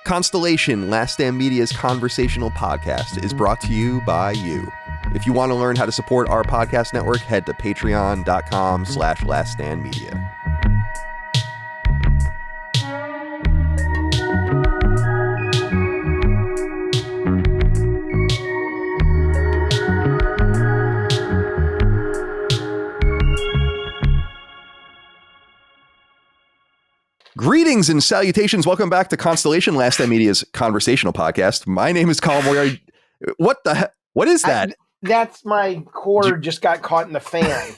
Constellation, Last Stand Media's conversational podcast, is brought to you by you. If you want to learn how to support our podcast network, head to patreon.com/laststandmedia. Greetings and salutations. Welcome back to Constellation, Last Stand Media's conversational podcast. My name is Colin. What the heck? What is that? That's my cord just got caught in the fan.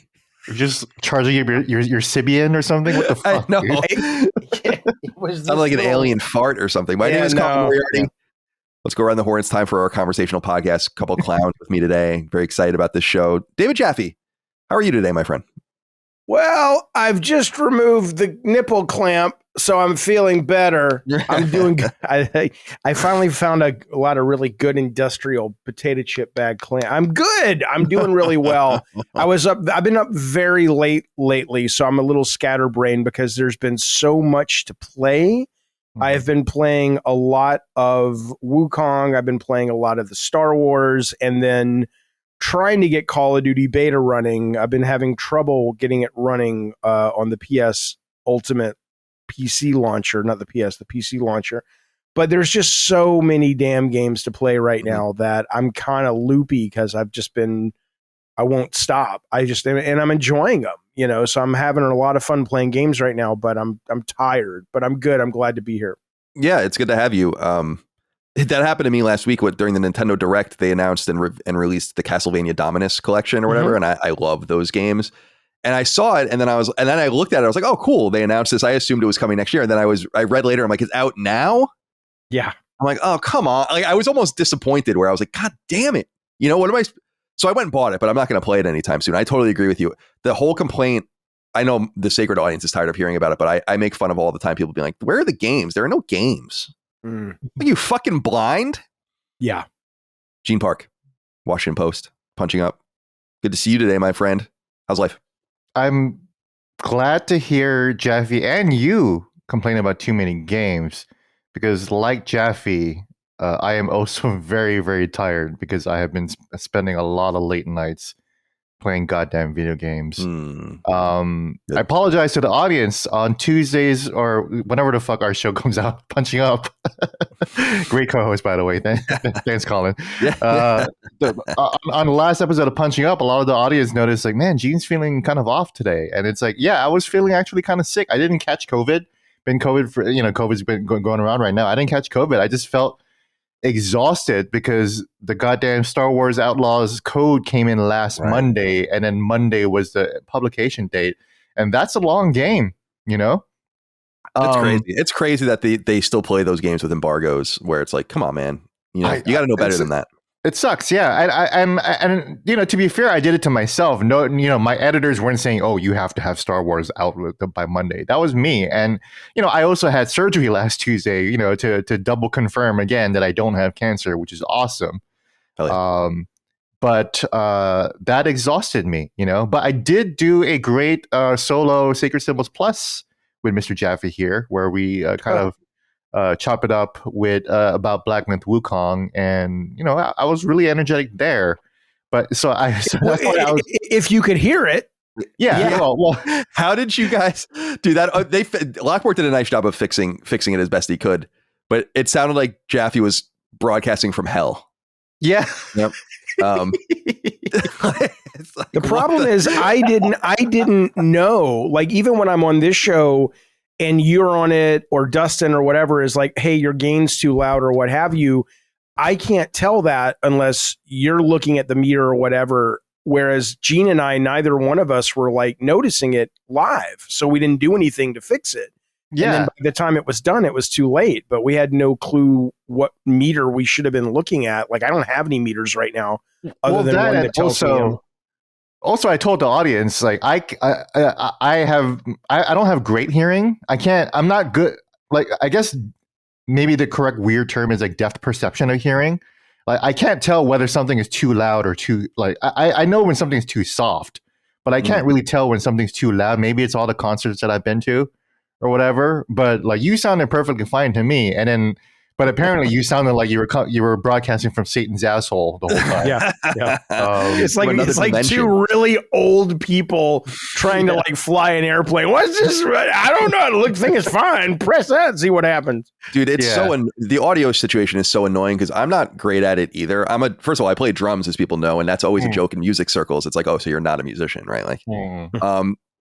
You're just charging your Sibian or something? What the fuck? No. It was Sounded like an alien fart or something. My name is Colin Moriarty. Yeah. Let's go around the horn. It's time for our conversational podcast. A couple clowns with me today. Very excited about this show. David Jaffe, how are you today, my friend? Well, I've just removed the nipple clamp, so I'm feeling better. I'm doing good. I finally found a lot of really good industrial potato chip bag clamp. I'm good. I'm doing really well. I've been up very late lately, so I'm a little scatterbrained because there's been so much to play. I have been playing a lot of Wukong. I've been playing a lot of the Star Wars, and then trying to get Call of Duty beta running. I've been having trouble getting it running on the PS Ultimate PC launcher, not the PS, the PC launcher. But there's just so many damn games to play right now that I'm kind of loopy because I won't stop. And I'm enjoying them, so I'm having a lot of fun playing games right now, but I'm tired, but I'm good. I'm glad to be here. Yeah, it's good to have you. That happened to me last week during the Nintendo Direct. They announced and released the Castlevania Dominus collection or whatever. And I love those games. And I saw it and then I looked at it. I was like, oh, cool. They announced this. I assumed it was coming next year. And then I read later. I'm like, it's out now. Yeah. I'm like, oh, come on. Like, I was almost disappointed where I was like, God damn it. So I went and bought it, but I'm not going to play it anytime soon. I totally agree with you. The whole complaint, I know the sacred audience is tired of hearing about it, but I make fun of all the time. People being like, where are the games? There are no games. Are you fucking blind? Yeah. Gene Park, Washington Post, punching up. Good to see you today, my friend. How's life? I'm glad to hear Jaffe and you complain about too many games because, like Jaffe, I am also very, very tired because I have been spending a lot of late nights playing goddamn video games. I apologize to the audience on Tuesdays or whenever the fuck our show comes out. Punching Up, great co-host by the way. Thanks, Colin. On the last episode of Punching Up, a lot of the audience noticed like, man, Gene's feeling kind of off today, and it's like, yeah, I was feeling actually kind of sick. I didn't catch COVID. COVID's been going around right now. I didn't catch COVID. I just felt exhausted because the goddamn Star Wars Outlaws code came in last Monday, and then Monday was the publication date, and that's a long game, It's crazy. It's crazy that they still play those games with embargoes where it's like, come on, man, you got to know better than that. It sucks, yeah. And to be fair, I did it to myself. No, my editors weren't saying, "Oh, you have to have Star Wars out by Monday." That was me, and I also had surgery last Tuesday. To double confirm again that I don't have cancer, which is awesome. But that exhausted me, But I did do a great solo Sacred Symbols Plus with Mr. Jaffe here, where we chop it up with about Black Myth Wukong, and I was really energetic there. But if you could hear it, yeah. Well, how did you guys do that? Lockport did a nice job of fixing it as best he could, but it sounded like Jaffe was broadcasting from hell. Yeah. Yep. The problem is I didn't know. Like, even when I'm on this show and you're on it, or Dustin or whatever is like, hey, your gain's too loud or what have you, I can't tell that unless you're looking at the meter or whatever. Whereas Gene and I, neither one of us were like noticing it live, so we didn't do anything to fix it. Yeah. And then by the time it was done, it was too late. But we had no clue what meter we should have been looking at. Like, I don't have any meters right now, other than one that tells me. Also, I told the audience, like, I don't have great hearing. I'm not good. Like, I guess maybe the correct weird term is like depth perception of hearing. Like, I can't tell whether something is too loud or too, like, I know when something's too soft, but I can't really tell when something's too loud. Maybe it's all the concerts that I've been to or whatever. But like, you sounded perfectly fine to me. And then But apparently, you sounded like you were broadcasting from Satan's asshole the whole time. Yeah. It's another like dimension. two really old people trying to like fly an airplane. What's this? I don't know. The thing is fine. Press that and see what happens. Dude, it's the audio situation is so annoying because I'm not great at it either. First of all, I play drums, as people know, and that's always a joke in music circles. It's like, oh, so you're not a musician, right? Like,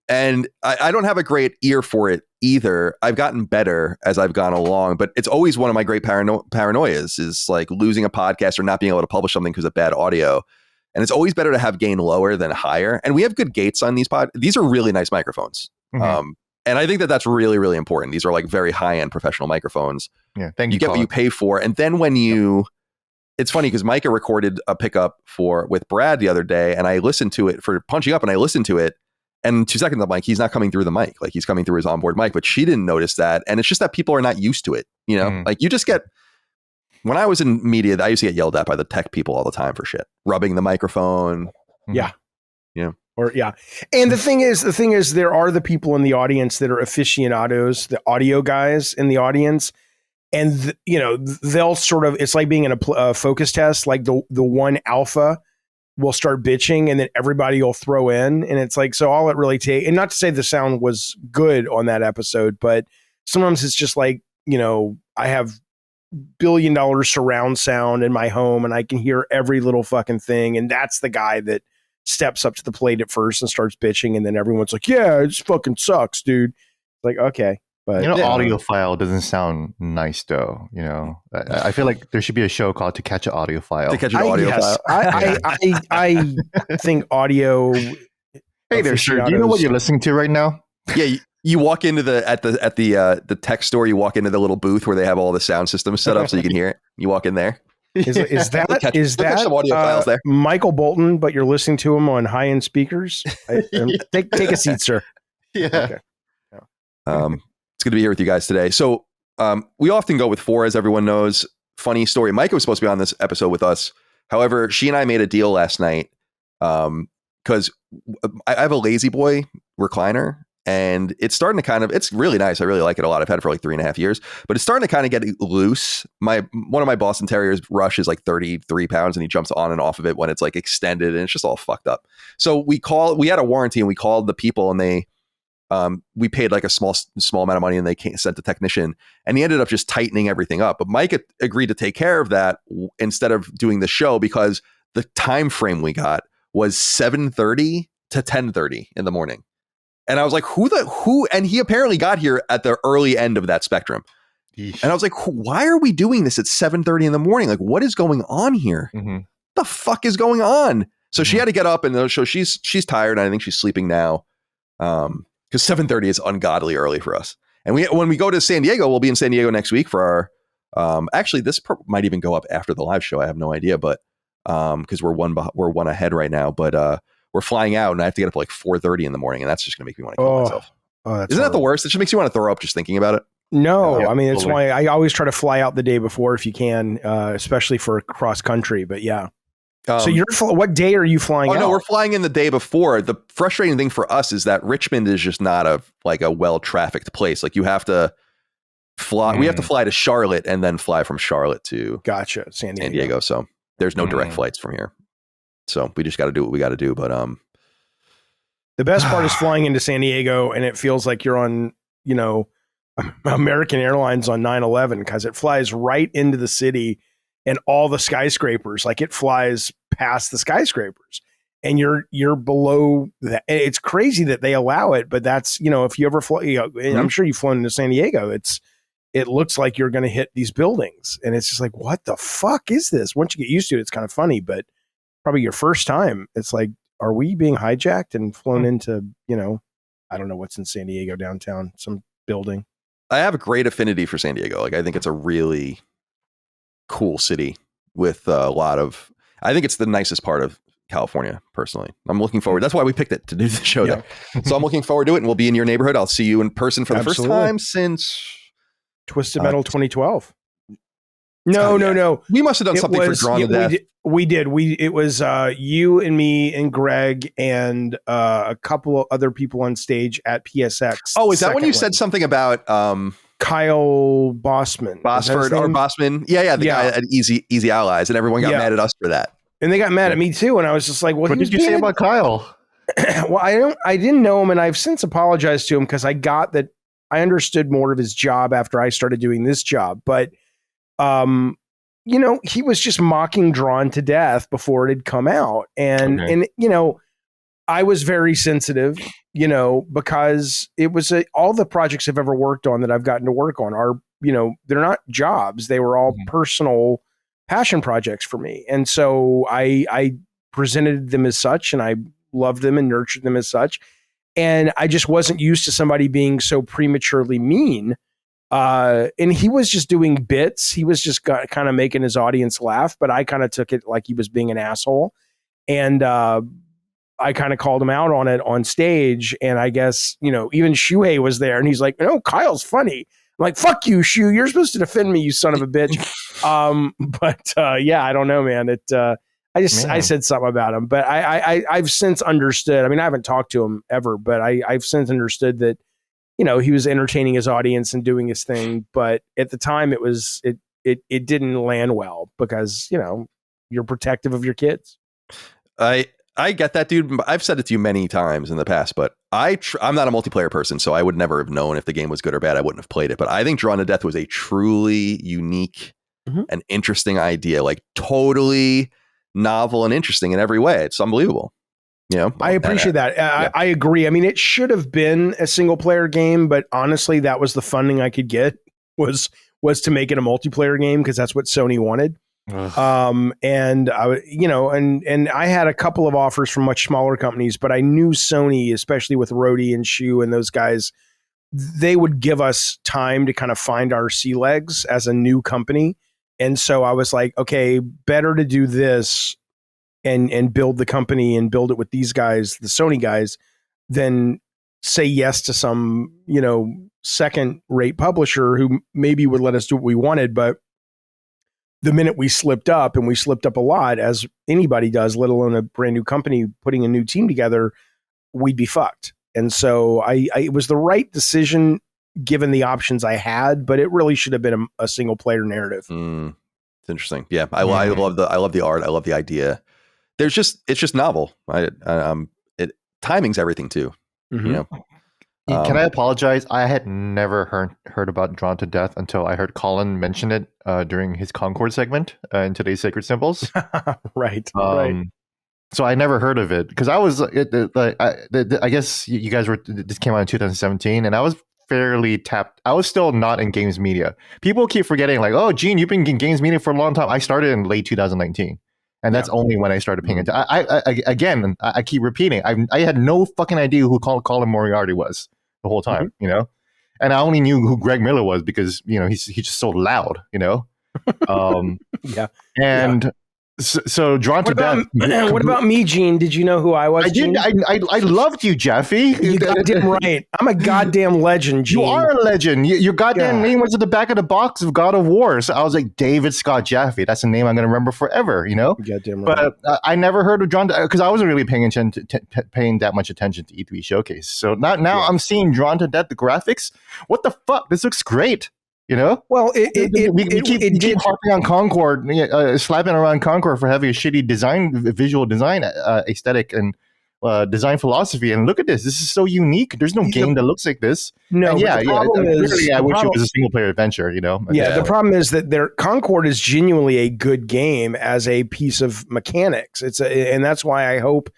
and I don't have a great ear for it either. I've gotten better as I've gone along, but it's always one of my great paranoias is like losing a podcast or not being able to publish something because of bad audio. And it's always better to have gain lower than higher. And we have good gates on these These are really nice microphones. And I think that that's really, really important. These are like very high-end professional microphones. Yeah, thank you. You get Colin. what you pay for. And then when it's funny because Micah recorded a pickup with Brad the other day, and I listened to it for punching up, and I listened to it. And 2 seconds, I'm like, he's not coming through the mic. Like he's coming through his onboard mic, but she didn't notice that. And it's just that people are not used to it. You know, like you just get, when I was in media, I used to get yelled at by the tech people all the time for shit, rubbing the microphone. Yeah. Yeah. And the thing is, there are the people in the audience that are aficionados, the audio guys in the audience. And, they'll sort of, it's like being in a focus test, like the one alpha will start bitching and then everybody will throw in. And it's like, so all it really takes, and not to say the sound was good on that episode, but sometimes it's just like, I have $1 billion surround sound in my home and I can hear every little fucking thing. And that's the guy that steps up to the plate at first and starts bitching. And then everyone's like, yeah, it just fucking sucks, dude. It's like, okay. But audiophile doesning sound nice though. I feel like there should be a show called To Catch an Audiophile. To Catch an Audiophile. I think audio. Hey there, sir. Do you know what you're listening to right now? Yeah, you walk into the tech store. You walk into the little booth where they have all the sound systems set up so you can hear it. You walk in there. Is that some audiophiles there. Michael Bolton? But you're listening to him on high end speakers. Take a seat, sir. Yeah. Okay. It's good to be here with you guys today. So we often go with 4, as everyone knows. Funny story. Micah was supposed to be on this episode with us. However, she and I made a deal last night because I have a Lazy Boy recliner and it's starting to it's really nice. I really like it a lot. I've had it for like 3.5 years, but it's starting to kind of get loose. One of my Boston Terriers, Rush, is like 33 pounds and he jumps on and off of it when it's like extended and it's just all fucked up. So we had a warranty and we called the people and we paid like a small amount of money and they sent a technician and he ended up just tightening everything up. But Mike agreed to take care of that instead of doing the show because the time frame we got was 7:30 to 10:30 in the morning. And I was like, who? And he apparently got here at the early end of that spectrum. Yeesh. And I was like, why are we doing this at 7:30 in the morning? Like, what is going on here? Mm-hmm. The fuck is going on? So she had to get up and so she's tired. And I think she's sleeping now. Because 7:30 is ungodly early for us. And when we go to San Diego, we'll be in San Diego next week for our, actually this might even go up after the live show. I have no idea, but because we're one ahead right now, but we're flying out and I have to get up at like 4:30 in the morning and that's just going to make me want to kill myself. Isn't that the worst? It just makes you want to throw up just thinking about it. No, I mean, it's why I always try to fly out the day before if you can, especially for cross country, but yeah. So what day are you flying out? No, we're flying in the day before. The frustrating thing for us is that Richmond is just not a well-trafficked place. Like you have to fly. We have to fly to Charlotte and then fly from Charlotte to San Diego. So there's no direct flights from here. So we just got to do what we got to do. But the best part is flying into San Diego and it feels like you're on, American Airlines on 9/11 because it flies right into the city. And all the skyscrapers, like it flies past the skyscrapers and you're below that. It's crazy that they allow it, but that's, if you ever fly, I'm sure you've flown into San Diego. It looks like you're going to hit these buildings and it's just like, what the fuck is this? Once you get used to it, it's kind of funny, but probably your first time, it's like, are we being hijacked and flown into, I don't know what's in San Diego downtown, some building. I have a great affinity for San Diego. Like I think it's a really cool city with a lot of, I think it's the nicest part of California personally. I'm looking forward. That's why we picked it to do the show there. So I'm looking forward to it and we'll be in your neighborhood. I'll see you in person for the first time since Twisted Metal 2012. No. We must have done something for Drawn to Death. We did. It was you and me and Greg and a couple of other people on stage at PSX. Oh, is that when you said something about Kyle Bossman. Bosford or Bossman. Yeah, the guy at Easy Allies, and everyone got mad at us for that. And they got mad at me too, and I was just like, "Well, what did you say about Kyle?" Well, I didn't know him, and I've since apologized to him because I got that I understood more of his job after I started doing this job. But, he was just mocking Drawn to Death before it had come out, and I was very sensitive, because it was all the projects I've ever worked on that I've gotten to work on are, they're not jobs; they were all personal passion projects for me, and so I presented them as such, and I loved them and nurtured them as such. And I just wasn't used to somebody being so prematurely mean. And he was just doing bits. He was just kind of making his audience laugh, but I kind of took it like he was being an asshole. And I kind of called him out on it on stage. And I guess, even Shuhei was there and he's like, "No, Kyle's funny." I'm like, "Fuck you, Shu. You're supposed to defend me, you son of a bitch." I don't know, man. I said something about him, but I've since understood. I mean, I haven't talked to him ever, but I've since understood that, he was entertaining his audience and doing his thing. But at the time it didn't land well because, you're protective of your kids. I get that, dude. I've said it to you many times in the past, but I'm not a multiplayer person, so I would never have known if the game was good or bad. I wouldn't have played it. But I think Drawn to Death was a truly unique and interesting idea, like totally novel and interesting in every way. It's unbelievable. I appreciate that. I agree. I mean, it should have been a single player game, but honestly, that was the funding I could get was to make it a multiplayer game because that's what Sony wanted. And I had a couple of offers from much smaller companies, but I knew Sony, especially with Rhodey and Shu and those guys, they would give us time to kind of find our sea legs as a new company. And so I was like, okay, better to do this and build the company and build it with these guys, the Sony guys, than say yes to some, second rate publisher who maybe would let us do what we wanted. But the minute we slipped up, and we slipped up a lot, as anybody does, let alone a brand new company putting a new team together, we'd be fucked. And so it was the right decision given the options I had, but it really should have been a single player narrative. It's interesting. Yeah. I love the art. I love the idea. It's just novel. Timing's everything too. Can I apologize? I had never heard about Drawn to Death until I heard Colin mention it during his Concord segment in today's Sacred Symbols. Right. So I never heard of it because I was I guess you guys were. This came out in 2017, and I was fairly tapped. I was still not in games media. People keep forgetting, like, "Oh, Gene, you've been in games media for a long time." I started in late 2019, and that's only when I started paying attention. I keep repeating. I had no fucking idea who Colin Moriarty was the whole time, and I only knew who Greg Miller was because he's just so loud, So Drawn to Death. What about me, Gene? Did you know who I was? I did. I loved you, Jaffe. You goddamn right. I'm a goddamn legend, Gene. You are a legend. Your goddamn name was at the back of the box of God of War. So I was like, David Scott Jaffe. That's a name I'm going to remember forever. Goddamn right. But I never heard of Drawn because I wasn't really paying that much attention to E3 Showcase. So now I'm seeing Drawn to Death. The graphics. What the fuck? This looks great. Well, we keep harping on Concord, slapping around Concord for having a shitty visual design aesthetic and design philosophy. And look at this. This is so unique. There's no game that looks like this. No, I wish it was a single player adventure, The problem is that Concord is genuinely a good game as a piece of mechanics. And that's why I hope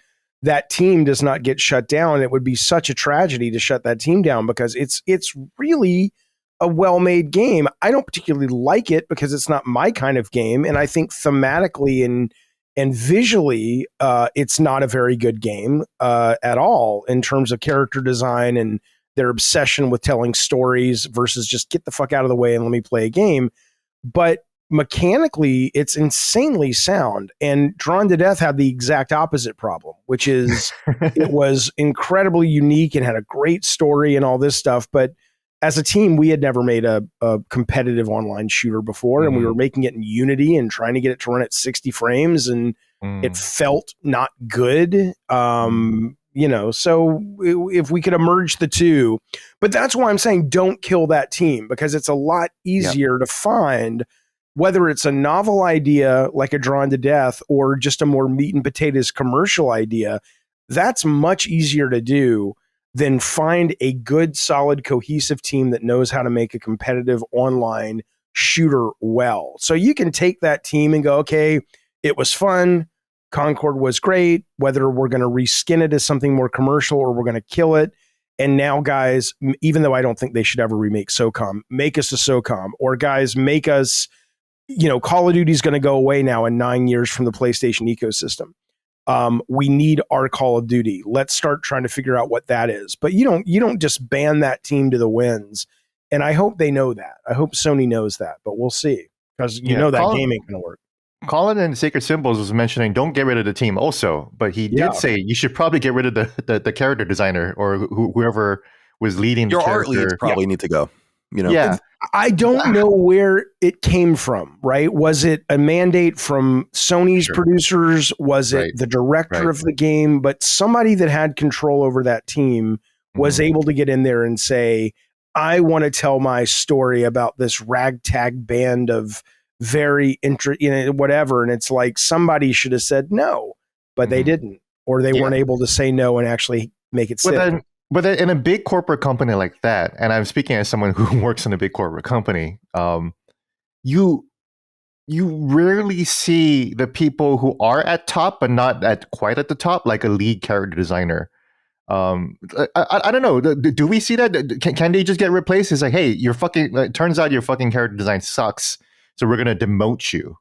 that team does not get shut down. It would be such a tragedy to shut that team down because it's really a well-made game. I don't particularly like it because it's not my kind of game, and I think thematically and visually, it's not a very good game at all in terms of character design and their obsession with telling stories versus just get the fuck out of the way and let me play a game. But mechanically, it's insanely sound. And Drawn to Death had the exact opposite problem, which is it was incredibly unique and had a great story and all this stuff, but as a team, we had never made a competitive online shooter before, and we were making it in Unity and trying to get it to run at 60 frames, and it felt not good. So if we could emerge the two, but that's why I'm saying don't kill that team, because it's a lot easier to find, whether it's a novel idea like a Drawn to Death or just a more meat and potatoes commercial idea. That's much easier to do than find a good, solid, cohesive team that knows how to make a competitive online shooter well. So you can take that team and go, okay, it was fun. Concord was great. Whether we're going to reskin it as something more commercial or we're going to kill it. And now, guys, even though I don't think they should ever remake SOCOM, make us a SOCOM. Or guys, make us, Call of Duty is going to go away now in 9 years from the PlayStation ecosystem. We need our Call of Duty. Let's start trying to figure out what that is. But you don't just ban that team to the winds. And I hope they know that. I hope Sony knows that. But we'll see, because that game ain't going to work. Colin and Sacred Symbols was mentioning don't get rid of the team also, but he did say you should probably get rid of the character designer or whoever was leading your the character. art leads probably need to go. Yeah. I don't know where it came from, right? Was it a mandate from Sony's producers? Was it the director of the game? But somebody that had control over that team was able to get in there and say, I want to tell my story about this ragtag band of very whatever. And it's like somebody should have said no, but they didn't, or they weren't able to say no and actually make it sit. But then in a big corporate company like that, and I'm speaking as someone who works in a big corporate company, you rarely see the people who are at top but not quite at the top, like a lead character designer. I don't know. Do we see that? Can they just get replaced? It's like, hey, turns out your fucking character design sucks, so we're gonna demote you.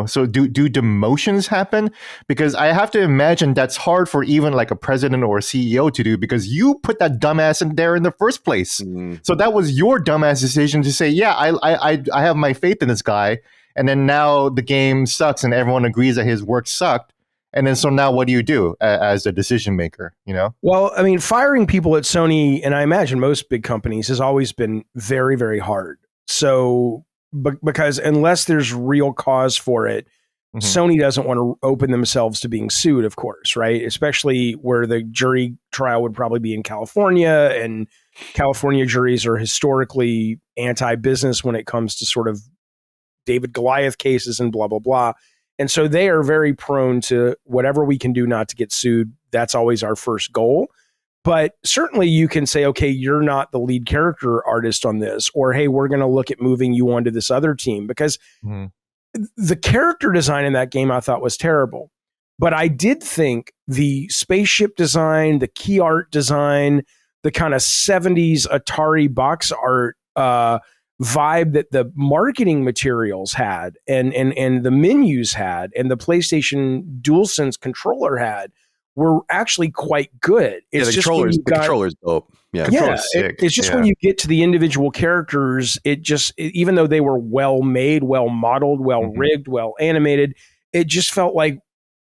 So do demotions happen? Because I have to imagine that's hard for even like a president or a CEO to do, because you put that dumbass in there in the first place. So that was your dumbass decision to say, yeah, I have my faith in this guy, and then now the game sucks and everyone agrees that his work sucked. And then so now what do you do as a decision maker, Well, I mean, firing people at Sony, and I imagine most big companies, has always been very, very hard. So because unless there's real cause for it, Sony doesn't want to open themselves to being sued, of course, right? Especially where the jury trial would probably be in California, and California juries are historically anti-business when it comes to sort of David Goliath cases and blah, blah, blah. And so they are very prone to whatever we can do not to get sued. That's always our first goal. But certainly you can say, okay, you're not the lead character artist on this, or, hey, we're going to look at moving you on to this other team, because the character design in that game I thought was terrible. But I did think the spaceship design, the key art design, the kind of 70s Atari box art vibe that the marketing materials had and the menus had and the PlayStation DualSense controller had were actually quite good. It's the just controller's dope. It's just when you get to the individual characters, even though they were well made, well modeled, well rigged, well animated, it just felt like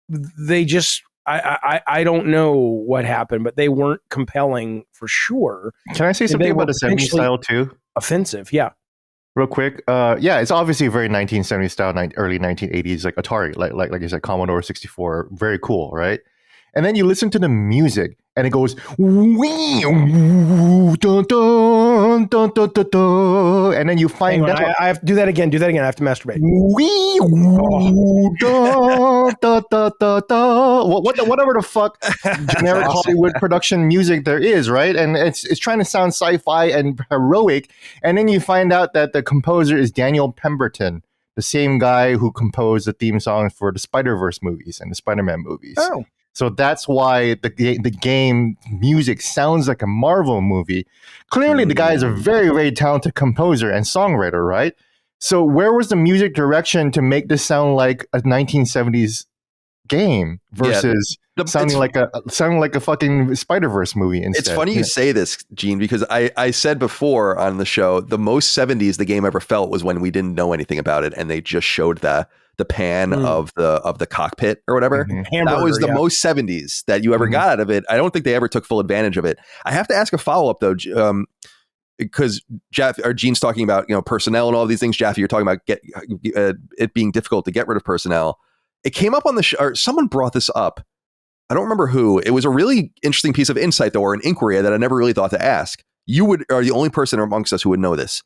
they just I don't know what happened, but they weren't compelling for sure. Can I say something about the 70s style too? Offensive, yeah. Real quick, it's obviously very 1970s style, early 1980s, like Atari, like you said, Commodore 64, very cool, right? And then you listen to the music, and it goes, wee, dun, dun, dun, dun, dun, dun, and then you find out. I have to do that again. I have to masturbate. Wee, dun, dun, dun, dun, dun. Whatever the fuck generic Hollywood production music there is, right? And it's trying to sound sci-fi and heroic, and then you find out that the composer is Daniel Pemberton, the same guy who composed the theme songs for the Spider-Verse movies and the Spider-Man movies. Oh. So that's why the game music sounds like a Marvel movie. Clearly, the guy is a very, very talented composer and songwriter, right? So where was the music direction to make this sound like a 1970s game versus sounding like a fucking Spider-Verse movie instead? It's funny you say this, Gene, because I said before on the show, the most 70s the game ever felt was when we didn't know anything about it and they just showed the pan of the cockpit or whatever. That was the most 70s that you ever got out of it. I don't think they ever took full advantage of it. I have to ask a follow-up though, because Gene's talking about personnel and all these things. Jaffe, you're talking about it being difficult to get rid of personnel. It came up on the show, or someone brought this up I don't remember who. It was a really interesting piece of insight, though, or an inquiry that I never really thought to ask. You are the only person amongst us who would know this.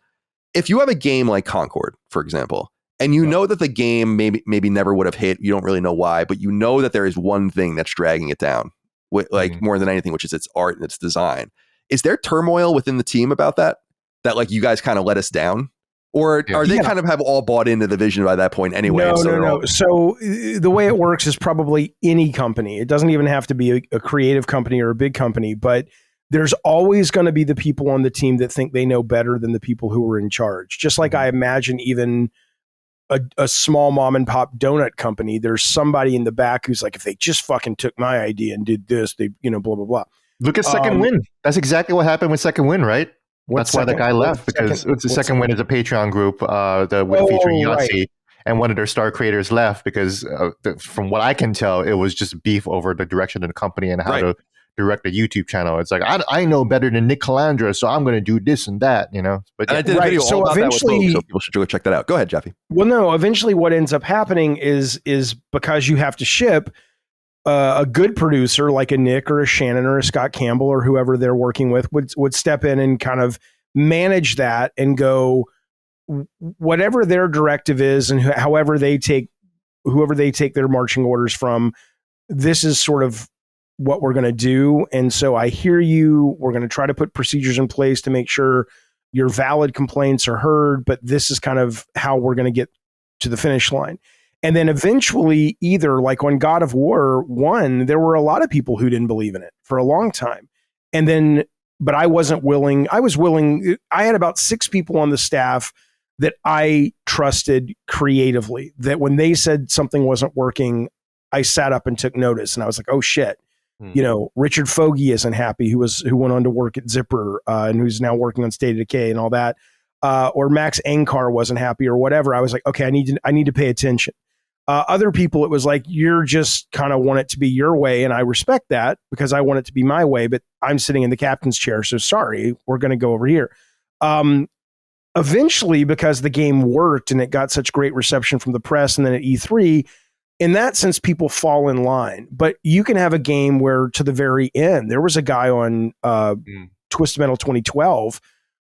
If you have a game like Concord, for example, and you know that the game maybe never would have hit, you don't really know why, but you know that there is one thing that's dragging it down, more than anything, which is its art and its design. Is there turmoil within the team about that? That like you guys kind of let us down? Or are they kind of have all bought into the vision by that point anyway? No. So the way it works is probably any company. It doesn't even have to be a creative company or a big company, but there's always going to be the people on the team that think they know better than the people who are in charge. Just like I imagine even a small mom and pop donut company, there's somebody in the back who's like, if they just fucking took my idea and did this, they, blah, blah, blah. Look at Second Wind. That's exactly what happened with Second Wind, right? That's why the guy left, because it's the Second Wind is a Patreon group featuring Yahtzee. Right. And one of their star creators left because from what I can tell, it was just beef over the direction of the company and how to direct a YouTube channel. It's like, I know better than Nick Calandra, so I'm going to do this and that, But I did a video all about that with Bob, so people should go check that out. Go ahead, Jaffe. Well, no, eventually what ends up happening is because you have to ship, a good producer like a Nick or a Shannon or a Scott Campbell or whoever they're working with would step in and kind of manage that and go, whatever their directive is and whoever they take their marching orders from, this is sort of what we're going to do. And so I hear you. We're going to try to put procedures in place to make sure your valid complaints are heard, but this is kind of how we're going to get to the finish line. And then eventually, either like when God of War 1, there were a lot of people who didn't believe in it for a long time. And then, but I wasn't willing. I was willing. I had about 6 people on the staff that I trusted creatively, that when they said something wasn't working, I sat up and took notice. And I was like, oh shit. Richard Fogey isn't happy, who went on to work at Zipper and who's now working on State of Decay and all that. Or Max Ankar wasn't happy or whatever. I was like, okay, I need to pay attention. Other people, it was like, you're just kind of want it to be your way. And I respect that because I want it to be my way, but I'm sitting in the captain's chair. So sorry, we're going to go over here. Eventually, because the game worked and it got such great reception from the press and then at E3, in that sense, people fall in line. But you can have a game where to the very end, there was a guy on Twisted Metal 2012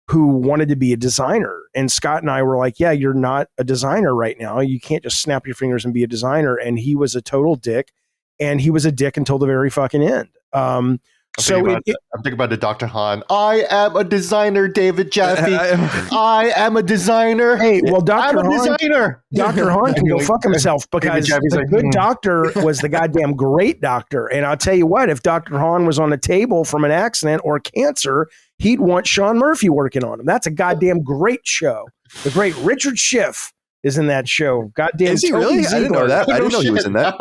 who wanted to be a designer. And Scott and I were like, yeah, you're not a designer right now. You can't just snap your fingers and be a designer. And he was a total dick. And he was a dick until the very fucking end. I'm thinking about the Dr. Han. I am a designer, David Jaffe. I am a designer. Hey, well, Dr. Han can go fuck himself himself because the good doctor was the goddamn great doctor. And I'll tell you what, if Dr. Han was on a table from an accident or cancer, he'd want Sean Murphy working on him. That's a goddamn great show. The great Richard Schiff is in that show. Goddamn, is he really? I didn't know that. I didn't know he was in that.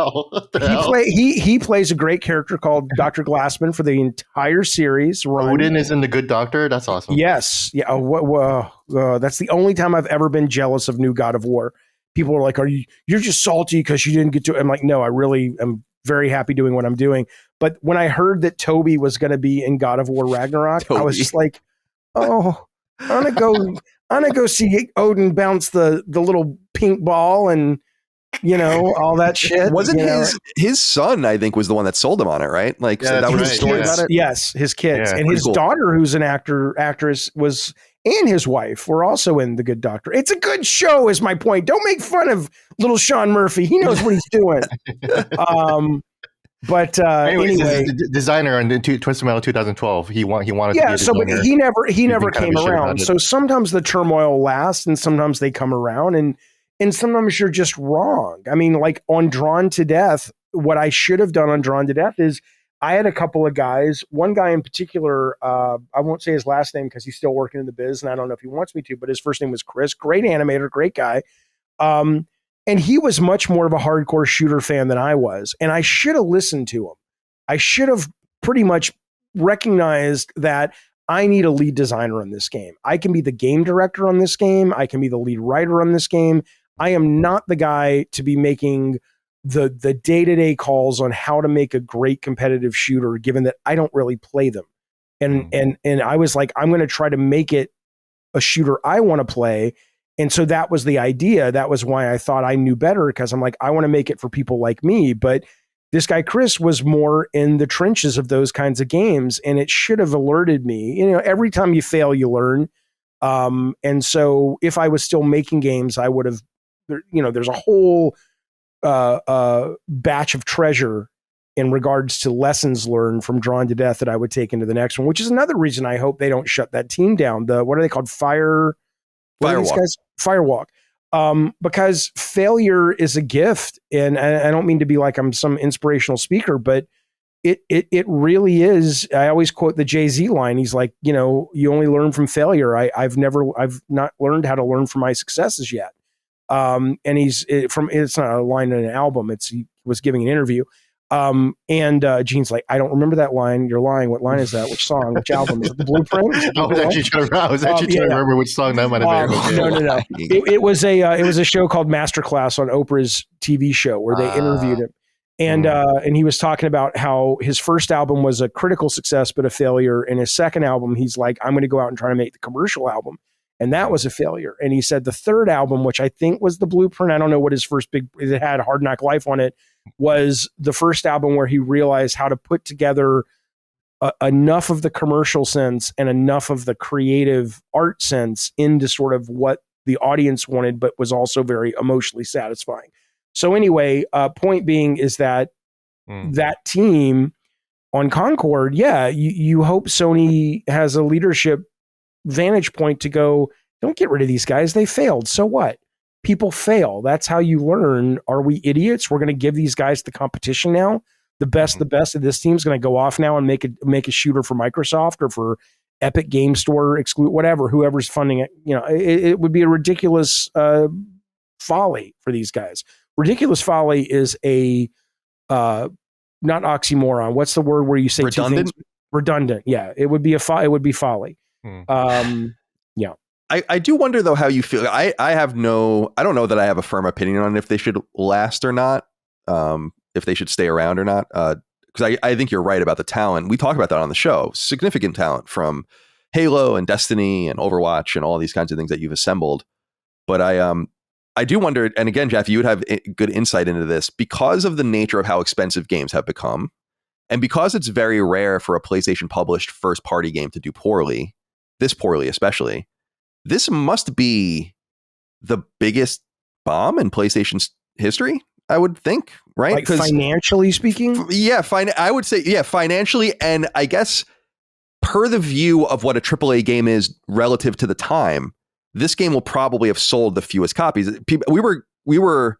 He plays a great character called Dr. Glassman for the entire series. Odin is in The Good Doctor. That's awesome. Yes, yeah. That's the only time I've ever been jealous of new God of War. People are like, you're just salty because you didn't get to. I'm like, no, I really am very happy doing what I'm doing. But when I heard that Toby was going to be in God of War Ragnarok, I was just like, oh, I'm gonna go see Odin bounce the little pink ball and all that shit. Wasn't his son, I think, was the one that sold him on it, right? Like that was the story about it. Yes, his kids and his daughter, who's an actress, was, and his wife were also in The Good Doctor. It's a good show, is my point. Don't make fun of little Sean Murphy. He knows what he's doing. But anyway, designer in Twisted Metal 2012. He wanted to be a designer. But he never came around. So sometimes the turmoil lasts, and sometimes they come around, and sometimes you're just wrong. I mean, like on Drawn to Death, what I should have done on Drawn to Death is I had a couple of guys. One guy in particular, I won't say his last name because he's still working in the biz, and I don't know if he wants me to, but his first name was Chris. Great animator, great guy. And he was much more of a hardcore shooter fan than I was. And I should have listened to him. I should have pretty much recognized that I need a lead designer on this game. I can be the game director on this game. I can be the lead writer on this game. I am not the guy to be making the day-to-day calls on how to make a great competitive shooter, given that I don't really play them. And I was like, I'm going to try to make it a shooter I want to play. And so that was the idea. That was why I thought I knew better, because I'm like, I want to make it for people like me. But This guy, Chris, was more in the trenches of those kinds of games, and it should have alerted me. You know, every time you fail, you learn. And so if I was still making games, I would have, you know, there's a whole batch of treasure in regards to lessons learned from Drawn to Death that I would take into the next one, which is another reason I hope they don't shut that team down. What are they called? Firewalk. Because failure is a gift. And I don't mean to be like I'm some inspirational speaker, but it really is. I always quote the Jay-Z line. He's like, you know, you only learn from failure. I've not learned how to learn from my successes yet. And it's not a line in an album. He was giving an interview. And Gene's like, I don't remember that line. You're lying. What line is that? Which song? Which album? Is it The Blueprint? I was actually trying to remember which song that might have been. No. It was a show called Masterclass on Oprah's TV show where they interviewed him. And he was talking about how his first album was a critical success, but a failure. And his second album, he's like, I'm going to go out and try to make the commercial album. And that was a failure. And he said the third album, which I think was The Blueprint, I don't know what his first it had Hard Knock Life on it, was the first album where he realized how to put together enough of the commercial sense and enough of the creative art sense into sort of what the audience wanted, but was also very emotionally satisfying. So anyway, point being is that that team on Concord, you hope Sony has a leadership vantage point to go, don't get rid of these guys. They failed. So what? People fail. That's how you learn. Are we idiots? We're going to give these guys the competition now. The best of this team's going to go off now and make a shooter for Microsoft or for Epic Game Store, exclude whatever, whoever's funding it. You know, it would be a ridiculous folly for these guys. Ridiculous folly is a not oxymoron. What's the word where you say redundant? Two things? Redundant. Yeah, it would be it would be folly. Yeah. I do wonder though how you feel. I don't know that I have a firm opinion on if they should last or not, if they should stay around or not. Because I think you're right about the talent. We talk about that on the show. Significant talent from Halo and Destiny and Overwatch and all these kinds of things that you've assembled. But I do wonder, and again, Jeff, you would have good insight into this because of the nature of how expensive games have become, and because it's very rare for a PlayStation published first party game to do poorly, this poorly especially. This must be the biggest bomb in PlayStation's history, I would think, right? Like financially speaking? Yeah, I would say, yeah, financially. And I guess per the view of what a AAA game is relative to the time, this game will probably have sold the fewest copies. We were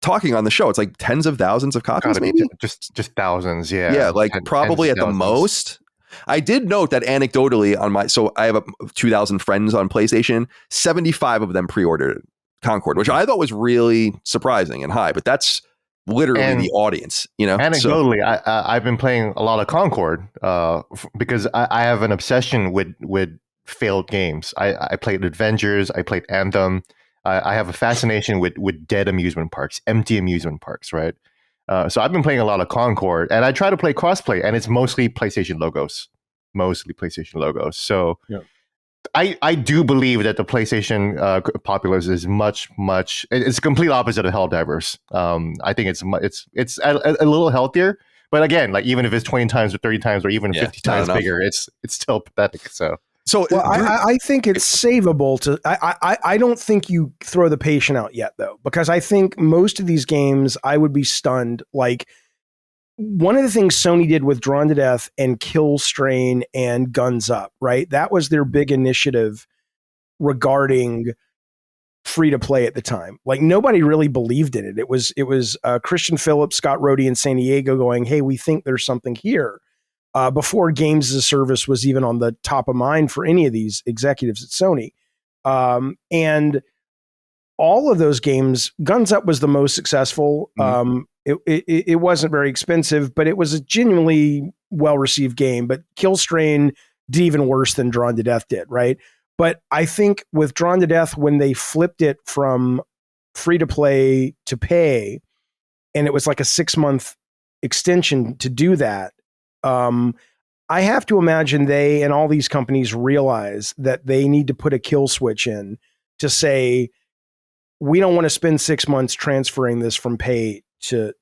talking on the show. It's like tens of thousands of copies, maybe? Just thousands, yeah. Yeah, like probably at the most. I did note that anecdotally so I have 2,000 friends on PlayStation, 75 of them pre-ordered Concord, which I thought was really surprising and high, but that's literally the audience, you know? Anecdotally, I've been playing a lot of Concord because I have an obsession with failed games. I played Avengers, I played Anthem. I have a fascination with dead amusement parks, empty amusement parks, right? So I've been playing a lot of Concord, and I try to play crossplay, and it's mostly PlayStation logos. So yeah. I do believe that the PlayStation populace is much. It's the complete opposite of Helldivers. I think it's a little healthier, but again, like even if it's 20 times or 30 times or even 50 times bigger, it's still pathetic. So I think it's savable to. I don't think you throw the patient out yet though, because I think most of these games I would be stunned. Like one of the things Sony did with Drawn to Death and Killzone and Guns Up, right? That was their big initiative regarding free to play at the time. Like nobody really believed in it. It was Christian Phillips, Scott Rhodey in San Diego going, "Hey, we think there's something here." Before games as a service was even on the top of mind for any of these executives at Sony. And all of those games, Guns Up was the most successful. It wasn't very expensive, but it was a genuinely well-received game. But Killzone did even worse than Drawn to Death did, right? But I think with Drawn to Death, when they flipped it from free-to-play to pay, and it was like a 6-month extension to do that, I have to imagine they and all these companies realize that they need to put a kill switch in to say, we don't want to spend 6 months transferring this from pay to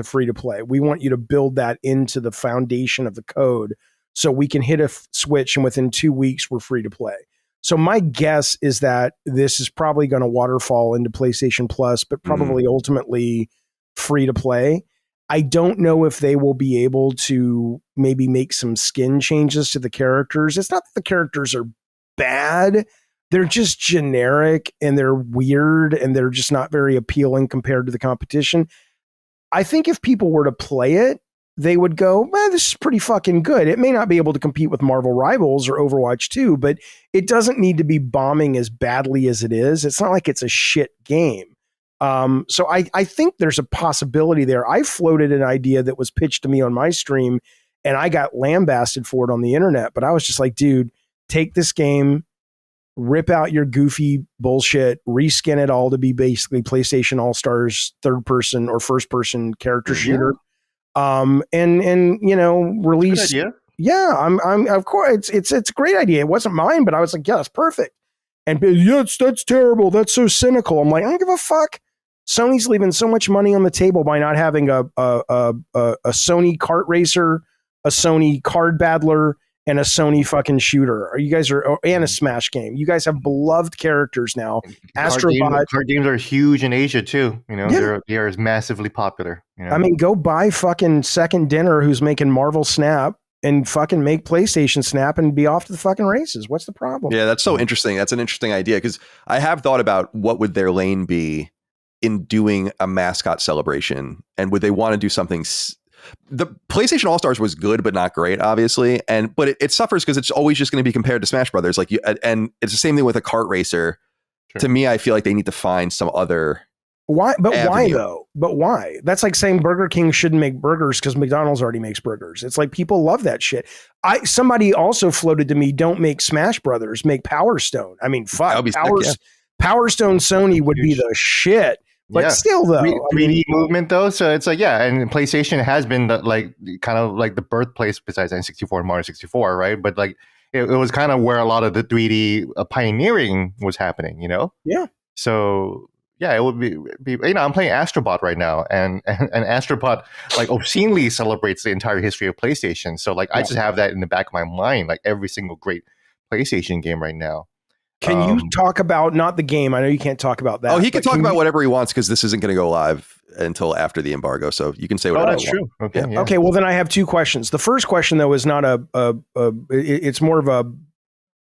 free to play. We want you to build that into the foundation of the code so we can hit a switch and within 2 weeks we're free to play. So my guess is that this is probably going to waterfall into PlayStation Plus, but probably ultimately free to play. I don't know if they will be able to maybe make some skin changes to the characters. It's not that the characters are bad. They're just generic and they're weird and they're just not very appealing compared to the competition. I think if people were to play it, they would go, man, this is pretty fucking good. It may not be able to compete with Marvel Rivals or Overwatch 2, but it doesn't need to be bombing as badly as it is. It's not like it's a shit game. So I think there's a possibility there. I floated an idea that was pitched to me on my stream and I got lambasted for it on the internet, but I was just like, dude, take this game, rip out your goofy bullshit, reskin it all to be basically PlayStation All-Stars third person or first person character shooter. And you know, release. Good idea. Yeah, I'm of course it's a great idea. It wasn't mine, but I was like, yeah, that's perfect. And yeah, that's terrible. That's so cynical. I'm like, I don't give a fuck. Sony's leaving so much money on the table by not having a Sony kart racer, a Sony card battler, and a Sony fucking shooter. You guys are, and a Smash game. You guys have beloved characters now. Astro Bot. Card games are huge in Asia too. You know, they are massively popular. You know? I mean, go buy fucking Second Dinner, who's making Marvel Snap, and fucking make PlayStation Snap and be off to the fucking races. What's the problem? Yeah, that's so interesting. That's an interesting idea because I have thought about what would their lane be in doing a mascot celebration, and would they want to do something? The PlayStation All-Stars was good, but not great, obviously. But it suffers because it's always just going to be compared to Smash Brothers. Like and it's the same thing with a kart racer. Sure. To me, I feel like they need to find some other. Why? But avenue. Why though? But why? That's like saying Burger King shouldn't make burgers because McDonald's already makes burgers. It's like people love that shit. Somebody also floated to me, don't make Smash Brothers, make Power Stone. I mean, fuck. Power Stone Sony would be the shit. But still, though, 3D movement, though. So it's like, and PlayStation has been kind of like the birthplace besides N64 and Mario 64, right? But like it was kind of where a lot of the 3D pioneering was happening, you know? Yeah. So it would be you know, I'm playing Astro Bot right now, and Astro Bot like obscenely celebrates the entire history of PlayStation. So like I just have that in the back of my mind, like every single great PlayStation game right now. Can you talk about, not the game? I know you can't talk about that. Oh, he can talk about whatever he wants because this isn't going to go live until after the embargo. So you can say whatever. Oh, that's true. Okay. Yeah. Okay. Well, then I have two questions. The first question, though, is not it's more of a,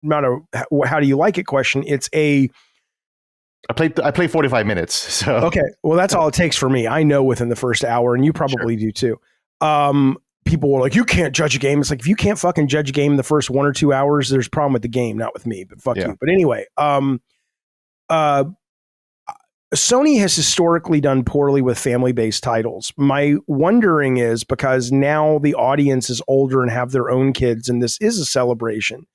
not a, how do you like it question. It's a, I played 45 minutes. So okay. Well, that's all it takes for me. I know within the first hour, and you probably do too. People were like, you can't judge a game. It's like, if you can't fucking judge a game in the first 1 or 2 hours, there's a problem with the game, not with me, but fuck you. But anyway, Sony has historically done poorly with family-based titles. My wondering is because now the audience is older and have their own kids, and this is a celebration.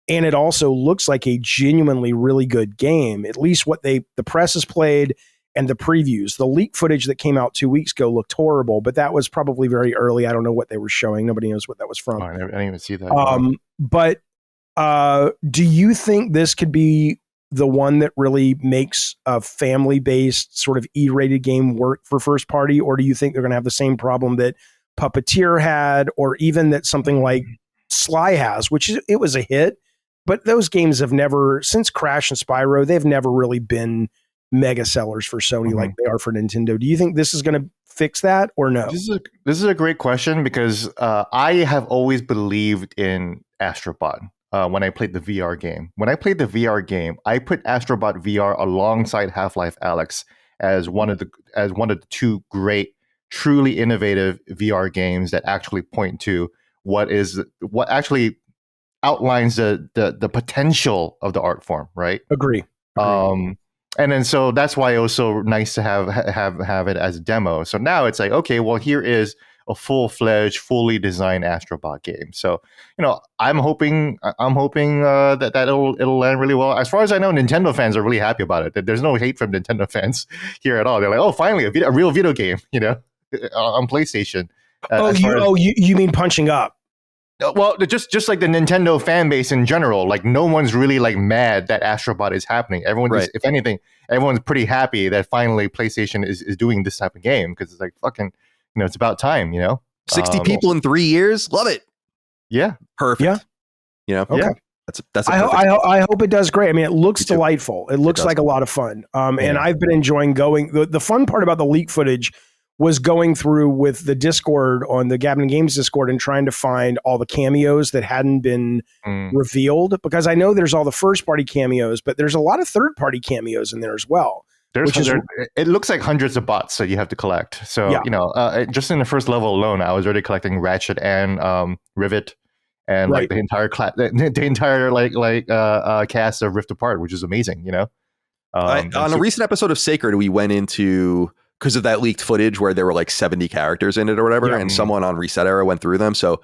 And it also looks like a genuinely really good game, at least what the press has played and the previews. The leak footage that came out 2 weeks ago looked horrible, but that was probably very early. I don't know what they were showing. Nobody knows what that was from. I didn't even see that. But do you think this could be the one that really makes a family-based sort of E-rated game work for first party? Or do you think they're going to have the same problem that Puppeteer had, or even that something like Sly has, which it was a hit, but those games have never, since Crash and Spyro, they've never really been mega sellers for Sony like they are for Nintendo. Do you think this is going to fix that or no? This is a great question because I have always believed in Astro Bot when I played the VR game. When I played the VR game, I put Astro Bot VR alongside Half-Life Alyx as one of the two great, truly innovative VR games that actually point to what actually outlines the potential of the art form, right? Agree. And then so that's why it was so nice to have it as a demo. So now it's like, okay, well, here is a full-fledged, fully designed Astro Bot game. So, you know, I'm hoping that it'll land really well. As far as I know, Nintendo fans are really happy about it. There's no hate from Nintendo fans here at all. They're like, oh, finally a real video game, you know, on PlayStation. You mean punching up? Well, just like the Nintendo fan base in general, like no one's really like mad that Astro Bot is happening. Everyone, Right. if anything, everyone's pretty happy that finally PlayStation is doing this type of game because it's like fucking, it's about time, 60 people in 3 years. Love it. Yeah. Perfect. Yeah. Okay. Yeah. That's. I hope it does great. I mean, it looks Me too. delightful. It looks like a lot of fun. And I've been enjoying going. The fun part about the leak footage was going through with the Discord on the Gavin Games Discord and trying to find all the cameos that hadn't been revealed, because I know there's all the first party cameos, but there's a lot of third party cameos in there as well. It looks like hundreds of bots that you have to collect. So, just in the first level alone, I was already collecting Ratchet and Rivet and like the entire cast of Rift Apart, which is amazing, on a recent episode of Sacred, we went into, because of that leaked footage where there were like 70 characters in it or whatever, and someone on Reset Era went through them. So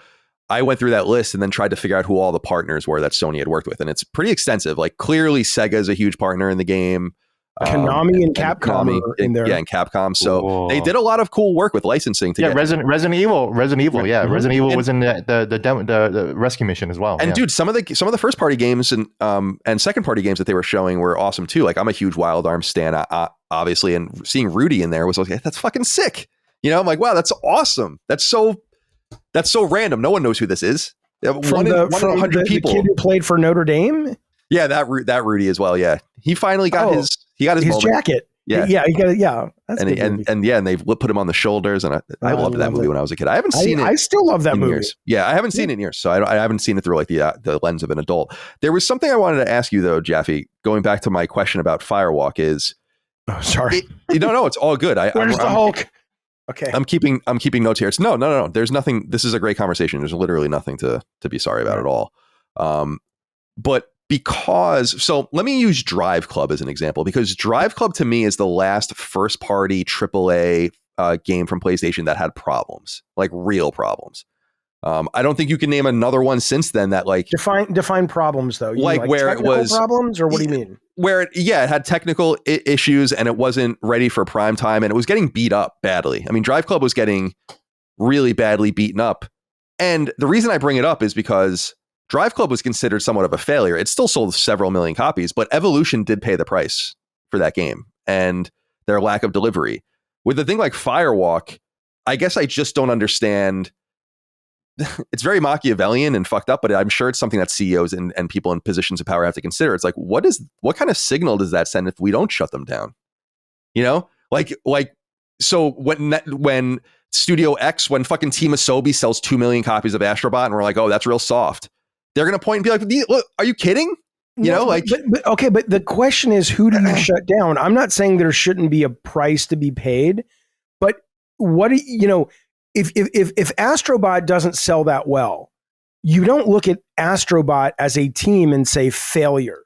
I went through that list and then tried to figure out who all the partners were that Sony had worked with. And it's pretty extensive. Like clearly Sega is a huge partner in the game. Konami and Capcom are in there. Yeah, and Capcom. So they did a lot of cool work with licensing together. Resident Evil. Yeah, Resident Evil was in the rescue mission as well. And dude, some of the first party games and second party games that they were showing were awesome too. Like I'm a huge Wild Arms stan, obviously, and seeing Rudy in there was like, that's fucking sick. I'm like, wow, that's awesome. That's so random. No one knows who this is. From 100 people. The kid who played for Notre Dame. Yeah, that Rudy as well. Yeah, he finally got his jacket. Yeah, he got it. Yeah, that's and they put him on the shoulders, and I loved that movie when I was a kid. I haven't seen it. I still love that movie. Years. Yeah, I haven't seen it in years, so I haven't seen it through like the lens of an adult. There was something I wanted to ask you though, Jaffe. Going back to my question about Firewalk is. Oh, sorry. No, it's all good. Where's the Hulk? Okay, I'm keeping notes here. It's no. There's nothing. This is a great conversation. There's literally nothing to be sorry about at all. But. So let me use Drive Club as an example, because Drive Club to me is the last first party AAA game from PlayStation that had problems, like real problems. I don't think you can name another one since then that like define problems though. Like where it was problems, or what do you mean? Where it had technical issues and it wasn't ready for prime time and it was getting beat up badly. I mean, Drive Club was getting really badly beaten up. And the reason I bring it up is because Drive Club was considered somewhat of a failure. It still sold several million copies, but Evolution did pay the price for that game and their lack of delivery. With a thing like Firewalk, I guess I just don't understand. It's very Machiavellian and fucked up, but I'm sure it's something that CEOs and people in positions of power have to consider. It's like, what kind of signal does that send if we don't shut them down? So when Studio X, when fucking Team Asobi sells 2 million copies of Astro Bot and we're like, oh, that's real soft. They're going to point and be like, look, are you kidding? But the question is, who do you shut down? I'm not saying there shouldn't be a price to be paid, but if Astro Bot doesn't sell that well, you don't look at Astro Bot as a team and say failure.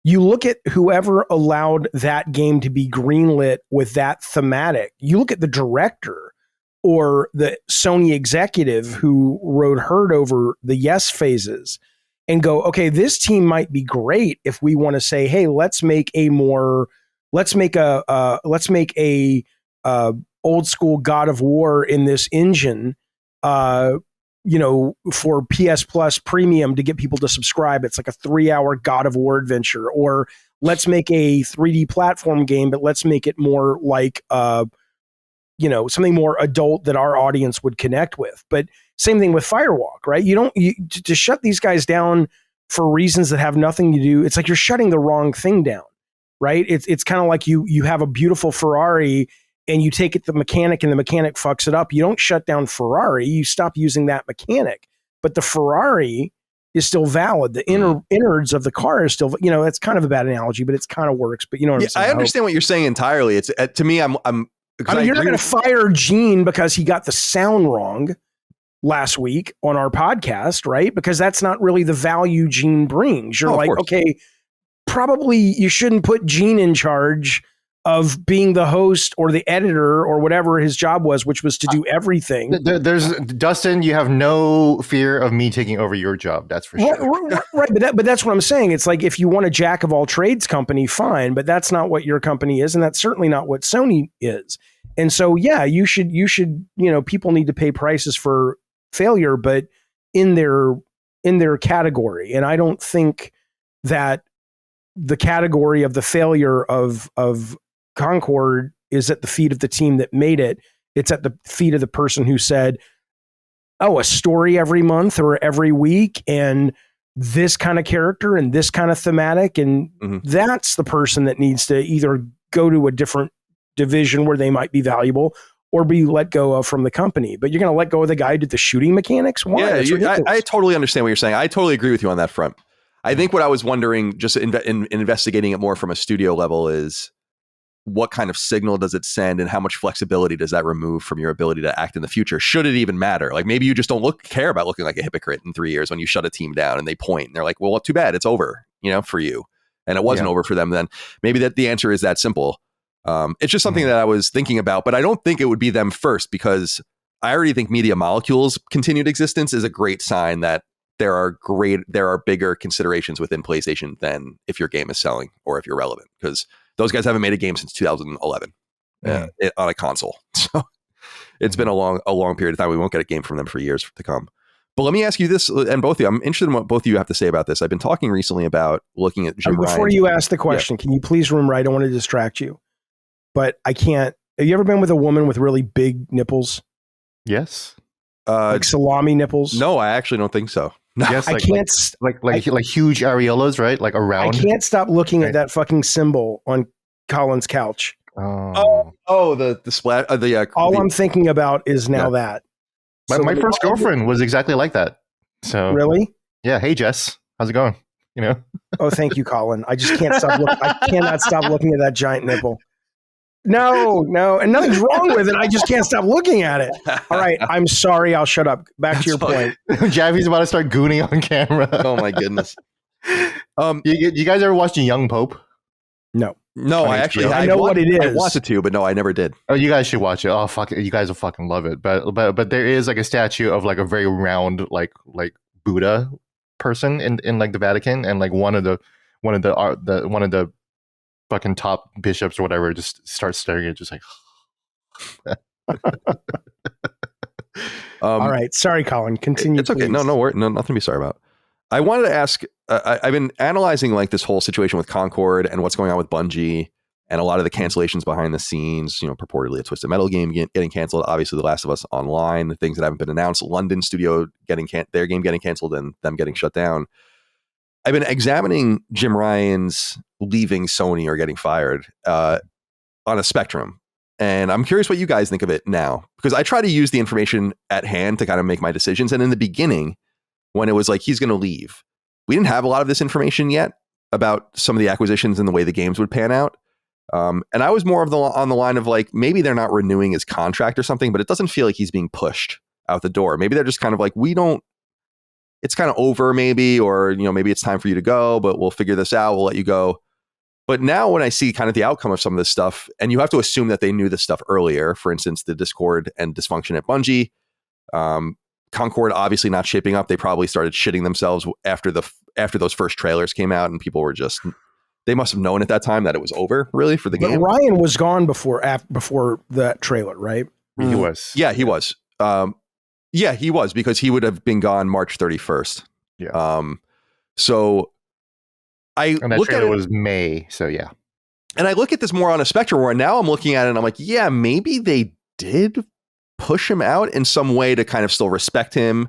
You look at whoever allowed that game to be greenlit with that thematic. You look at the director or the Sony executive who rode herd over the yes phases and go, okay, this team might be great if we want to say, hey, let's make a old school God of War in this engine, for PS Plus Premium to get people to subscribe. It's like a 3-hour God of War adventure. Or let's make a 3D platform game, but let's make it more like something more adult that our audience would connect with. But same thing with Firewalk, right? To shut these guys down for reasons that have nothing to do. It's like you're shutting the wrong thing down, right? It's kind of like you have a beautiful Ferrari and you take it to the mechanic and the mechanic fucks it up. You don't shut down Ferrari. You stop using that mechanic, but the Ferrari is still valid. The innards of the car is still, it's kind of a bad analogy, but it's kind of works. But you know what I'm saying? I understand what you're saying entirely. It's to me, you're not going to fire Gene because he got the sound wrong last week on our podcast, right? Because that's not really the value Gene brings. You're like, okay, probably you shouldn't put Gene in charge of being the host or the editor or whatever his job was, which was to do everything. There's Dustin, you have no fear of me taking over your job. That's for sure. Right. But that's what I'm saying. It's like, if you want a jack of all trades company, fine, but that's not what your company is. And that's certainly not what Sony is. And so, yeah, you should, people need to pay prices for failure, but in their category. And I don't think that the category of the failure of Concord is at the feet of the team that made it. It's at the feet of the person who said, oh, a story every month or every week and this kind of character and this kind of thematic. And that's the person that needs to either go to a different division where they might be valuable or be let go of from the company. But you're going to let go of the guy who did the shooting mechanics? Why? Yeah, I totally understand what you're saying. I totally agree with you on that front. I think what I was wondering, just in investigating it more from a studio level, is what kind of signal does it send and how much flexibility does that remove from your ability to act in the future? Should it even matter? Like maybe you just don't care about looking like a hypocrite in 3 years when you shut a team down and they point and they're like, well, too bad. It's over, for you. And it wasn't over for them then. Maybe that the answer is that simple. It's just something that I was thinking about, but I don't think it would be them first because I already think Media Molecule's continued existence is a great sign that there are bigger considerations within PlayStation than if your game is selling or if you're relevant, because those guys haven't made a game since 2011 on a console. So it's been a long period of time. We won't get a game from them for years to come. But let me ask you this, and both of you, I'm interested in what both of you have to say about this. I've been talking recently about looking at Jim Ryan. Before you ask the question, can you please remember, I don't want to distract you, but I can't. Have you ever been with a woman with really big nipples? Yes. Like salami nipples? No, I actually don't think so. Yes, I can't like huge areolas, right? Like around. I can't stop looking at that fucking symbol on Colin's couch. The splat. I'm thinking about is now that. My first girlfriend was exactly like that. So really, yeah. Hey Jess, how's it going? Oh, thank you, Colin. I just can't stop. I cannot stop looking at that giant nipple. No, and nothing's wrong with it. I just can't stop looking at it. All right, I'm sorry. I'll shut up. Back to your point. Jaffe's about to start gooning on camera. Oh my goodness. You guys ever watched Young Pope? No, I know what it is. I wanted to, but no, I never did. Oh, you guys should watch it. Oh, fuck it. You guys will fucking love it. But there is like a statue of like a very round like Buddha person in like the Vatican, and like one of the fucking top bishops or whatever just starts staring at it, just like all right, sorry Colin, continue. It's okay. Please. No, nothing to be sorry about. I wanted to ask, I've been analyzing like this whole situation with Concord and what's going on with Bungie and a lot of the cancellations behind the scenes, purportedly a Twisted Metal game getting canceled, obviously The Last of Us Online, the things that haven't been announced, London studio their game getting canceled and them getting shut down. I've been examining Jim Ryan's leaving Sony or getting fired on a spectrum. And I'm curious what you guys think of it now, because I try to use the information at hand to kind of make my decisions. And in the beginning, when it was like, he's going to leave, we didn't have a lot of this information yet about some of the acquisitions and the way the games would pan out. And I was more on the line of like, maybe they're not renewing his contract or something, but it doesn't feel like he's being pushed out the door. Maybe they're just kind of like, it's kind of over maybe, or, maybe it's time for you to go, but we'll figure this out. We'll let you go. But now when I see kind of the outcome of some of this stuff, and you have to assume that they knew this stuff earlier, for instance, the discord and dysfunction at Bungie, Concord obviously not shaping up. They probably started shitting themselves after those first trailers came out, and people were they must have known at that time that it was over really for the game. Ryan was gone before that trailer, right? He was. Yeah, he was. Yeah, he was, because he would have been gone March 31st. Yeah. So and that trailer was May. So yeah. And I look at this more on a spectrum where now I'm looking at it and I'm like, yeah, maybe they did push him out in some way to kind of still respect him.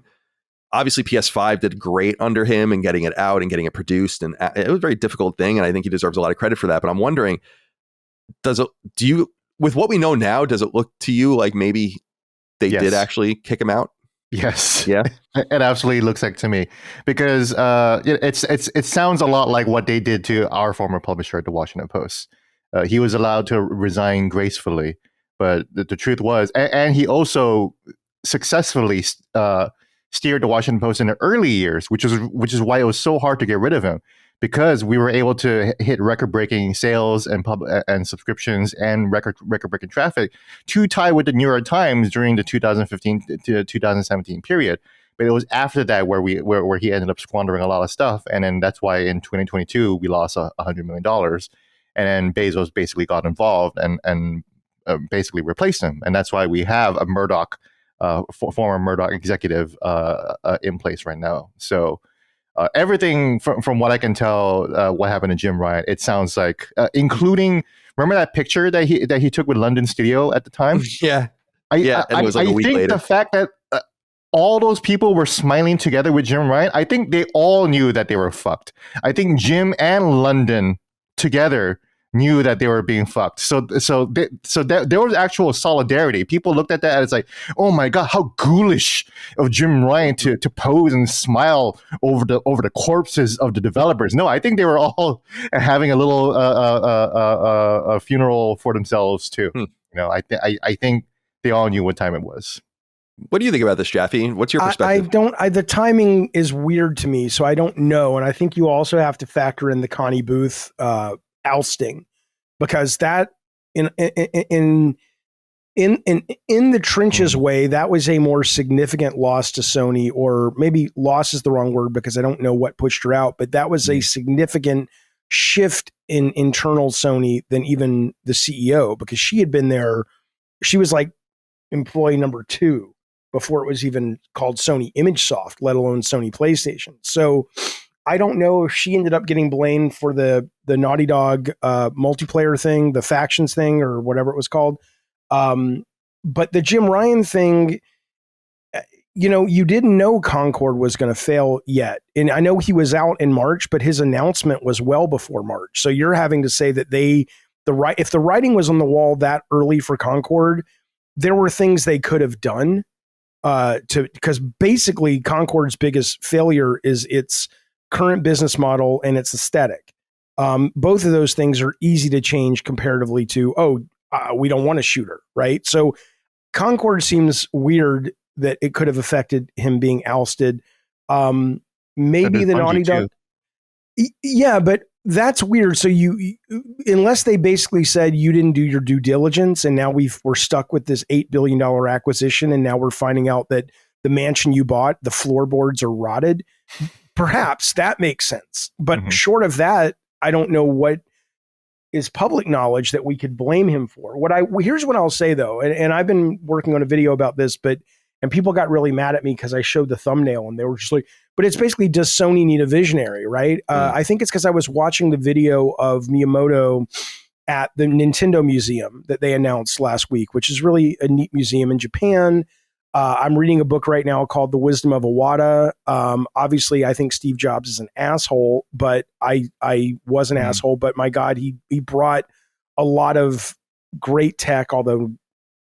Obviously, PS5 did great under him and getting it out and getting it produced. And it was a very difficult thing. And I think he deserves a lot of credit for that. But I'm wondering, with what we know now, does it look to you like maybe they did actually kick him out? Yes. Yeah. It absolutely looks like to me, because it sounds a lot like what they did to our former publisher at the Washington Post. He was allowed to resign gracefully, but the truth was, and he also successfully steered the Washington Post in the early years, which is why it was so hard to get rid of him, because we were able to hit record-breaking sales and subscriptions and record-breaking traffic to tie with the New York Times during the 2015 to 2017 period. But it was after that where he ended up squandering a lot of stuff, and then that's why in 2022 we lost $100 million, and then Bezos basically got involved and basically replaced him, and that's why we have a Murdoch former Murdoch executive in place right now. So everything from what I can tell, what happened to Jim Ryan, it sounds like, including, remember that picture that he took with London Studio at the time? Yeah. Yeah. And it was like a week think later. the fact that all those people were smiling together with Jim Ryan, I think they all knew that they were fucked. I think Jim and London together knew that they were being fucked. So there was actual solidarity. People looked at that as like, oh my god, how ghoulish of Jim Ryan to pose and smile over the corpses of the developers. No, I think they were all having a little a funeral for themselves too. You know, I think they all knew what time it was. What do you think about this, Jaffe? What's your perspective? The timing is weird to me, so I don't know. And I think you also have to factor in the Connie Booth ousting, because that in the trenches way, that was a more significant loss to Sony, or maybe loss is the wrong word because I don't know what pushed her out, but that was a significant shift in internal Sony than even the CEO, because she had been there. She was like employee number 2 before it was even called Sony ImageSoft, let alone Sony PlayStation. So I don't know if she ended up getting blamed for the Naughty Dog multiplayer thing, the factions thing, or whatever it was called. But the Jim Ryan thing, you know, you didn't know Concord was going to fail yet. And I know he was out in March, but his announcement was well before March. So you're having to say that if the writing was on the wall that early for Concord, there were things they could have done because basically Concord's biggest failure is its current business model and its aesthetic. Both of those things are easy to change comparatively to, we don't want a shooter, right? So Concord seems weird that it could have affected him being ousted. Maybe the Naughty Dog. Yeah, but that's weird. So you unless they basically said you didn't do your due diligence, and now we're stuck with this $8 billion acquisition, and now we're finding out that the mansion you bought, the floorboards are rotted. Perhaps that makes sense. But short of that, I don't know what is public knowledge that we could blame him for. Here's what I'll say though, and I've been working on a video about this, and people got really mad at me because I showed the thumbnail and they were just like, but it's basically, does Sony need a visionary, right? I think it's because I was watching the video of Miyamoto at the Nintendo Museum that they announced last week, which is really a neat museum in Japan. I'm reading a book right now called The Wisdom of Iwata. Obviously, I think Steve Jobs is an asshole, but I was an asshole. But my God, he brought a lot of great tech, although,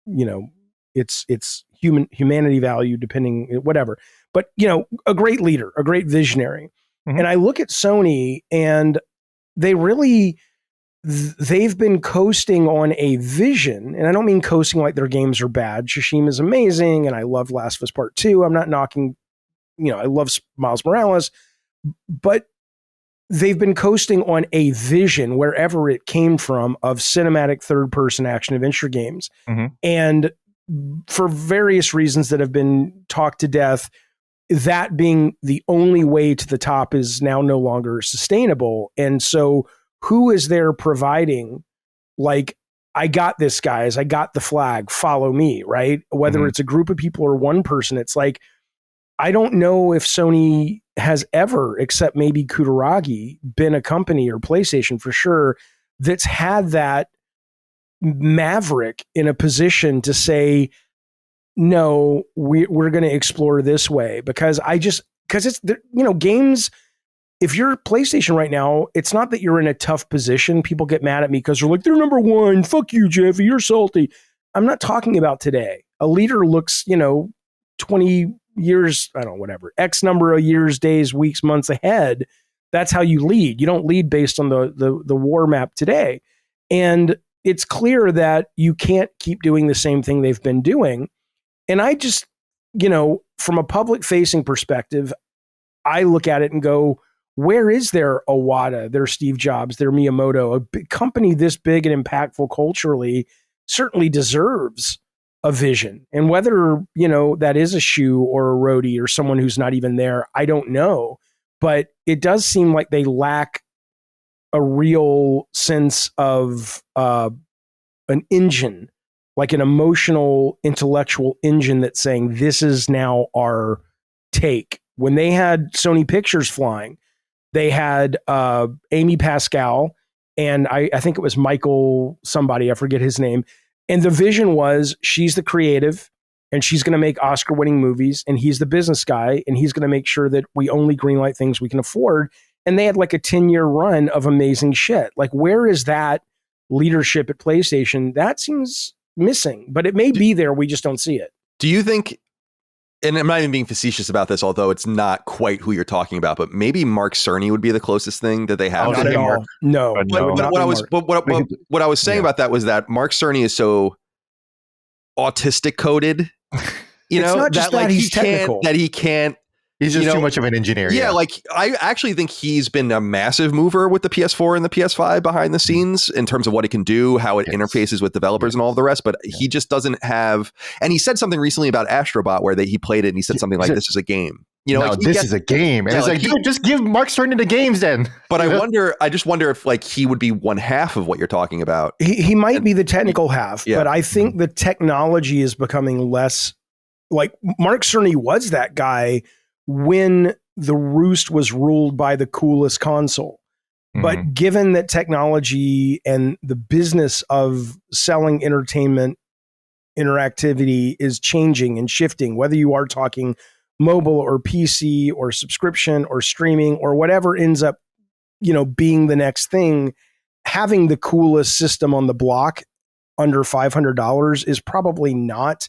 you know, it's humanity value, depending, whatever. But, you know, a great leader, a great visionary. And I look at Sony and they've been coasting on a vision. And I don't mean coasting like their games are bad. Tsushima is amazing. And I love Last of Us Part 2. I'm not knocking, you know, I love Miles Morales. But they've been coasting on a vision, wherever it came from, of cinematic third-person action-adventure games. And for various reasons that have been talked to death, that being the only way to the top is now no longer sustainable. And so who is there providing, like, I got this, guys, I got the flag, follow me, right? Whether it's a group of people or one person, it's like, I don't know if Sony has ever, except maybe Kutaragi, been a company, or PlayStation for sure, that's had that maverick in a position to say, no, we're going to explore this way. Because it's, you know, games, if you're PlayStation right now, it's not that you're in a tough position. People get mad at me because they're like, they're number one. Fuck you, Jeffy. You're salty. I'm not talking about today. A leader looks, you know, 20 years, I don't know, whatever, X number of years, days, weeks, months ahead. That's how you lead. You don't lead based on the war map today. And it's clear that you can't keep doing the same thing they've been doing. And I just, you know, from a public facing perspective, I look at it and go, where is their Iwata, their Steve Jobs, their Miyamoto? A big company this big and impactful culturally certainly deserves a vision. And whether, you know, that is a shoe or a roadie or someone who's not even there, I don't know. But it does seem like they lack a real sense of an engine like an emotional, intellectual engine that's saying this is now our take. When they had Sony Pictures flying, they had Amy Pascal and I think it was Michael somebody, I forget his name. And the vision was she's the creative and she's going to make Oscar-winning movies and he's the business guy and he's going to make sure that we only greenlight things we can afford. And they had like a 10-year run of amazing shit. Like, where is that leadership at PlayStation? That seems missing, but it may be there. We just don't see it. Do you think, and I'm not even being facetious about this, although it's not quite who you're talking about, but maybe Mark Cerny would be the closest thing that they have. Not at all. No. What I was saying about that was that Mark Cerny is so autistic coded, it's not just that he's technical. He can't. He's just too much of an engineer. Yeah, like I actually think he's been a massive mover with the PS4 and the PS5 behind the scenes in terms of what it can do, how it interfaces with developers and all of the rest. But he just doesn't have. And he said something recently about Astro Bot where he played it and he said something like, "This is a game." You know, no, this is a game. And it's like, dude, just give Mark Cerny the games then. But I just wonder if like he would be one half of what you're talking about. He might be the technical half, but I think the technology is becoming less. Like Mark Cerny was that guy when the roost was ruled by the coolest console. But given that technology and the business of selling entertainment interactivity is changing and shifting, whether you are talking mobile or PC or subscription or streaming or whatever ends up, being the next thing, having the coolest system on the block under $500 is probably not.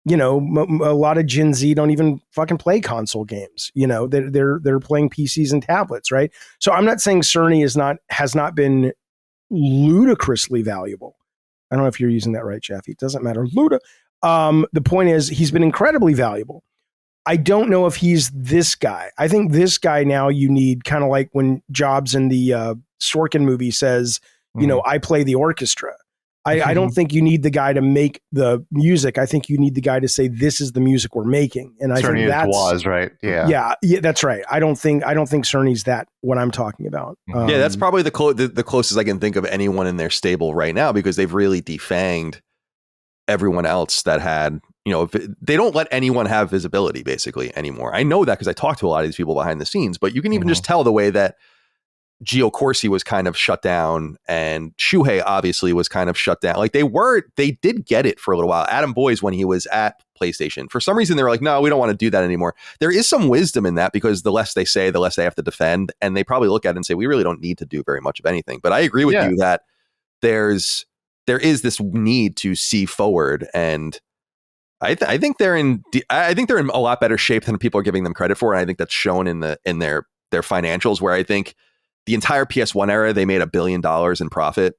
A lot of Gen Z don't even fucking play console games. They're playing PCs and tablets, right? So I'm not saying Cerny has not been ludicrously valuable. I don't know if you're using that right, Jaffe. It doesn't matter. The point is he's been incredibly valuable. I don't know if he's this guy. I think this guy now you need kind of like when Jobs in the Sorkin movie says, I play the orchestra. I don't think you need the guy to make the music. I think you need the guy to say, this is the music we're making. And I think that's right. Yeah, that's right. I don't think Cerny's that what I'm talking about. Yeah, that's probably the closest I can think of anyone in their stable right now, because they've really defanged everyone else that had, they don't let anyone have visibility basically anymore. I know that because I talk to a lot of these people behind the scenes, but you can even just tell the way that Gio Corsi was kind of shut down and Shuhei obviously was kind of shut down. Like they did get it for a little while. Adam Boyes, when he was at PlayStation, for some reason they were like, no, we don't want to do that anymore. There is some wisdom in that because the less they say, the less they have to defend. And they probably look at it and say, we really don't need to do very much of anything. But I agree with you that there is this need to see forward. And I think they're in a lot better shape than people are giving them credit for. And I think that's shown in their financials, where I think the entire PS1 era, they made $1 billion in profit,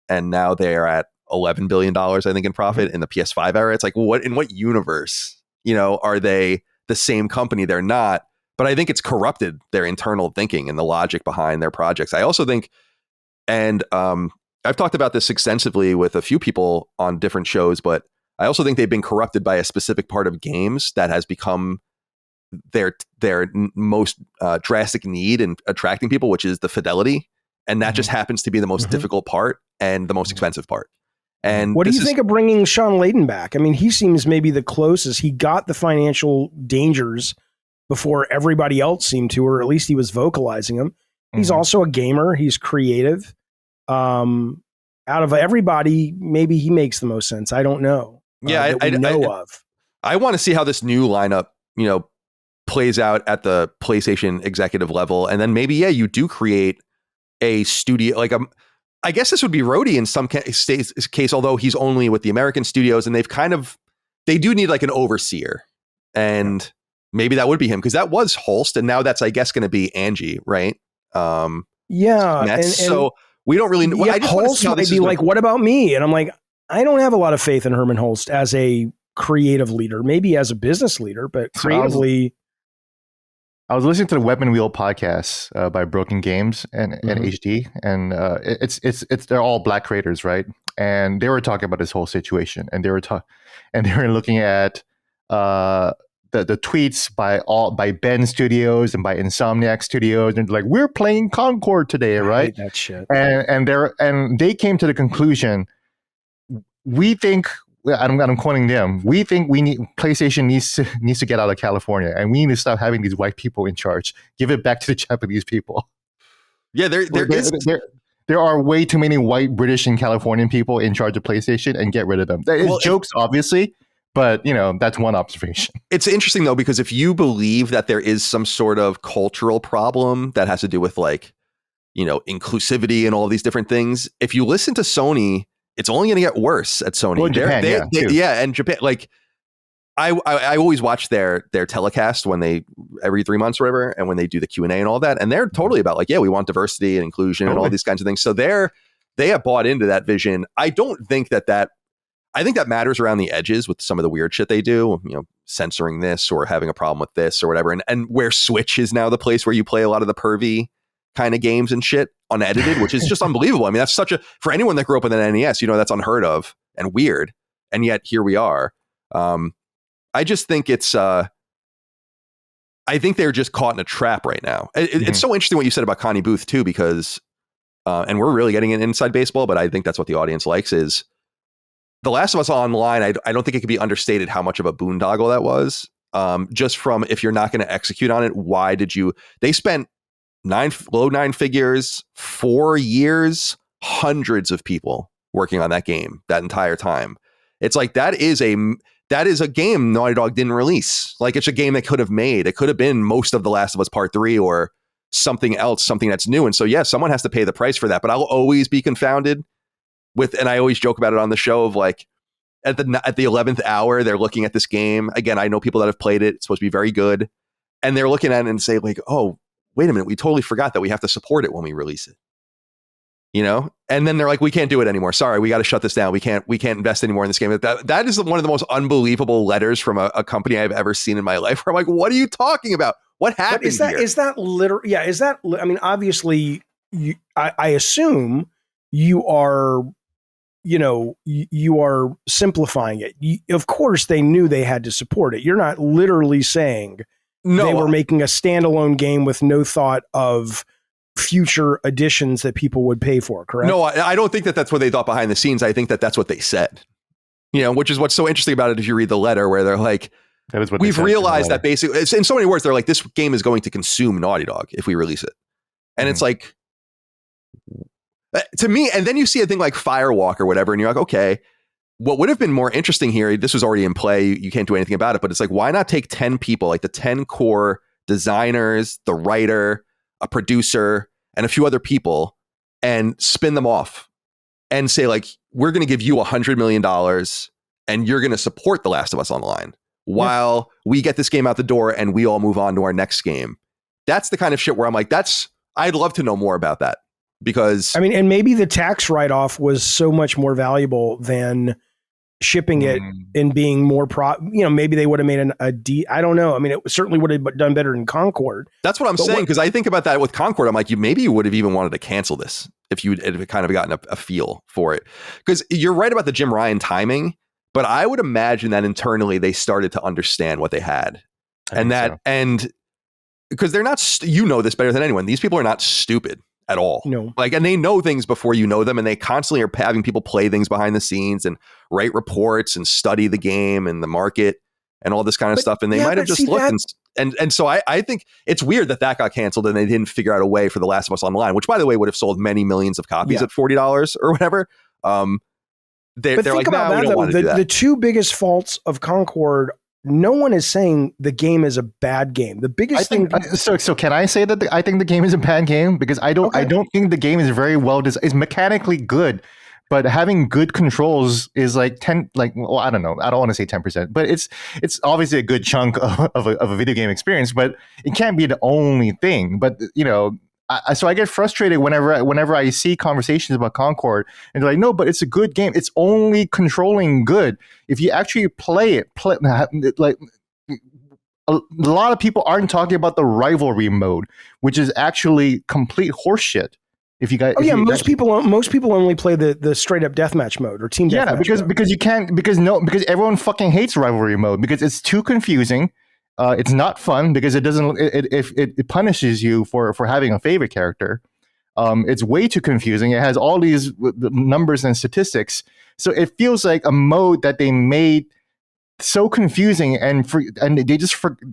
and now they are at $11 billion, I think, in profit. In the PS5 era, it's like, in what universe, are they the same company? They're not. But I think it's corrupted their internal thinking and the logic behind their projects. I also think, and I've talked about this extensively with a few people on different shows, but I also think they've been corrupted by a specific part of games that has become their most drastic need in attracting people, which is the fidelity. And that just happens to be the most difficult part and the most expensive part. And what do you think of bringing Sean Layden back? I mean, he seems maybe the closest. He got the financial dangers before everybody else seemed to, or at least he was vocalizing them. He's also a gamer. He's creative. Out of everybody, maybe he makes the most sense. I don't know. I want to see how this new lineup, plays out at the PlayStation executive level. And then maybe, you do create a studio. Like, I guess this would be Rhodey in some case, although he's only with the American studios, and they do need like an overseer. And maybe that would be him, because that was Holst. And now that's, I guess, going to be Angie, right? So we don't really know. I just Holst might be like, what about me? And I'm like, I don't have a lot of faith in Herman Holst as a creative leader, maybe as a business leader, but creatively. I was listening to the Web and Wheel podcast by Broken Games and HD, and it's they're all Black creators, right? And they were talking about this whole situation, and they were looking at the tweets by Ben Studios and by Insomniac Studios, and they're like, we're playing Concord today, right? I hate that shit. And they came to the conclusion, we think I'm quoting them. We think PlayStation needs to get out of California, and we need to stop having these white people in charge. Give it back to the Japanese people. Yeah, there are way too many white British and Californian people in charge of PlayStation, and get rid of them. It's jokes, obviously, but that's one observation. It's interesting though, because if you believe that there is some sort of cultural problem that has to do with like, inclusivity and all of these different things, if you listen to Sony, it's only going to get worse at Sony. Well, Japan, and Japan, like I always watch their telecast when they every 3 months or whatever, and when they do the Q&A and all that, and they're totally about like, yeah, we want diversity and inclusion and all these kinds of things. So they have bought into that vision. I don't think I think that matters around the edges with some of the weird shit they do, censoring this or having a problem with this or whatever, and where Switch is now the place where you play a lot of the pervy kind of games and shit unedited, which is just unbelievable. I mean, that's for anyone that grew up with an NES, that's unheard of and weird. And yet here we are. I just think I think they're just caught in a trap right now. It's so interesting what you said about Connie Booth too, because, and we're really getting an inside baseball, but I think that's what the audience likes is The Last of Us Online. I don't think it could be understated how much of a boondoggle that was. Just from, if you're not going to execute on it, why did you, they spent low nine figures, 4 years, hundreds of people working on that game that entire time. It's like, that is a game Naughty Dog didn't release. Like, it's a game they could have made. It could have been most of The Last of Us Part 3 or something else, something that's new. And so, yeah, someone has to pay the price for that. But I'll always be confounded with, and I always joke about it on the show, of like, at the 11th hour, they're looking at this game. Again, I know people that have played it. It's supposed to be very good. And they're looking at it and say like, oh, wait a minute, we totally forgot that we have to support it when we release it. And then they're like, we can't do it anymore. Sorry, we got to shut this down. We can't invest anymore in this game. That is one of the most unbelievable letters from a company I've ever seen in my life. Where I'm like, what are you talking about? What happened? But is that literally? Yeah, is that? I mean, obviously, I assume you are. You are simplifying it. Of course, they knew they had to support it. You're not literally saying they were making a standalone game with no thought of future editions that people would pay for, correct? No, I don't think that that's what they thought behind the scenes. I think that that's what they said, which is what's so interesting about it. If you read the letter where they're like, that is what we've realized that basically, it's in so many words, they're like, this game is going to consume Naughty Dog if we release it. And it's like, to me, and then you see a thing like Firewalk or whatever, and you're like, okay, what would have been more interesting here, this was already in play, you can't do anything about it, but it's like, why not take 10 people, like the 10 core designers, the writer, a producer, and a few other people, and spin them off and say like, we're going to give you $100 million and you're going to support The Last of Us Online while we get this game out the door and we all move on to our next game. That's the kind of shit where I'm like, I'd love to know more about that, because I mean, and maybe the tax write-off was so much more valuable than shipping it and being more maybe they would have made I don't know. I mean, it certainly would have done better than Concord. That's what I'm saying, because I think about that with Concord. I'm like, maybe you would have even wanted to cancel this if you had kind of gotten a feel for it. Because you're right about the Jim Ryan timing, but I would imagine that internally they started to understand what they had. And because they're not, this better than anyone. These people are not stupid at all. No. And they know things before you know them, and they constantly are having people play things behind the scenes and write reports and study the game and the market and all this kind of stuff. And they might have just looked and so I think it's weird that got canceled and they didn't figure out a way for The Last of Us Online, which by the way would have sold many millions of copies at $40 or whatever. They're like, no, we don't want to do that. The two biggest faults of Concord, no one is saying the game is a bad game. The biggest thing. So can I say that I think the game is a bad game? Because I don't think the game is very well designed. It's mechanically good, but having good controls is like 10. I don't know. I don't want to say 10%, but it's obviously a good chunk of a video game experience. But it can't be the only thing. But so I get frustrated whenever I see conversations about Concord, and they're like, no, but it's a good game. It's only controlling good. If you actually play it, like a lot of people aren't talking about the rivalry mode, which is actually complete horseshit. If you guys, most people only play the straight up deathmatch mode or team deathmatch. Yeah, because you can't because everyone fucking hates rivalry mode because it's too confusing. It's not fun because it doesn't. It punishes you for having a favorite character, It's way too confusing. It has all these numbers and statistics. So it feels like a mode that they made so confusing, and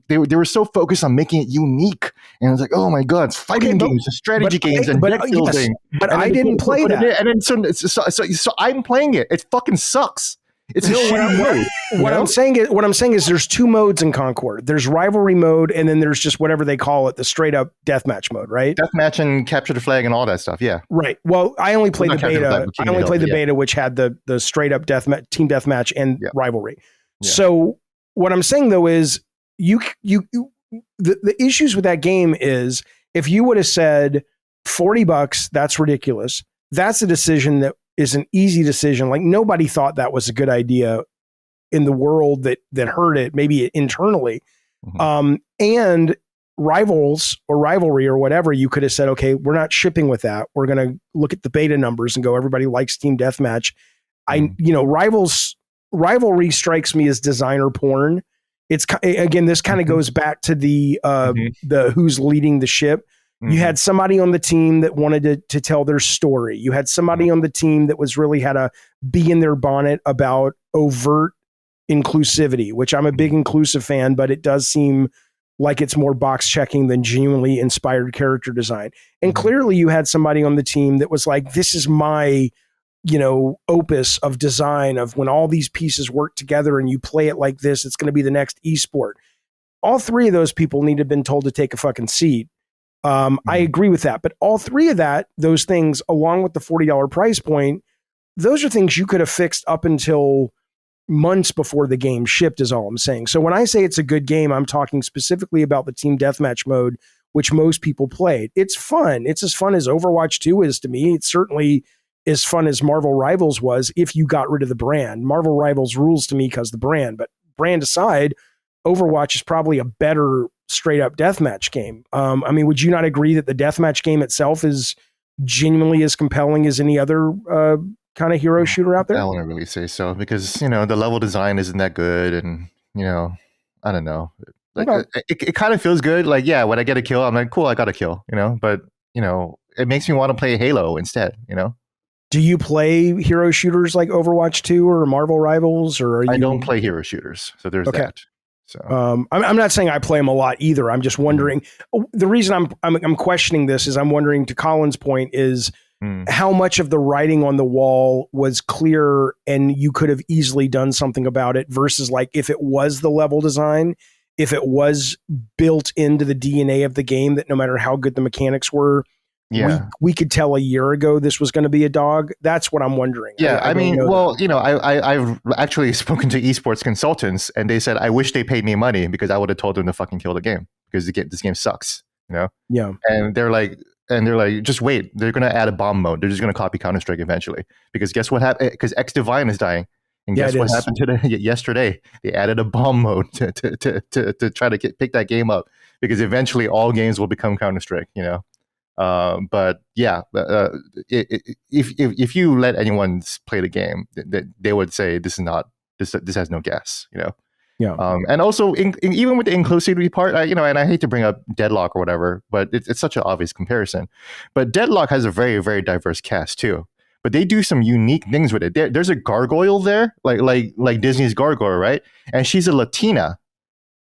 they were so focused on making it unique. And it's like, oh my god, it's fighting games, and strategy games, and deck building. Yes, but I didn't play that. And then so I'm playing it. It fucking sucks. It's a shitty mode. What I'm saying is there's two modes in Concord. There's rivalry mode, and then there's just whatever they call it, the straight up deathmatch mode, right? Deathmatch and capture the flag and all that stuff. Yeah. Right. Well, I only played the beta. I only played the beta, which had the straight up team deathmatch and rivalry. Yeah. So what I'm saying though is the issues with that game is if you would have said $40, that's ridiculous. That's a decision that is an easy decision. Like nobody thought that was a good idea in the world that heard it, maybe internally. Mm-hmm. And rivals or rivalry or whatever, you could have said, okay, we're not shipping with that. We're going to look at the beta numbers and go, everybody likes team deathmatch. Rivalry strikes me as designer porn. It's again, this kind of goes back to the who's leading the ship. You had somebody on the team that wanted to tell their story. You had somebody on the team that was really had a bee in their bonnet about overt inclusivity, which I'm a big inclusive fan, but it does seem like it's more box checking than genuinely inspired character design. And clearly you had somebody on the team that was like, this is my, opus of design of when all these pieces work together and you play it like this, it's going to be the next esport. All three of those people need to have been told to take a fucking seat. I agree with that. But all three of those things, along with the $40 price point, those are things you could have fixed up until months before the game shipped is all I'm saying. So when I say it's a good game, I'm talking specifically about the team deathmatch mode, which most people played. It's fun. It's as fun as Overwatch 2 is to me. It's certainly as fun as Marvel Rivals was if you got rid of the brand. Marvel Rivals rules to me because the brand, but brand aside, Overwatch is probably a better straight up deathmatch game. Would you not agree that the deathmatch game itself is genuinely as compelling as any other kind of hero shooter out there? I wouldn't really say so because, the level design isn't that good. And, I don't know. Like it kind of feels good. Like, yeah, when I get a kill, I'm like, cool, I got a kill, but, it makes me want to play Halo instead, Do you play hero shooters like Overwatch 2 or Marvel Rivals, or I don't play hero shooters, so there's that. So I'm not saying I play them a lot either. I'm just wondering. The reason I'm questioning this is I'm wondering, to Colin's point, is how much of the writing on the wall was clear and you could have easily done something about it versus like if it was the level design, if it was built into the DNA of the game that no matter how good the mechanics were. Yeah. We could tell a year ago this was going to be a dog. That's what I'm wondering. Yeah, I've actually spoken to esports consultants, and they said I wish they paid me money because I would have told them to fucking kill the game because this game sucks. Yeah. And they're like, just wait. They're going to add a bomb mode. They're just going to copy Counter-Strike eventually because guess what happened? Because X Divine is dying, and guess what happened yesterday? They added a bomb mode to try to pick that game up because eventually all games will become Counter-Strike. But yeah, if you let anyone play the game, they would say this has no gas, Yeah. And also even with the inclusivity part, and I hate to bring up Deadlock or whatever, but it's such an obvious comparison. But Deadlock has a very, very diverse cast too. But they do some unique things with it. There's a gargoyle there, like Disney's Gargoyle, right? And she's a Latina,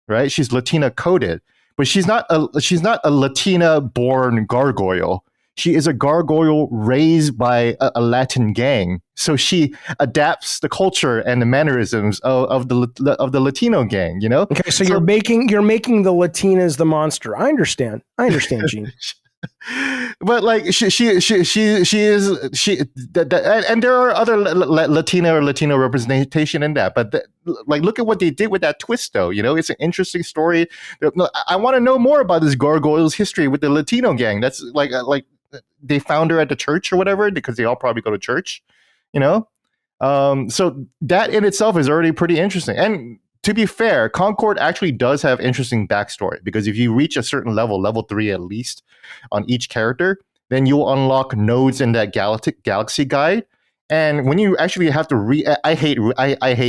right? She's Latina coded. But she's not a Latina-born gargoyle. She is a gargoyle raised by a Latin gang. So she adapts the culture and the mannerisms of the Latino gang. Okay, so you're making the Latinas the monster. I understand, Gene. But like she is and there are other Latina or Latino representation in that, but look at what they did with that twist though. It's an interesting story. I want to know more about this gargoyle's history with the Latino gang. That's like they found her at the church or whatever because they all probably go to church, so that in itself is already pretty interesting. And to be fair, Concord actually does have interesting backstory because if you reach a certain level 3 at least, on each character, then you'll unlock nodes in that galaxy guide. And when you actually have to read, I hate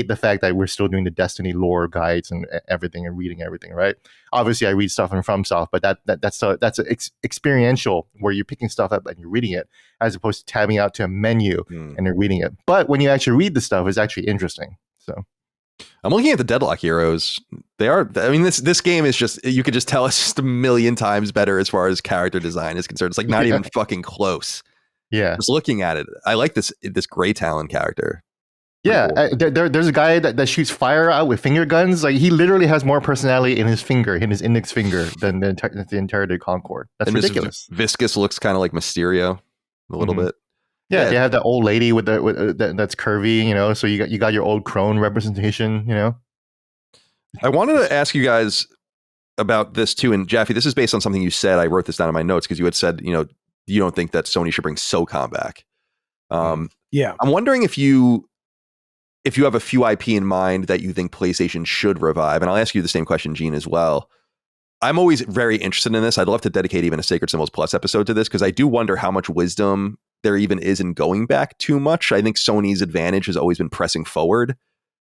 the fact that we're still doing the Destiny lore guides and everything and reading everything, right? Obviously, I read stuff from FromSoft, but that's experiential where you're picking stuff up and you're reading it, as opposed to tabbing out to a menu and you're reading it. But when you actually read the stuff, it's actually interesting. So I'm looking at the Deadlock heroes. They are. I mean, this game is just, you could just tell it's just a million times better as far as character design is concerned. It's like not even fucking close. Yeah. Just looking at it, I like this Grey Talon character. Yeah, cool. There's a guy that shoots fire out with finger guns. Like, he literally has more personality in his index finger, than the entirety of Concord. That's and ridiculous. Viscus looks kind of like Mysterio a little bit. Yeah, you have that old lady with that's curvy, you know. So you got your old crone representation, you know. I wanted to ask you guys about this too, and Jaffe, this is based on something you said. I wrote this down in my notes because you had said, you don't think that Sony should bring SOCOM back. Yeah, I'm wondering if you have a few IP in mind that you think PlayStation should revive, and I'll ask you the same question, Gene, as well. I'm always very interested in this. I'd love to dedicate even a Sacred Symbols Plus episode to this, because I do wonder how much wisdom there even is in going back too much. I think Sony's advantage has always been pressing forward,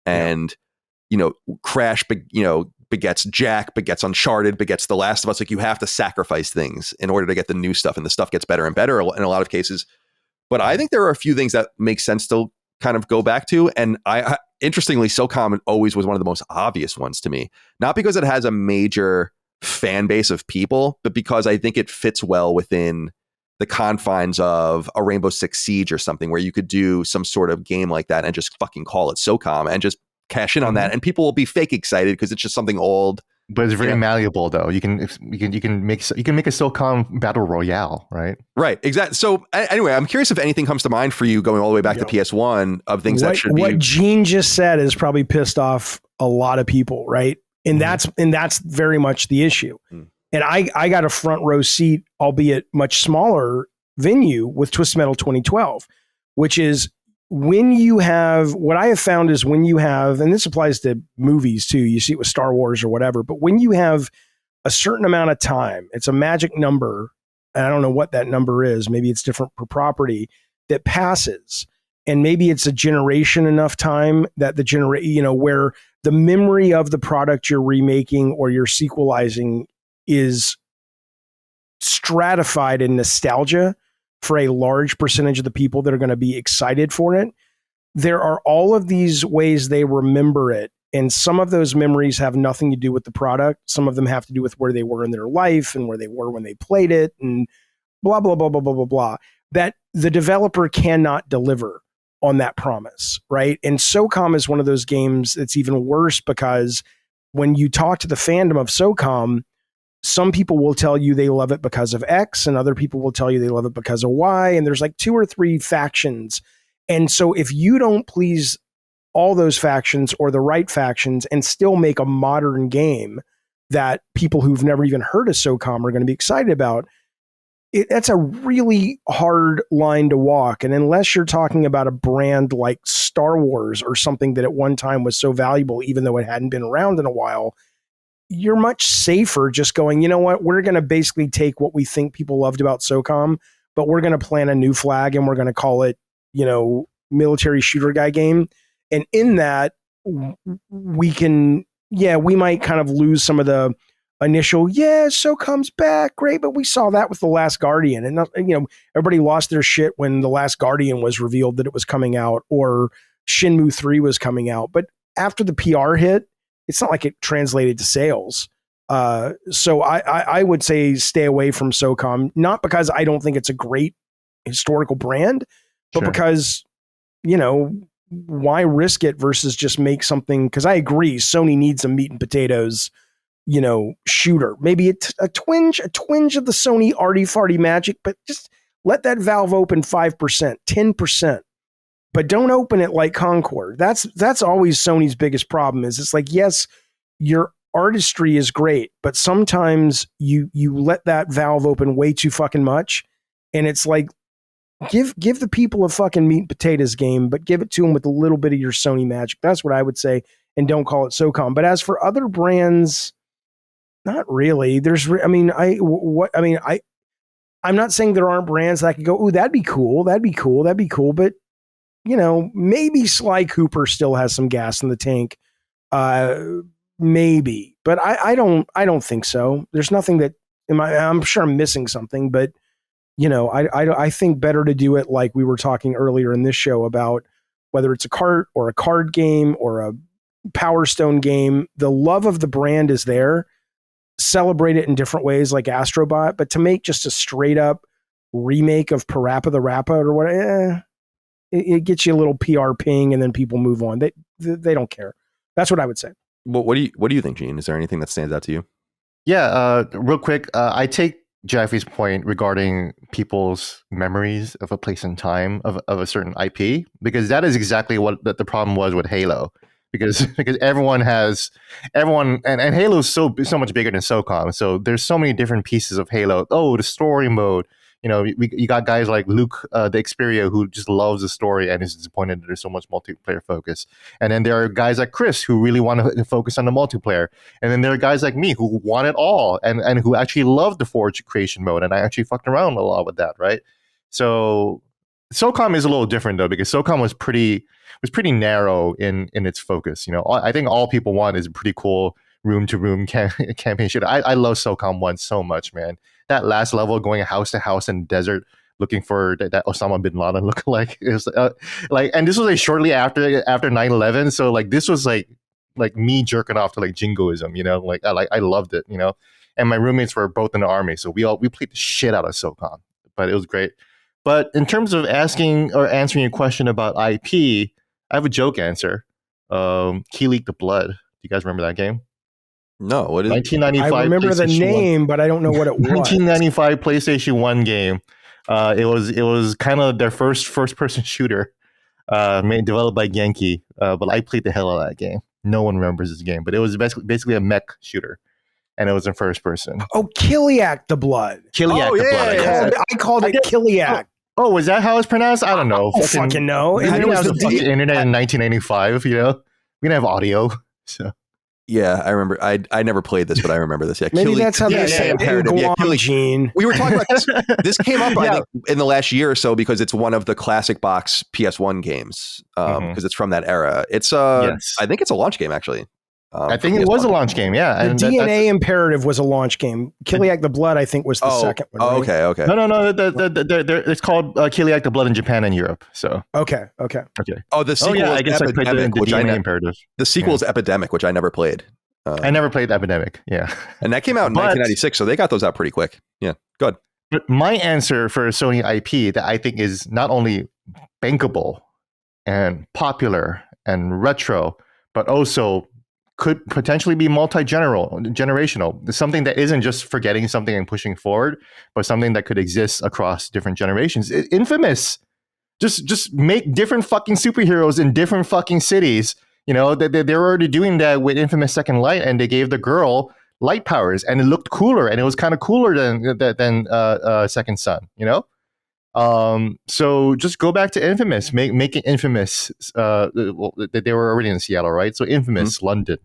and Crash, begets Jack, begets Uncharted, begets The Last of Us. Like, you have to sacrifice things in order to get the new stuff, and the stuff gets better and better in a lot of cases. But I think there are a few things that make sense to kind of go back to. And I interestingly, SOCOM always was one of the most obvious ones to me, not because it has a major fan base of people, but because I think it fits well within the confines of a Rainbow Six Siege or something, where you could do some sort of game like that and just fucking call it SOCOM and just cash in on that, and people will be fake excited because it's just something old. But it's very malleable, though. You can make a SOCOM battle royale, right? Right, exactly. So anyway, I'm curious if anything comes to mind for you going all the way back to PS1 of things that should be. What Gene just said is probably pissed off a lot of people, right? And that's very much the issue. And I got a front row seat, albeit much smaller venue, with Twisted Metal 2012, which is when you have, what I have found is when you have, and this applies to movies too, you see it with Star Wars or whatever, but when you have a certain amount of time, it's a magic number, and I don't know what that number is, maybe it's different per property, that passes. And maybe it's a generation enough time that where the memory of the product you're remaking or you're sequelizing is stratified in nostalgia for a large percentage of the people that are going to be excited for it. There are all of these ways they remember it. And some of those memories have nothing to do with the product. Some of them have to do with where they were in their life and where they were when they played it, and blah, blah, blah, blah, blah, blah, blah, that the developer cannot deliver on that promise, right? And SOCOM is one of those games that's even worse, because when you talk to the fandom of SOCOM, some people will tell you they love it because of X, and other people will tell you they love it because of Y, and there's like 2 or 3 factions. And so if you don't please all those factions or the right factions and still make a modern game that people who've never even heard of SOCOM are going to be excited about, that's a really hard line to walk. And unless you're talking about a brand like Star Wars or something that at one time was so valuable, even though it hadn't been around in a while, you're much safer just going, you know what, we're going to basically take what we think people loved about SOCOM, but we're going to plant a new flag and we're going to call it, military shooter guy game. And in that, we might kind of lose some of the initial, SOCOM's back, great, but we saw that with The Last Guardian. And, everybody lost their shit when The Last Guardian was revealed that it was coming out, or Shenmue 3 was coming out. But after the PR hit, it's not like it translated to sales. So I would say stay away from SOCOM, not because I don't think it's a great historical brand, but because, why risk it versus just make something? Because I agree, Sony needs a meat and potatoes, shooter. Maybe a twinge of the Sony arty-farty magic, but just let that valve open 5%, 10%. But don't open it like Concord. That's always Sony's biggest problem. Is it's like, yes, your artistry is great, but sometimes you let that valve open way too fucking much, and it's like, give the people a fucking meat and potatoes game, but give it to them with a little bit of your Sony magic. That's what I would say, and don't call it SOCOM. But as for other brands, not really. I'm not saying there aren't brands that I could go, ooh, that'd be cool, but maybe Sly Cooper still has some gas in the tank. Maybe, but I don't think so. There's nothing that I'm sure I'm missing something, but I think better to do it like we were talking earlier in this show about whether it's a cart or a card game or a Power Stone game. The love of the brand is there. Celebrate it in different ways like Astro Bot, but to make just a straight up remake of Parappa the Rappa or what, it gets you a little PR ping and then people move on. They don't care. That's what I would say. Well, what do you think, Gene? Is there anything that stands out to you? Yeah, real quick, I take Jaffe's point regarding people's memories of a place and time of a certain IP, because that is exactly what the problem was with Halo. Because everyone and Halo is so much bigger than SOCOM. So there's so many different pieces of Halo. Oh, the story mode. You got guys like Luke, the Xperia, who just loves the story and is disappointed that there's so much multiplayer focus. And then there are guys like Chris who really want to focus on the multiplayer. And then there are guys like me who want it all and who actually love the Forge creation mode. And I actually fucked around a lot with that, right? So SOCOM is a little different though, because SOCOM was pretty narrow in its focus. I think all people want is a pretty cool room-to-room campaign shooter. I love SOCOM 1 so much, man. That last level, going house to house in the desert, looking for that Osama bin Laden lookalike. It was and this was like shortly after 9/11. So like this was like me jerking off to like jingoism. I loved it. And my roommates were both in the army, so we played the shit out of SOCOM. But it was great. But in terms of asking or answering your question about IP, I have a joke answer. Kotick the Blood. Do you guys remember that game? No, what is 1995? I remember the name, but I don't know what it was. 1995 PlayStation 1 game. It was kind of their first person shooter, developed by Genki. But I played the hell out of that game. No one remembers this game, but it was basically a mech shooter, and it was in first person. Oh, Killzone the Blood. Killzone the Blood. I called it Killzone. Oh, was that how it's pronounced? I don't know. I don't fucking know. I didn't have the fucking internet in 1985. We didn't have audio, so. Yeah, I remember. I never played this, but I remember this. Yeah, maybe that's how they say it. Gene. We were talking about this. This came up, I think, in the last year or so because it's one of the classic box PS1 games. Because it's from that era. It's I think it's a launch game actually. I think it was a launch game. Yeah, the DNA Imperative was a launch game. Killzone the Blood, I think, was the second one. Right? Okay. No. It's called Killzone the Blood in Japan and Europe. So okay. Oh, the sequel. I guess I played the DNA Imperative. The sequel is Epidemic, which I never played. I never played Epidemic. Yeah, and that came out in 1996, so they got those out pretty quick. Yeah, good. But my answer for Sony IP that I think is not only bankable and popular and retro, but also could potentially be generational. Something that isn't just forgetting something and pushing forward, but something that could exist across different generations. Infamous. Just make different fucking superheroes in different fucking cities. They were already doing that with Infamous Second Light, and they gave the girl light powers, and it looked cooler, and it was kind of cooler than Second Son. So just go back to Infamous, make it Infamous. They were already in Seattle, right? So Infamous, London.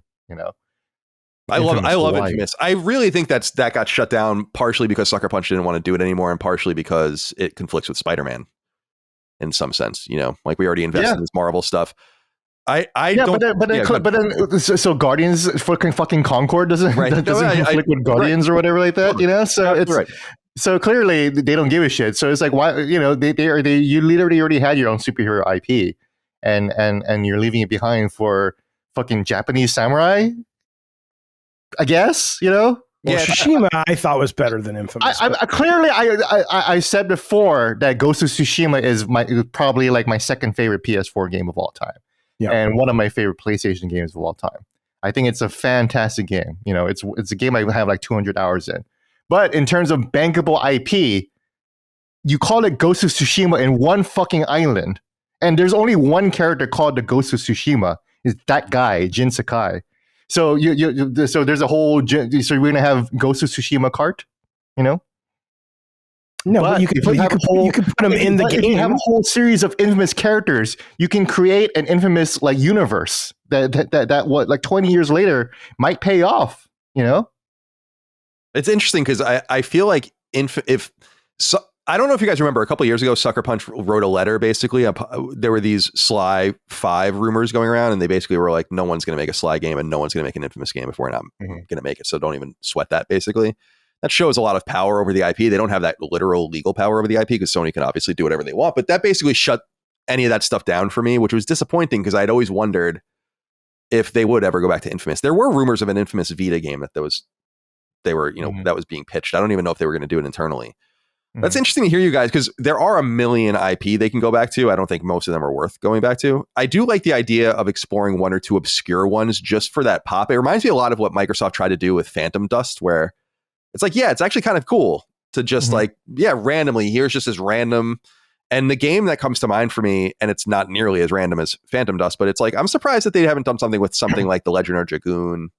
I love Infamous. I really think that got shut down partially because Sucker Punch didn't want to do it anymore, and partially because it conflicts with Spider-Man in some sense. Like we already invested in this Marvel stuff. So Guardians fucking Concord doesn't conflict with Guardians or whatever like that. So it's right. So clearly they don't give a shit. So it's like, why, you literally already had your own superhero IP and you're leaving it behind for fucking Japanese samurai, I guess, Well, Tsushima I thought was better than Infamous. I said before that Ghost of Tsushima is probably like my second favorite PS4 game of all time. Yeah. And one of my favorite PlayStation games of all time. I think it's a fantastic game. It's a game I have like 200 hours in. But in terms of bankable IP, you call it Ghost of Tsushima in one fucking island, and there's only one character called the Ghost of Tsushima. Is that guy Jin Sakai? So so there's a whole. So we're gonna have Ghost of Tsushima cart, No, but you could put them in the game. You have a whole series of Infamous characters. You can create an Infamous like universe that what like 20 years later might pay off. It's interesting because I feel like I don't know if you guys remember a couple of years ago, Sucker Punch wrote a letter. Basically, there were these Sly 5 rumors going around, and they basically were like, "No one's going to make a Sly game, and no one's going to make an Infamous game if we're not going to make it. So don't even sweat that." Basically, that shows a lot of power over the IP. They don't have that literal legal power over the IP because Sony can obviously do whatever they want. But that basically shut any of that stuff down for me, which was disappointing because I'd always wondered if they would ever go back to Infamous. There were rumors of an Infamous Vita game that that was being pitched. I don't even know if they were going to do it internally. That's interesting to hear you guys because there are a million IP they can go back to. I don't think most of them are worth going back to. I do like the idea of exploring one or two obscure ones just for that pop. It reminds me a lot of what Microsoft tried to do with Phantom Dust, where it's like, yeah, it's actually kind of cool to just randomly, here's just this random. And the game that comes to mind for me, and it's not nearly as random as Phantom Dust, but it's like, I'm surprised that they haven't done something with something like The Legend of Dragoon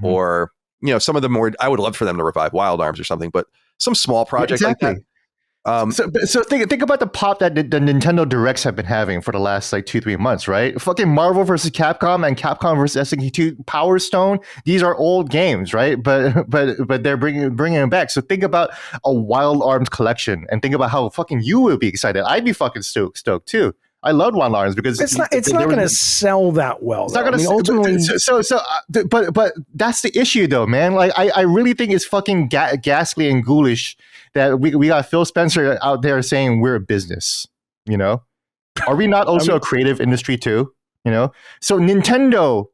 or, some of the more, I would love for them to revive Wild Arms or something, but some small project like that. So think about the pop that the Nintendo Directs have been having for the last like 2-3 months, right? Fucking Marvel versus Capcom and Capcom versus SNK2 Power Stone. These are old games, right? But they're bringing them back. So think about a Wild Arms collection and think about how fucking you would be excited. I'd be fucking stoked too. I love Wild Arms because it's not going to sell that well. It's not going to ultimately. But that's the issue, though, man. Like I really think it's fucking ghastly and ghoulish that we got Phil Spencer out there saying we're a business. Are we not also a creative industry too? So Nintendo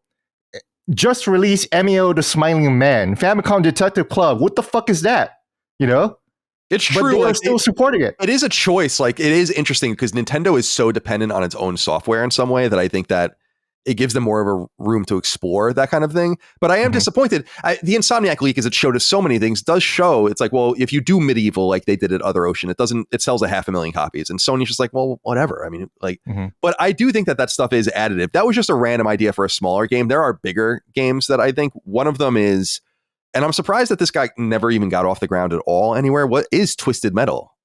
just released MEO the Smiling Man, Famicom Detective Club. What the fuck is that? It's true. But they are still supporting it. It is a choice. Like, it is interesting because Nintendo is so dependent on its own software in some way that I think that it gives them more of a room to explore that kind of thing. But I am disappointed. The Insomniac leak, as it showed us so many things, does show it's like, well, if you do medieval like they did at Other Ocean, it sells 500,000 copies. And Sony's just like, well, whatever. I mean, but I do think that stuff is additive. That was just a random idea for a smaller game. There are bigger games that I think one of them is. And I'm surprised that this guy never even got off the ground at all anywhere. What is Twisted Metal?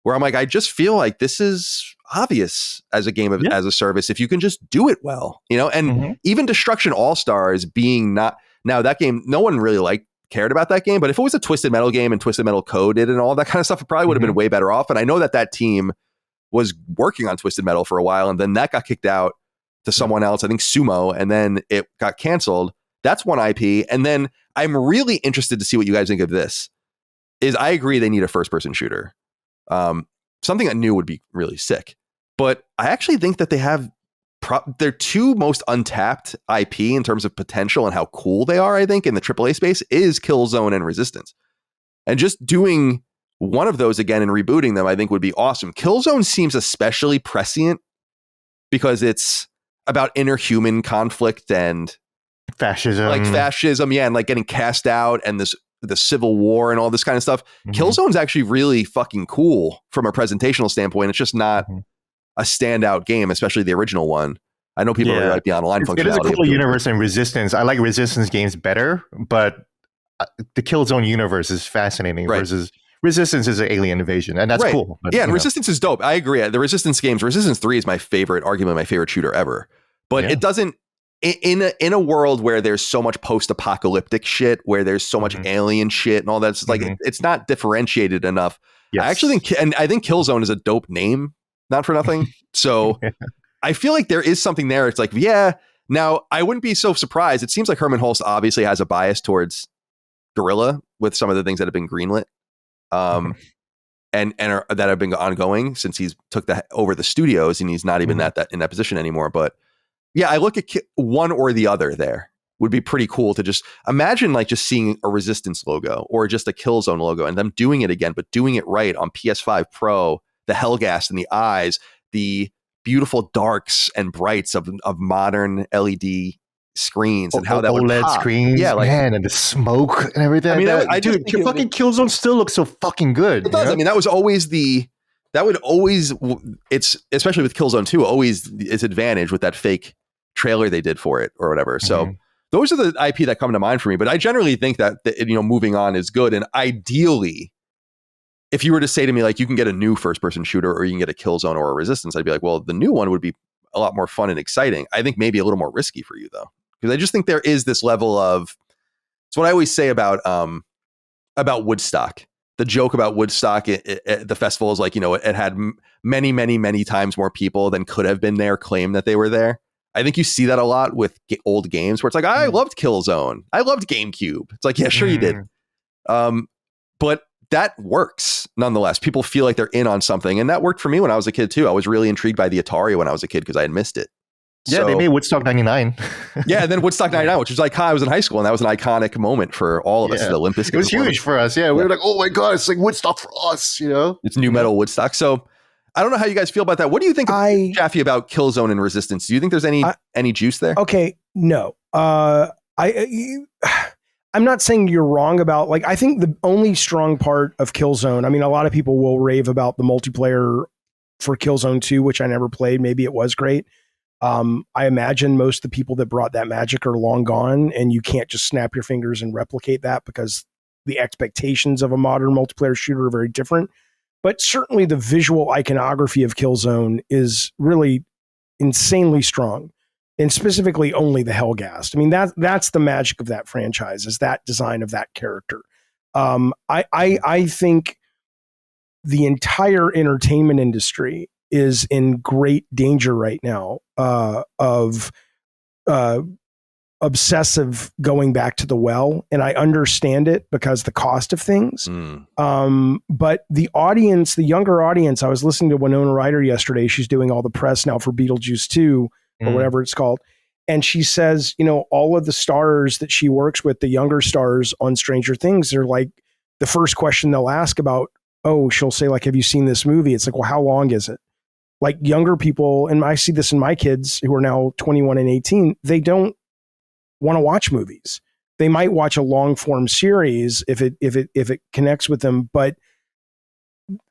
Where I'm like, I just feel like this is obvious as a game as a service if you can just do it well, and even Destruction All-Stars being not now that game, no one really cared about that game. But if it was a Twisted Metal game and Twisted Metal coded and all that kind of stuff, it probably would have been way better off. And I know that team was working on Twisted Metal for a while, and then that got kicked out to someone else, I think Sumo, and then it got canceled. That's one IP. And then I'm really interested to see what you guys think of this. I agree they need a first-person shooter. Something that new would be really sick. But I actually think that they have their two most untapped IP in terms of potential and how cool they are, I think, in the AAA space is Killzone and Resistance. And just doing one of those again and rebooting them, I think would be awesome. Killzone seems especially prescient because it's about inner human conflict and fascism, and like getting cast out and the Civil War and all this kind of stuff. Killzone's actually really fucking cool from a presentational standpoint. It's just not a standout game, especially the original one. I know people really like the online functionality. It is a cool universe in Resistance. I like Resistance games better, but the Killzone universe is fascinating versus Resistance is an alien invasion, and that's cool. But, and Resistance is dope. I agree. The Resistance games, Resistance 3 is arguably my favorite shooter ever. But it doesn't, in a world where there's so much post-apocalyptic shit, where there's so much alien shit and all that, it's like it's not differentiated enough. Yes. I actually think Killzone is a dope name, not for nothing. So I feel like there is something there. It's like, now I wouldn't be so surprised. It seems like Herman Hulst obviously has a bias towards Guerrilla with some of the things that have been greenlit, and that have been ongoing since he's took over the studios, and he's not even in that position anymore. But yeah, I look at one or the other there would be pretty cool to just imagine, like just seeing a Resistance logo or just a Killzone logo and them doing it again, but doing it right on PS5 Pro, the Hellgast in the eyes, the beautiful darks and brights of modern LED screens and how that would OLED pop. Screens, man, and the smoke and everything. I mean, your fucking Killzone still looks so fucking good. It does. I mean, that was always it's especially with Killzone 2, always its advantage with that fake trailer they did for it or whatever. So those are the IP that come to mind for me. But I generally think that moving on is good. And ideally, if you were to say to me, like, you can get a new first-person shooter or you can get a Killzone or a Resistance, I'd be like, well, the new one would be a lot more fun and exciting. I think maybe a little more risky for you, though, because I just think there is this level of, it's what I always say about Woodstock. the joke about Woodstock at the festival is like, it had many, many, many times more people than could have been there claim that they were there. I think you see that a lot with old games where it's like, I loved Killzone. I loved GameCube. It's like, yeah, sure you did. But that works nonetheless. People feel like they're in on something. And that worked for me when I was a kid too. I was really intrigued by the Atari when I was a kid because I had missed it. Yeah, they made Woodstock 99. Yeah, and then Woodstock 99, which was like, I was in high school, and that was an iconic moment for all of us. The Olympus. It was huge for us. Yeah, we were like, oh my God, it's like Woodstock for us, It's new metal Woodstock. So I don't know how you guys feel about that. What do you think, Jaffe, about Killzone and Resistance? Do you think there's any juice there? Okay, no. I'm not saying you're wrong about, like, I think the only strong part of Killzone, I mean, a lot of people will rave about the multiplayer for Killzone 2, which I never played. Maybe it was great. I imagine most of the people that brought that magic are long gone, and you can't just snap your fingers and replicate that because the expectations of a modern multiplayer shooter are very different. But certainly the visual iconography of Killzone is really insanely strong, and specifically only the Hellgast. I mean, that's the magic of that franchise, is that design of that character. I think the entire entertainment industry is in great danger right now of obsessive going back to the well. And I understand it because the cost of things. But the audience, the younger audience, I was listening to Winona Ryder yesterday. She's doing all the press now for Beetlejuice 2 or whatever it's called. And she says, all of the stars that she works with, the younger stars on Stranger Things, they're like, the first question they'll ask about, she'll say, like, have you seen this movie? It's like, well, how long is it? Like, younger people, and I see this in my kids who are now 21 and 18, they don't want to watch movies. They might watch a long form series if it connects with them, but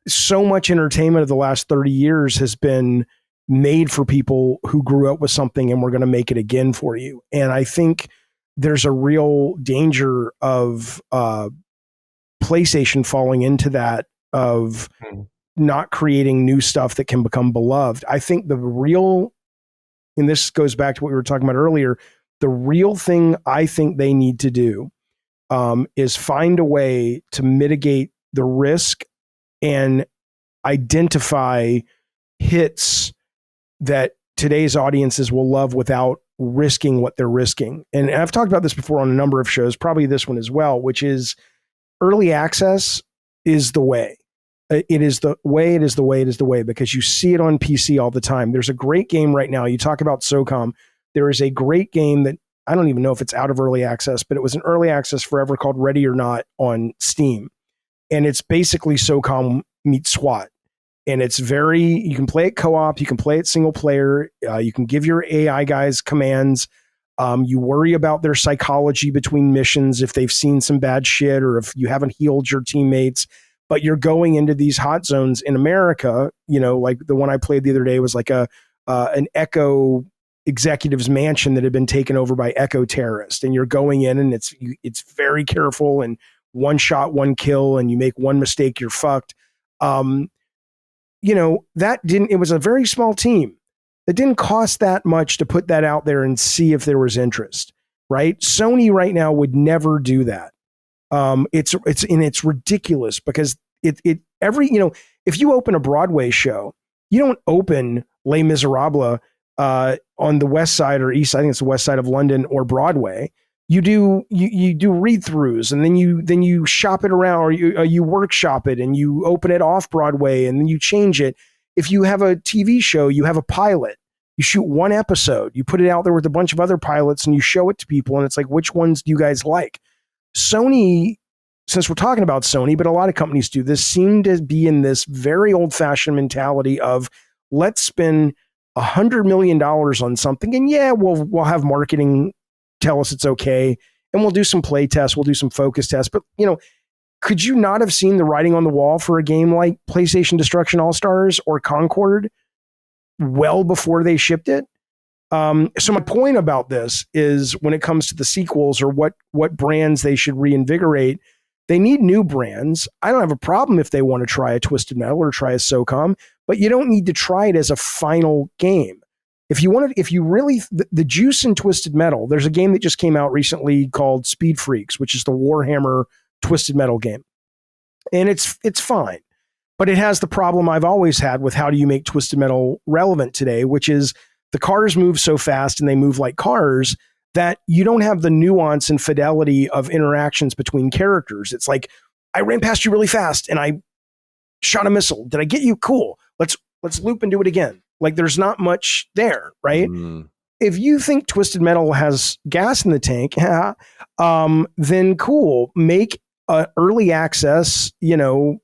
so much entertainment of the last 30 years has been made for people who grew up with something, and we're going to make it again for you. And I think there's a real danger of PlayStation falling into that, of not creating new stuff that can become beloved. I think the real, and this goes back to what we were talking about earlier, the real thing I think they need to do is find a way to mitigate the risk and identify hits that today's audiences will love without risking what they're risking. And I've talked about this before on a number of shows, probably this one as well, which is early access is the way. It is the way, it is the way, it is the way, because you see it on PC all the time. There's a great game right now. You talk about SOCOM. There is a great game that I don't even know if it's out of early access, but it was in early access forever called Ready or Not on Steam. And it's basically SOCOM meets SWAT. And it's you can play it co-op, you can play it single player, you can give your AI guys commands. You worry about their psychology between missions if they've seen some bad shit or if you haven't healed your teammates. But you're going into these hot zones in America, like the one I played the other day was like an Echo executive's mansion that had been taken over by Echo terrorists. And you're going in and it's very careful, and one shot, one kill, and you make one mistake, you're fucked. It was a very small team. It didn't cost that much to put that out there and see if there was interest, right? Sony right now would never do that. It's ridiculous because if you open a Broadway show, you don't open Les Miserables on the west side or east. I think it's the west side of London or Broadway. You do read throughs, and then you shop it around, or you workshop it, and you open it off Broadway, and then you change it. If you have a TV show, you have a pilot. You shoot one episode, you put it out there with a bunch of other pilots, and you show it to people, and it's like, which ones do you guys like? Sony, since we're talking about Sony, but a lot of companies do this, seem to be in this very old-fashioned mentality of, let's spend $100 million on something, and we'll have marketing tell us it's okay, and we'll do some play tests, we'll do some focus tests. But could you not have seen the writing on the wall for a game like PlayStation Destruction All-Stars or Concord well before they shipped it? So my point about this is, when it comes to the sequels or what brands they should reinvigorate, they need new brands. I don't have a problem if they want to try a Twisted Metal or try a SOCOM, but you don't need to try it as a final game. The juice in Twisted Metal, there's a game that just came out recently called Speed Freaks, which is the Warhammer Twisted Metal game. and it's fine. But it has the problem I've always had with how do you make Twisted Metal relevant today, which is the cars move so fast and they move like cars that you don't have the nuance and fidelity of interactions between characters. It's like, I ran past you really fast and I shot a missile. Did I get you? Cool. Let's loop and do it again. Like, there's not much there, right? If you think Twisted Metal has gas in the tank, then cool. Make early access,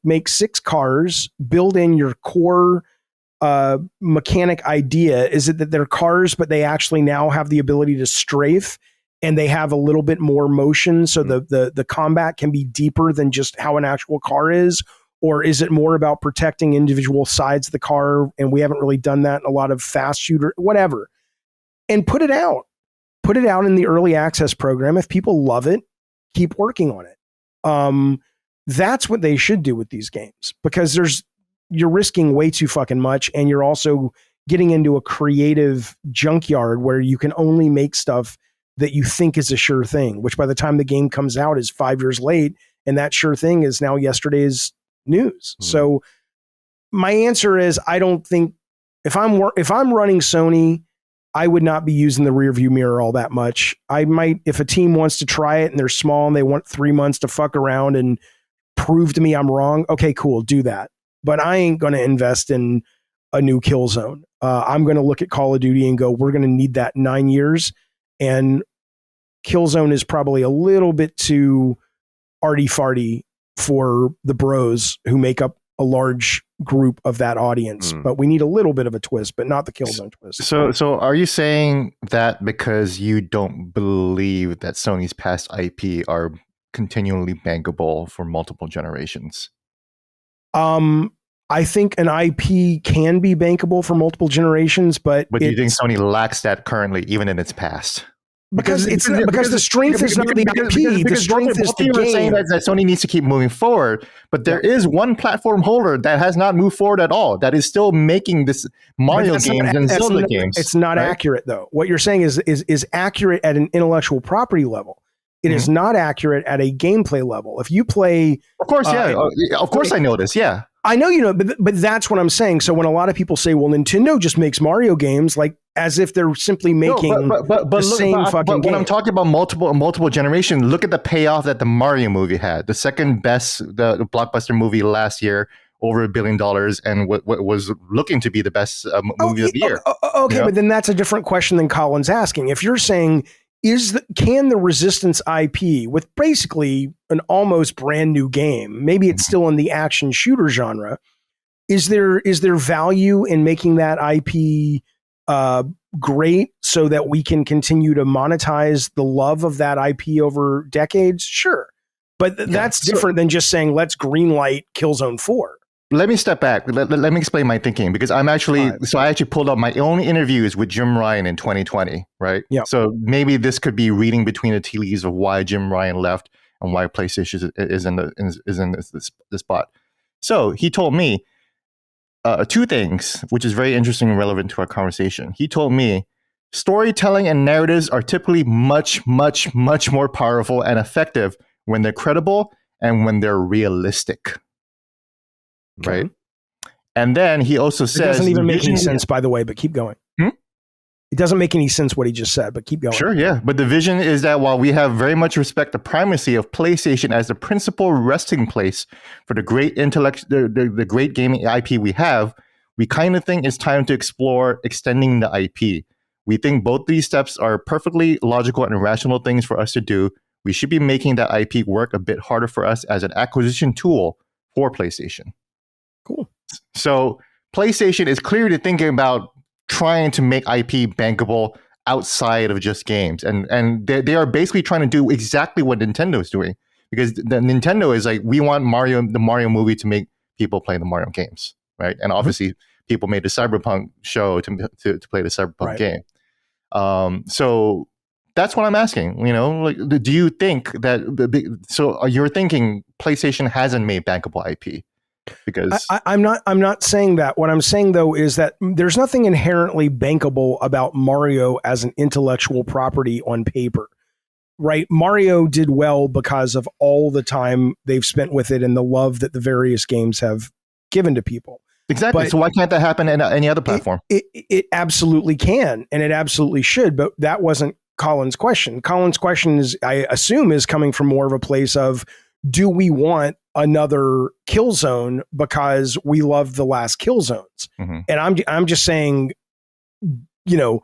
make 6 cars, build in your core mechanic idea. Is it that they're cars, but they actually now have the ability to strafe and they have a little bit more motion, so the combat can be deeper than just how an actual car is? Or is it more about protecting individual sides of the car? And we haven't really done that in a lot of fast shooter, whatever. And put it out in the early access program. If people love it, keep working on it. That's what they should do with these games, because you're risking way too fucking much. And you're also getting into a creative junkyard where you can only make stuff that you think is a sure thing, which by the time the game comes out is 5 years late. And that sure thing is now yesterday's news. So my answer is, I don't think if I'm running Sony, I would not be using the rear view mirror all that much. I might, if a team wants to try it and they're small and they want 3 months to fuck around and prove to me I'm wrong, okay, cool, do that. But I ain't going to invest in a new Killzone. I'm going to look at Call of Duty and go, we're going to need that in 9 years. And Killzone is probably a little bit too arty-farty for the bros who make up a large group of that audience, but we need a little bit of a twist, but not the Killzone twist. So are you saying that because you don't believe that Sony's past IP are continually bankable for multiple generations? I think an IP can be bankable for multiple generations, but do you think Sony lacks that currently, even in its past? Because the strength is not the IP. The strength is the game. Saying that Sony needs to keep moving forward, but there is one platform holder that has not moved forward at all. That is still making this Mario games and Zelda games. It's not accurate, though. What you're saying is accurate at an intellectual property level. It is not accurate at a gameplay level. If you play, of course, of course, I know this. Yeah, I know you know, but that's what I'm saying. So when a lot of people say, "Well, Nintendo just makes Mario games," like as if they're simply making the same fucking game. When I'm talking about multiple generation, look at the payoff that the Mario movie had. The second best, the blockbuster movie last year, over $1 billion, and what was looking to be the best movie of the year. Okay, but then that's a different question than Colin's asking. If you're saying, can the Resistance IP, with basically an almost brand new game, maybe it's still in the action shooter genre, is there value in making that IP great so that we can continue to monetize the love of that IP over decades? Sure. But that's different than just saying, let's greenlight Killzone 4. Let me step back. Let me explain my thinking, because I actually pulled up my own interviews with Jim Ryan in 2020, right? Yeah. So maybe this could be reading between the tea leaves of why Jim Ryan left and why PlayStation is in this spot. So he told me two things, which is very interesting and relevant to our conversation. He told me storytelling and narratives are typically much, much, much more powerful and effective when they're credible and when they're realistic. Right. And then he also says, it doesn't even make any sense, by the way, but keep going. It doesn't make any sense what he just said, but keep going. Sure, yeah. But the vision is that while we have very much respect the primacy of PlayStation as the principal resting place for the great intellect, the great gaming IP we have, we kind of think it's time to explore extending the IP. We think both these steps are perfectly logical and rational things for us to do. We should be making that IP work a bit harder for us as an acquisition tool for PlayStation. Cool. So PlayStation is clearly thinking about trying to make IP bankable outside of just games. And they are basically trying to do exactly what Nintendo is doing. Because the Nintendo is like, we want the Mario movie to make people play the Mario games, right? And obviously people made the Cyberpunk show to play the Cyberpunk game. So that's what I'm asking. Like, do you think that so you're thinking PlayStation hasn't made bankable IP? Because I'm not saying that. What I'm saying, though, is that there's nothing inherently bankable about Mario as an intellectual property on paper. right? Mario did well because of all the time they've spent with it and the love that the various games have given to people. Exactly. But so why can't that happen in any other platform? It absolutely can, and it absolutely should. But that wasn't Colin's question. Colin's question is, I assume, is coming from more of a place of, do we want another Killzone because we love the last Killzones? Mm-hmm. And I'm just saying, you know,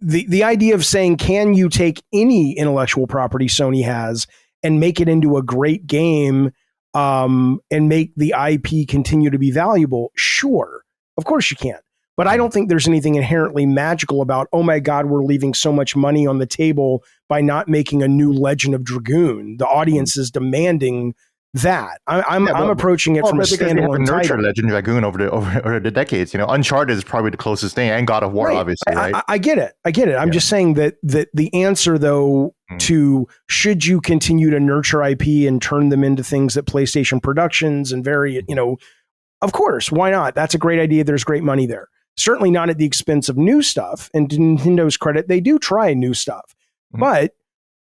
the idea of saying, can you take any intellectual property Sony has and make it into a great game, and make the IP continue to be valuable? Sure, of course you can. But I don't think there's anything inherently magical about, oh my God, we're leaving so much money on the table by not making a new Legend of Dragoon. The audience is demanding that. I'm approaching it from a standalone title. Legend of Dragoon over the decades. You know, Uncharted is probably the closest thing, and God of War, obviously, right? I get it. I'm just saying that the answer, though, to should you continue to nurture IP and turn them into things that PlayStation Productions and of course, why not? That's a great idea. There's great money there. Certainly not at the expense of new stuff. And to Nintendo's credit, they do try new stuff. Mm-hmm. But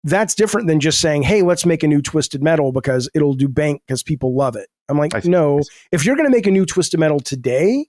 that's different than just saying, hey, let's make a new Twisted Metal because it'll do bank because people love it. I'm like, no, if you're going to make a new Twisted Metal today,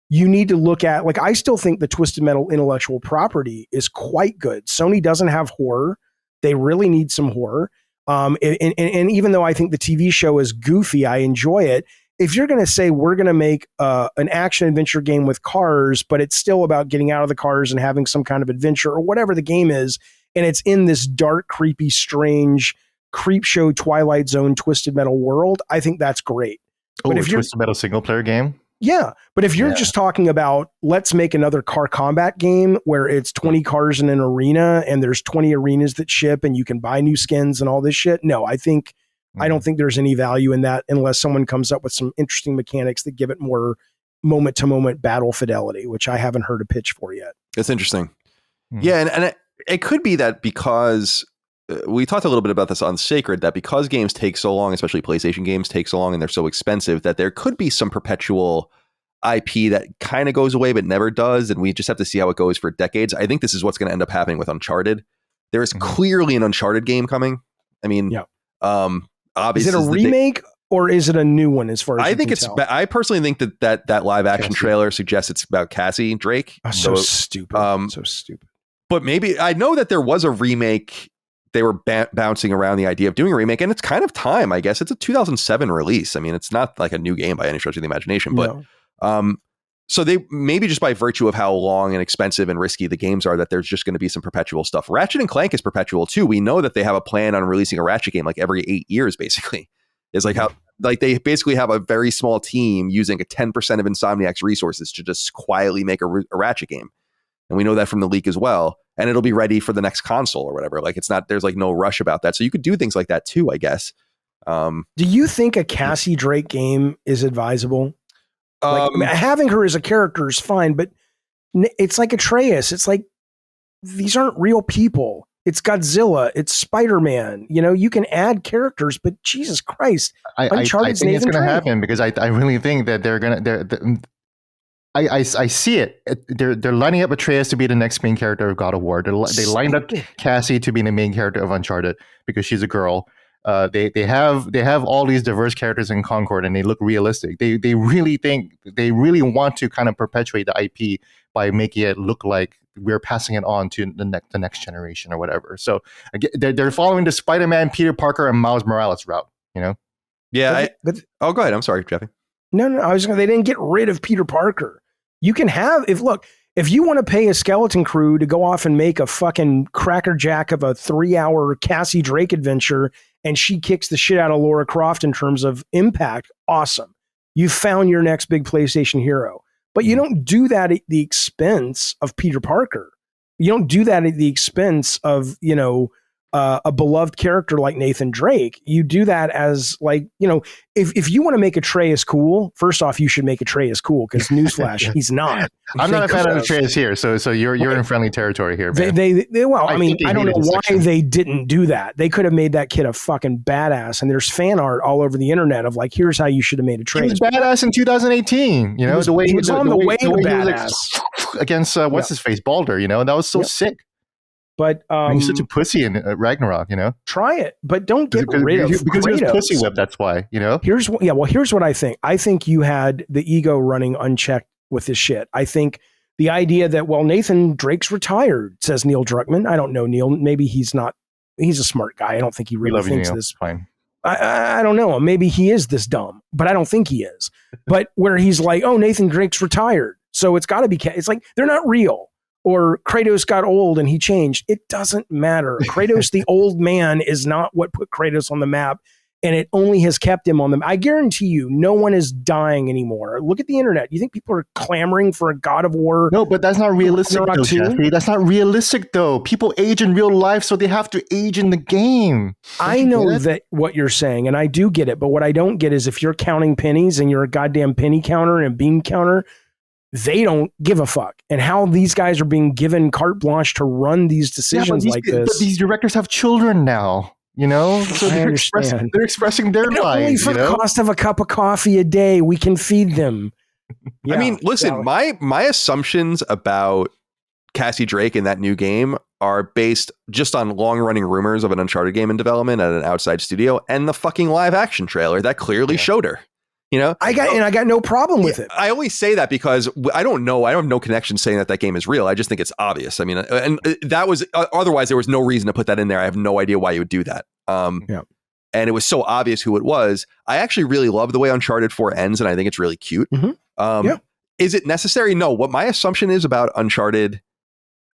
you need to look at, like, I still think the Twisted Metal intellectual property is quite good. Sony doesn't have horror. They really need some horror. And even though I think the TV show is goofy, I enjoy it. If you're going to say we're going to make an action adventure game with cars, but it's still about getting out of the cars and having some kind of adventure or whatever the game is, and it's in this dark, creepy, strange, creep show, Twilight Zone, Twisted Metal world, I think that's great. Oh, a Twisted Metal single player game? Yeah, but if you're just talking about, let's make another car combat game where it's 20 cars in an arena and there's 20 arenas that ship and you can buy new skins and all this shit, no, I don't think there's any value in that unless someone comes up with some interesting mechanics that give it more moment-to-moment battle fidelity, which I haven't heard a pitch for yet. That's interesting. Mm-hmm. Yeah, and it could be that because we talked a little bit about this on Sacred, that because games take so long, especially PlayStation games take so long and they're so expensive, that there could be some perpetual IP that kind of goes away but never does, and we just have to see how it goes for decades. I think this is what's going to end up happening with Uncharted. There is clearly an Uncharted game coming. I mean, obviously, is it a remake or is it a new one? As far as I think it's, I personally think that live action trailer suggests it's about Cassie Drake. Oh, so stupid. So stupid. But maybe, I know that there was a remake. They were bouncing around the idea of doing a remake, and it's kind of time, I guess. It's a 2007 release. I mean, it's not like a new game by any stretch of the imagination, but so they maybe just by virtue of how long and expensive and risky the games are, that there's just going to be some perpetual stuff. Ratchet and Clank is perpetual too. We know that they have a plan on releasing a Ratchet game like every 8 years, basically. Is like how, like, they basically have a very small team using a 10% of Insomniac's resources to just quietly make a Ratchet game. And we know that from the leak as well. And it'll be ready for the next console or whatever. Like, it's not, there's like no rush about that. So you could do things like that too, I guess. Do you think a Cassie Drake game is advisable? Like, having her as a character is fine, but it's like Atreus. It's like, these aren't real people. It's Godzilla. It's Spider-Man. You know, you can add characters, but Jesus Christ, Uncharted's I think it's going to happen because I really think that they're going to. I see it. They're lining up Atreus to be the next main character of God of War. They lined up Cassie to be the main character of Uncharted because she's a girl. They have all these diverse characters in Concord, and they look realistic. They really want to kind of perpetuate the IP by making it look like we're passing it on to the next generation or whatever. So they're following the Spider-Man, Peter Parker, and Miles Morales route. You know? Yeah. Go ahead. I'm sorry, Jeffy. No. They didn't get rid of Peter Parker. You can have if you want to pay a skeleton crew to go off and make a fucking crackerjack of a 3-hour Cassie Drake adventure, and she kicks the shit out of Lara Croft in terms of impact, awesome. You found your next big PlayStation hero. But you don't do that at the expense of Peter Parker. You don't do that at the expense of, a beloved character like Nathan Drake. You do that as, like, if you want to make Atreus cool, first off, you should make Atreus cool, because newsflash, he's not. I'm not a fan of Atreus here, so you're in friendly territory here, man. I don't know why they didn't do that. They could have made that kid a fucking badass, and there's fan art all over the internet of, like, here's how you should have made Atreus. He was badass in 2018. He was on the way to badass against what's his face, Baldur. That was so sick. But He's such a pussy in Ragnarok, you know. try it, but don't get rid of because he was Kratos. pussy whipped. That's why, you know. Here's what I think. I think you had the ego running unchecked with this shit. I think the idea that, well, Nathan Drake's retired, says Neil Druckmann. I don't know Neil. Maybe he's not. He's a smart guy. I don't think he really thinks you, this. Fine. I don't know. Maybe he is this dumb, but I don't think he is. But where he's like, oh, Nathan Drake's retired, so it's got to be. It's like they're not real. Or Kratos got old and he changed. It doesn't matter. Kratos, the old man, is not what put Kratos on the map, and it only has kept him on the map. I guarantee you, no one is dying anymore. Look at the internet. You think people are clamoring for a God of War? No, but that's not realistic, though, Jeffrey. That's not realistic, though. People age in real life, so they have to age in the game. I know that what you're saying, and I do get it, but what I don't get is if you're counting pennies and you're a goddamn penny counter and a bean counter, they don't give a fuck. And how these guys are being given carte blanche to run these decisions like this. But these directors have children now, you know? So they're expressing their lives. Only for the cost of a cup of coffee a day, we can feed them. Yeah, I mean, listen, my assumptions about Cassie Drake in that new game are based just on long-running rumors of an Uncharted game in development at an outside studio and the fucking live action trailer that clearly showed her. You know, I got no problem with it. I only say that because I don't know. I have no connection saying that game is real. I just think it's obvious. I mean, and that was otherwise there was no reason to put that in there. I have no idea why you would do that. And it was so obvious who it was. I actually really love the way Uncharted 4 ends, and I think it's really cute. Mm-hmm. Is it necessary? No. What my assumption is about Uncharted,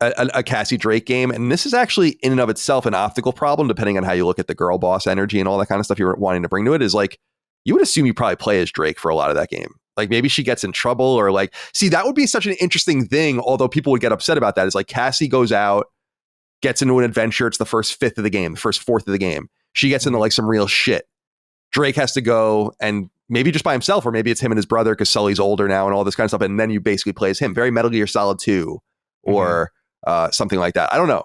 a Cassie Drake game, and this is actually in and of itself an optical problem, depending on how you look at the girl boss energy and all that kind of stuff you're wanting to bring to it, is like, you would assume you probably play as Drake for a lot of that game. Like maybe she gets in trouble or like, see, that would be such an interesting thing. Although people would get upset about that, is like Cassie goes out, gets into an adventure. It's the first fifth of the game, the first fourth of the game. She gets into like some real shit. Drake has to go and maybe just by himself, or maybe it's him and his brother because Sully's older now and all this kind of stuff. And then you basically play as him. Very Metal Gear Solid 2 or something like that. I don't know.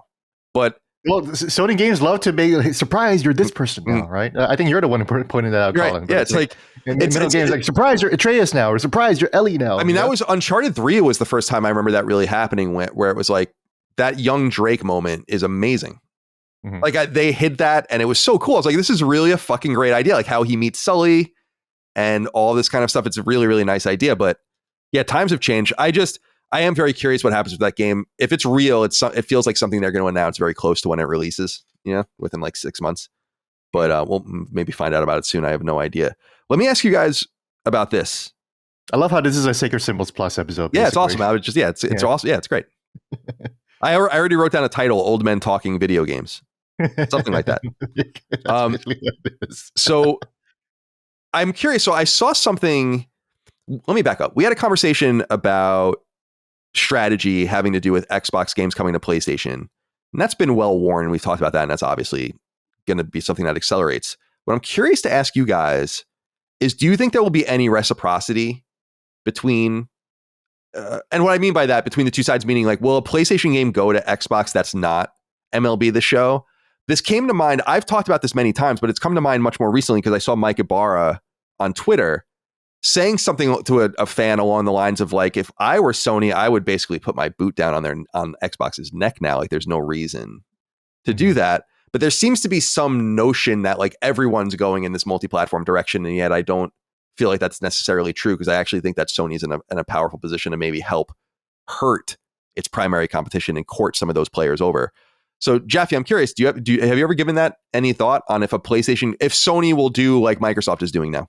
But well, Sony games love to make surprise. You're this person now, right? I think you're the one who pointed that out, Colin. Yeah, it's like in middle games, like surprise, you're Atreus now, or surprise, you're Ellie now. I mean, that was Uncharted 3 was the first time I remember that really happening, where it was like that young Drake moment is amazing. Like they hid that, and it was so cool. I was like, this is really a fucking great idea. Like how he meets Sully and all this kind of stuff. It's a really, really nice idea. But yeah, times have changed. I am very curious what happens with that game. If it's real, it feels like something they're going to announce very close to when it releases, within like 6 months. But we'll maybe find out about it soon. I have no idea. Let me ask you guys about this. I love how this is a Sacred Symbols Plus episode. Yeah, it's awesome. I was just, it's awesome. Yeah, it's great. I already wrote down a title, Old Men Talking Video Games. Something like that. So I'm curious. So I saw something. Let me back up. We had a conversation about strategy having to do with Xbox games coming to PlayStation. And that's been well worn. And we've talked about that. And that's obviously going to be something that accelerates. What I'm curious to ask you guys is, do you think there will be any reciprocity between, and what I mean by that, between the two sides, meaning like, will a PlayStation game go to Xbox that's not MLB The Show? This came to mind. I've talked about this many times, but it's come to mind much more recently because I saw Mike Ibarra on Twitter saying something to a fan along the lines of like, if I were Sony, I would basically put my boot down on Xbox's neck now. Like there's no reason to do that. But there seems to be some notion that like everyone's going in this multi-platform direction. And yet I don't feel like that's necessarily true, because I actually think that Sony's in a powerful position to maybe help hurt its primary competition and court some of those players over. So Jaffe, I'm curious, have you ever given that any thought on if Sony will do like Microsoft is doing now?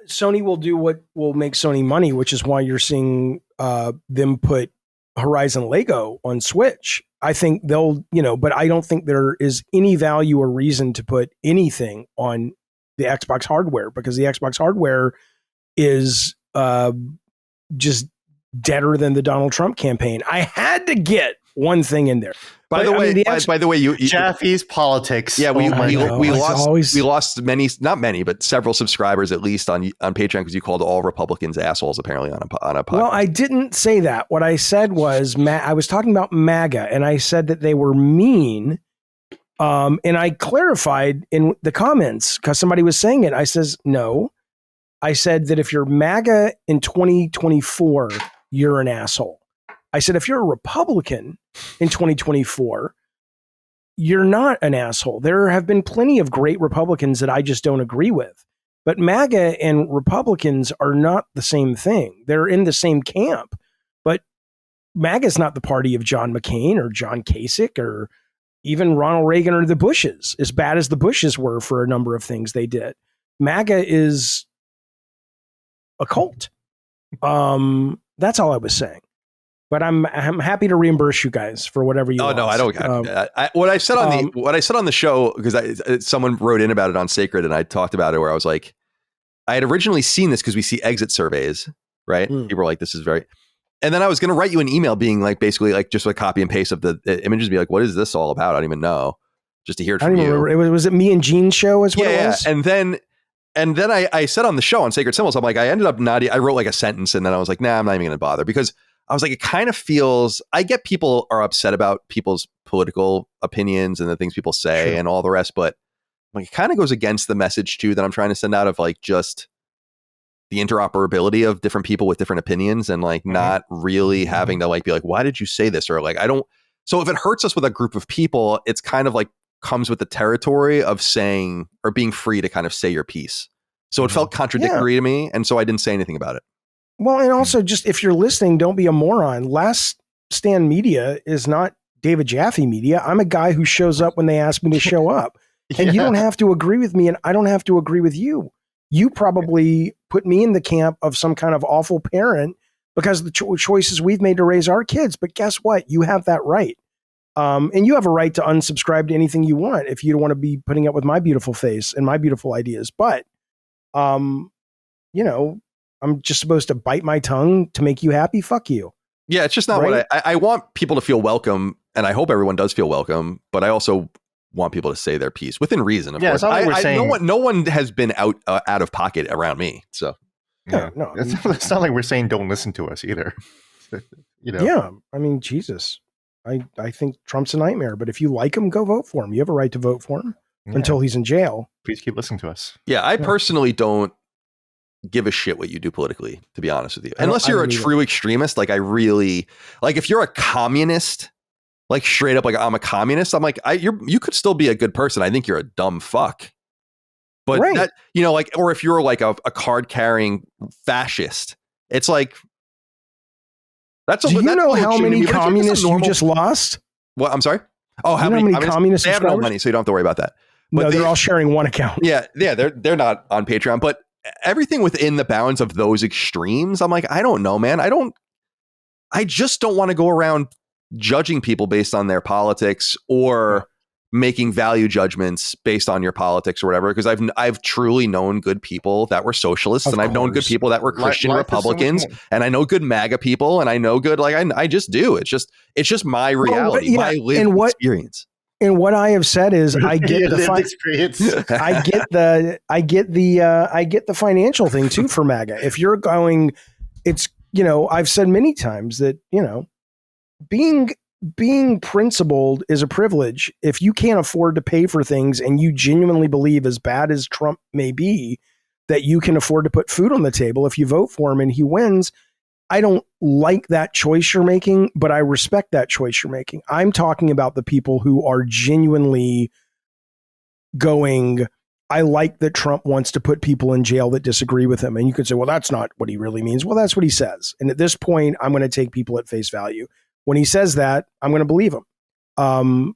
Sony will do what will make Sony money, which is why you're seeing them put Horizon Lego on Switch. I think they'll, but I don't think there is any value or reason to put anything on the Xbox hardware, because the Xbox hardware is just deader than the Donald Trump campaign. I had to get one thing in there. By the way, you Jaffe's politics. Yeah, we lost many, not many, but several subscribers at least on Patreon because you called all Republicans assholes apparently on a podcast. Well, I didn't say that. What I said was I was talking about MAGA, and I said that they were mean. And I clarified in the comments because somebody was saying it. I says no. I said that if you're MAGA in 2024, you're an asshole. I said, if you're a Republican in 2024, you're not an asshole. There have been plenty of great Republicans that I just don't agree with. But MAGA and Republicans are not the same thing. They're in the same camp. But MAGA is not the party of John McCain or John Kasich or even Ronald Reagan or the Bushes, as bad as the Bushes were for a number of things they did. MAGA is a cult. That's all I was saying. But I'm happy to reimburse you guys for whatever you. Oh lost. no, I don't. What I said on the show, because someone wrote in about it on Sacred, and I talked about it where I was like, I had originally seen this because we see exit surveys, right? People were like, "This is very," and then I was going to write you an email being like, basically like just a copy and paste of the images, and be like, "What is this all about?" I don't even know. Just to hear it from you. Remember. Was it me and Gene's show? Is what it was? And then I said on the show on Sacred Symbols, I'm like, I ended up not. I wrote like a sentence, and then I was like, nah, I'm not even going to bother because. I was like, it kind of feels, I get people are upset about people's political opinions and the things people say and all the rest, but like it kind of goes against the message too that I'm trying to send out of like just the interoperability of different people with different opinions and like not really having to like be like, why did you say this? Or like, so if it hurts us with a group of people, it's kind of like comes with the territory of saying or being free to kind of say your piece. So it felt contradictory to me. And so I didn't say anything about it. Well, and also just if you're listening, don't be a moron. Last Stand Media is not David Jaffe Media. I'm a guy who shows up when they ask me to show up. And you don't have to agree with me and I don't have to agree with you. You probably put me in the camp of some kind of awful parent because of the choices we've made to raise our kids. But guess what? You have that right. And you have a right to unsubscribe to anything you want if you don't want to be putting up with my beautiful face and my beautiful ideas. But, you know, I'm just supposed to bite my tongue to make you happy. Fuck you. Yeah, it's just not what I want people to feel welcome. And I hope everyone does feel welcome. But I also want people to say their piece within reason. Of course. No one has been out of pocket around me. So, no, it's not like we're saying don't listen to us either. You know? Yeah. I mean, Jesus, I think Trump's a nightmare. But if you like him, go vote for him. You have a right to vote for him until he's in jail. Please keep listening to us. Yeah, I personally don't give a shit what you do politically, to be honest with you. Unless you're a true extremist, like I really like if you're a communist, like straight up like I'm a communist, I'm like you could still be a good person. I think you're a dumb fuck. But that, you know, like, or if you're like a card carrying fascist, it's like do you know how many communists you just lost? Well, I'm sorry. Oh, how many communists? They have no money, so you don't have to worry about that. But no, they're all sharing one account. Yeah, they're not on Patreon, but everything within the bounds of those extremes, I'm like, I don't know, man. I just don't want to go around judging people based on their politics or making value judgments based on your politics or whatever. Because I've truly known good people that were socialists, and I've known good people that were Christian Republicans, and I know good MAGA people, and I know good I just do. It's just my reality, my lived experience. And what I have said is, I get the experience. I get the financial thing too for MAGA. If you're going, it's, you know, I've said many times that, you know, being principled is a privilege. If you can't afford to pay for things and you genuinely believe, as bad as Trump may be, that you can afford to put food on the table, if you vote for him and he wins, I don't like that choice you're making, but I respect that choice you're making. I'm talking about the people who are genuinely going, I like that Trump wants to put people in jail that disagree with him. And you could say, well, that's not what he really means. Well, that's what he says. And at this point, I'm going to take people at face value. When he says that, I'm going to believe him.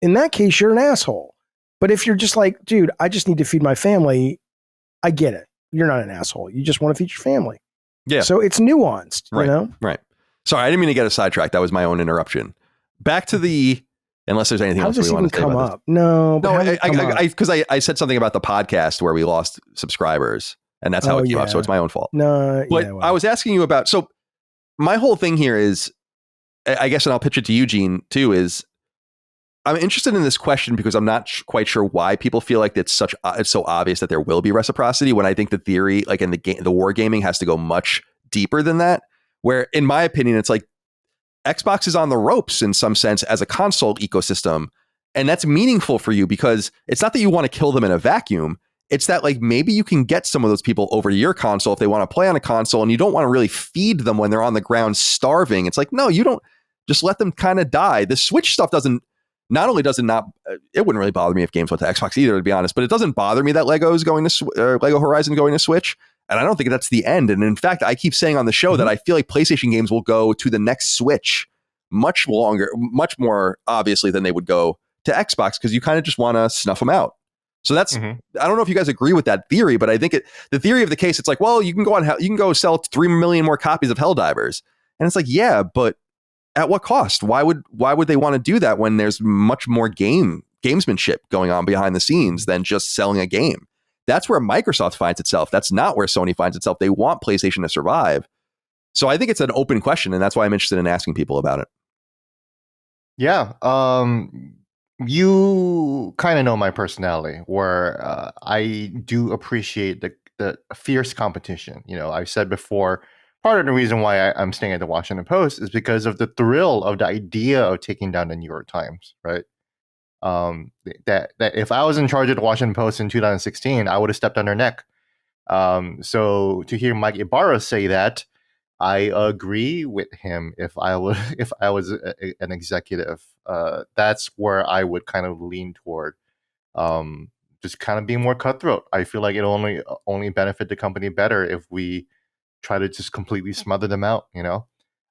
In that case, you're an asshole. But if you're just like, dude, I just need to feed my family, I get it. You're not an asshole. You just want to feed your family. Yeah. So it's nuanced, you know? Right. Sorry, I didn't mean to get us sidetracked. That was my own interruption. Back to unless there's anything else we want to say about this. No, because I said something about the podcast where we lost subscribers, and that's how it came up. So it's my own fault. No, but I was asking you about, so my whole thing here is, I guess, and I'll pitch it to Eugene too, is I'm interested in this question because I'm not quite sure why people feel like it's so obvious that there will be reciprocity, when I think the theory, like in the war gaming, has to go much deeper than that. Where, in my opinion, it's like Xbox is on the ropes in some sense as a console ecosystem, and that's meaningful for you because it's not that you want to kill them in a vacuum. It's that like maybe you can get some of those people over to your console if they want to play on a console, and you don't want to really feed them when they're on the ground starving. It's like, no, you don't, just let them kind of die. The Switch stuff doesn't not only does it not, it wouldn't really bother me if games went to Xbox either, to be honest, but it doesn't bother me that Lego's going to Lego Horizon going to Switch. And I don't think that's the end. And in fact, I keep saying on the show that I feel like PlayStation games will go to the next Switch much longer, much more obviously than they would go to Xbox, because you kind of just want to snuff them out. So that's, I don't know if you guys agree with that theory, but I think the theory of the case, it's like, well, you can go sell 3 million more copies of Helldivers. And it's like, yeah, but at what cost? Why would they want to do that when there's much more gamesmanship going on behind the scenes than just selling a game? That's where Microsoft finds itself. That's not where Sony finds itself. They want PlayStation to survive. So I think it's an open question, and that's why I'm interested in asking people about it. Yeah. You kind of know my personality, where I do appreciate the fierce competition. You know, I've said before, part of the reason why I'm staying at the Washington Post is because of the thrill of the idea of taking down the New York Times, right? That if I was in charge of the Washington Post in 2016, I would have stepped on their neck. So to hear Mike Ibarra say that, I agree with him. If I was an executive, that's where I would kind of lean toward, just kind of being more cutthroat. I feel like it only benefit the company better if we try to just completely smother them out, you know.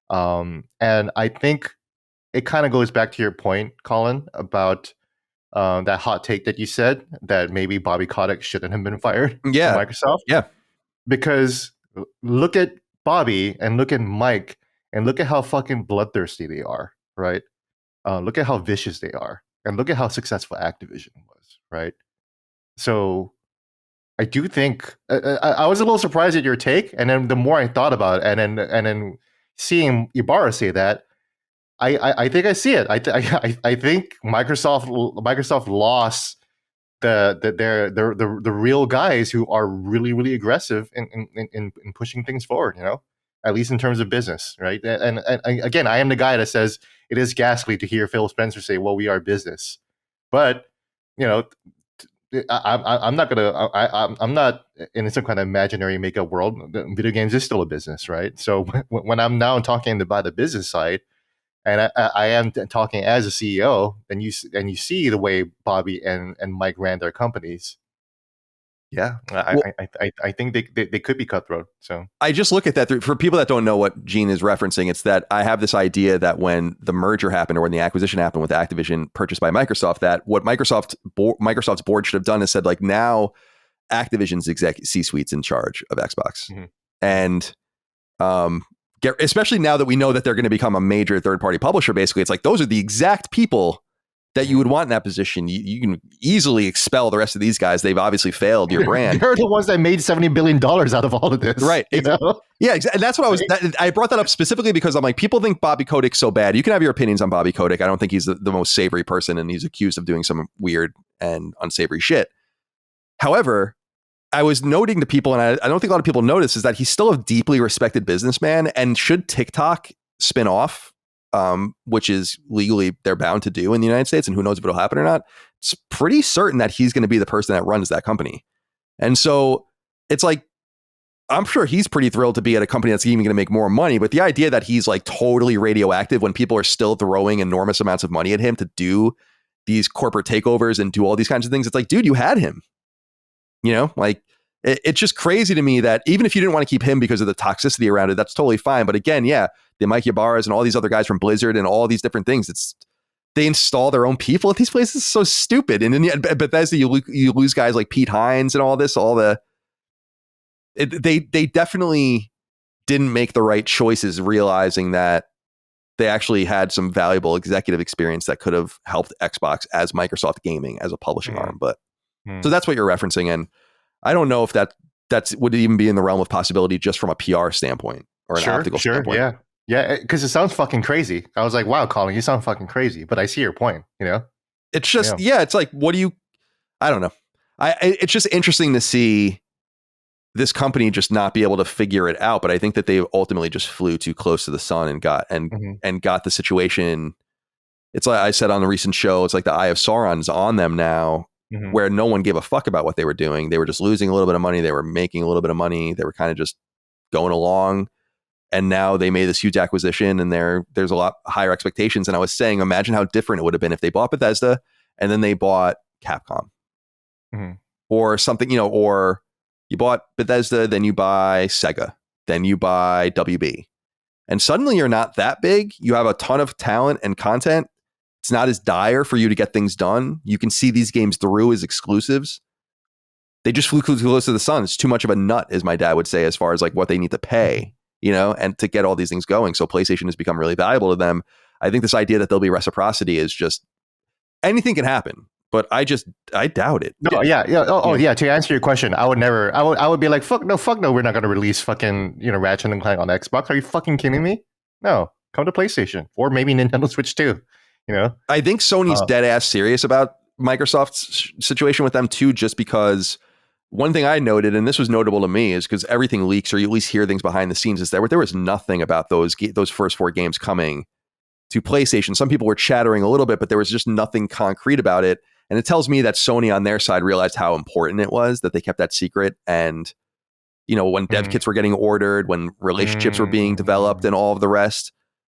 And I think it kind of goes back to your point, Colin, about that hot take that you said that maybe Bobby Kotick shouldn't have been fired from Microsoft. Yeah, because look at Bobby and look at Mike and look at how fucking bloodthirsty they are, right? Look at how vicious they are, and look at how successful Activision was, right? So I do think I was a little surprised at your take, and then the more I thought about it, and then seeing Ibarra say that, I think I see it. I think Microsoft lost the real guys who are really, really aggressive in pushing things forward, you know, at least in terms of business, right? And again, I am the guy that says it is ghastly to hear Phil Spencer say, well, we are business. But, you know, I'm not in some kind of imaginary makeup world. Video games is still a business, right? So when I'm now talking about the business side, and I am talking as a CEO, and you see the way Bobby and Mike ran their companies. Yeah, I think they could be cutthroat. So I just look at that for people that don't know what Gene is referencing. It's that I have this idea that when the merger happened or when the acquisition happened with Activision purchased by Microsoft, that what Microsoft's board should have done is said, like, now Activision's C-suite's in charge of Xbox, and especially now that we know that they're going to become a major third-party publisher. Basically, it's like those are the exact people that you would want in that position. You can easily expel the rest of these guys. They've obviously failed your brand. They're the ones that made $70 billion out of all of this. Right. You know? Yeah, exactly. And that's what I brought that up specifically because I'm like, people think Bobby Kotick's so bad. You can have your opinions on Bobby Kotick. I don't think he's the most savory person, and he's accused of doing some weird and unsavory shit. However, I was noting to people, and I don't think a lot of people notice, is that he's still a deeply respected businessman, and should TikTok spin off, which is legally they're bound to do in the United States, and who knows if it'll happen or not, it's pretty certain that he's going to be the person that runs that company. And so it's like, I'm sure he's pretty thrilled to be at a company that's even going to make more money, but the idea that he's like totally radioactive when people are still throwing enormous amounts of money at him to do these corporate takeovers and do all these kinds of things, it's like, dude, you had him. You know, like it's just crazy to me that even if you didn't want to keep him because of the toxicity around it, that's totally fine. But again, yeah, the Mike Ibarras and all these other guys from Blizzard and all these different things, they install their own people at these places. It's so stupid. And then at Bethesda, you lose guys like Pete Hines and all this, they definitely didn't make the right choices, realizing that they actually had some valuable executive experience that could have helped Xbox as Microsoft Gaming as a publishing arm. But so that's what you're referencing. And I don't know if that's would even be in the realm of possibility just from a PR standpoint or an optical standpoint. Yeah, because it sounds fucking crazy. I was like, wow, Colin, you sound fucking crazy. But I see your point, you know? It's just, it's like, I don't know. It's just interesting to see this company just not be able to figure it out. But I think that they ultimately just flew too close to the sun and got the situation. It's like I said on the recent show, it's like the Eye of Sauron's on them now, where no one gave a fuck about what they were doing. They were just losing a little bit of money. They were making a little bit of money. They were kind of just going along. and now they made this huge acquisition, and there's a lot higher expectations. And I was saying, imagine how different it would have been if they bought Bethesda and then they bought Capcom, or something, or you bought Bethesda, then you buy Sega, then you buy WB, and suddenly you're not that big. You have a ton of talent and content. It's not as dire for you to get things done. You can see these games through as exclusives. They just flew close to the sun. It's too much of a nut, as my dad would say, as far as like what they need to pay, and to get all these things going. So PlayStation has become really valuable to them. I think this idea that there'll be reciprocity is just, anything can happen, but I doubt it. No, yeah. Yeah. To answer your question, I would be like, fuck no, we're not going to release fucking, Ratchet and Clank on Xbox. Are you fucking kidding me? No, come to PlayStation or maybe Nintendo Switch too. I think Sony's dead ass serious about Microsoft's situation with them too, just because one thing I noted, and this was notable to me, is because everything leaks, or you at least hear things behind the scenes, is that there was nothing about those first 4 games coming to PlayStation. Some people were chattering a little bit, but there was just nothing concrete about it. And it tells me that Sony on their side realized how important it was that they kept that secret. And, when dev kits were getting ordered, when relationships were being developed and all of the rest,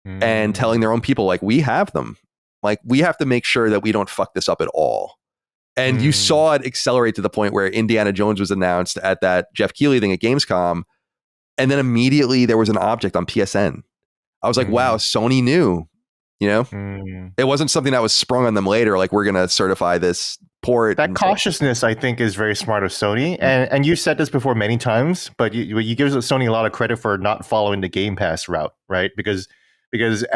and telling their own people, like, we have them. Like, we have to make sure that we don't fuck this up at all. And you saw it accelerate to the point where Indiana Jones was announced at that Jeff Keighley thing at Gamescom. And then immediately there was an object on PSN. I was like, wow, Sony knew, it wasn't something that was sprung on them later. Like, we're going to certify this port. That cautiousness, I think, is very smart of Sony. And you said this before many times, but you give Sony a lot of credit for not following the Game Pass route, right? Because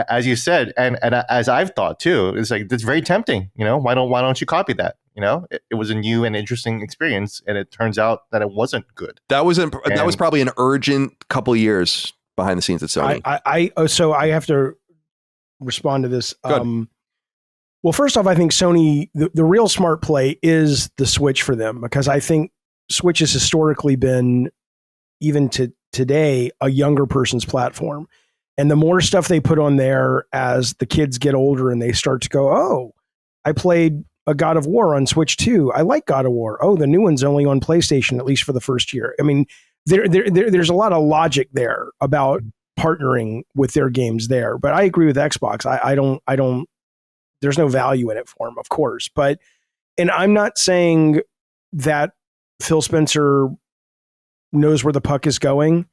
as you said, and as I've thought too, it's like, it's very tempting. Why don't you copy that? It was a new and interesting experience, and it turns out that it wasn't good. That was probably an urgent couple years behind the scenes at Sony. So I have to respond to this. Well, first off, I think Sony, the real smart play is the Switch for them, because I think Switch has historically been, even to today, a younger person's platform. And the more stuff they put on there as the kids get older and they start to go, oh, I played a God of War on Switch too. I like God of War. Oh, the new one's only on PlayStation, at least for the first year. I mean, there's a lot of logic there about partnering with their games there. But I agree with Xbox. I don't, there's no value in it for them, of course. And I'm not saying that Phil Spencer knows where the puck is going,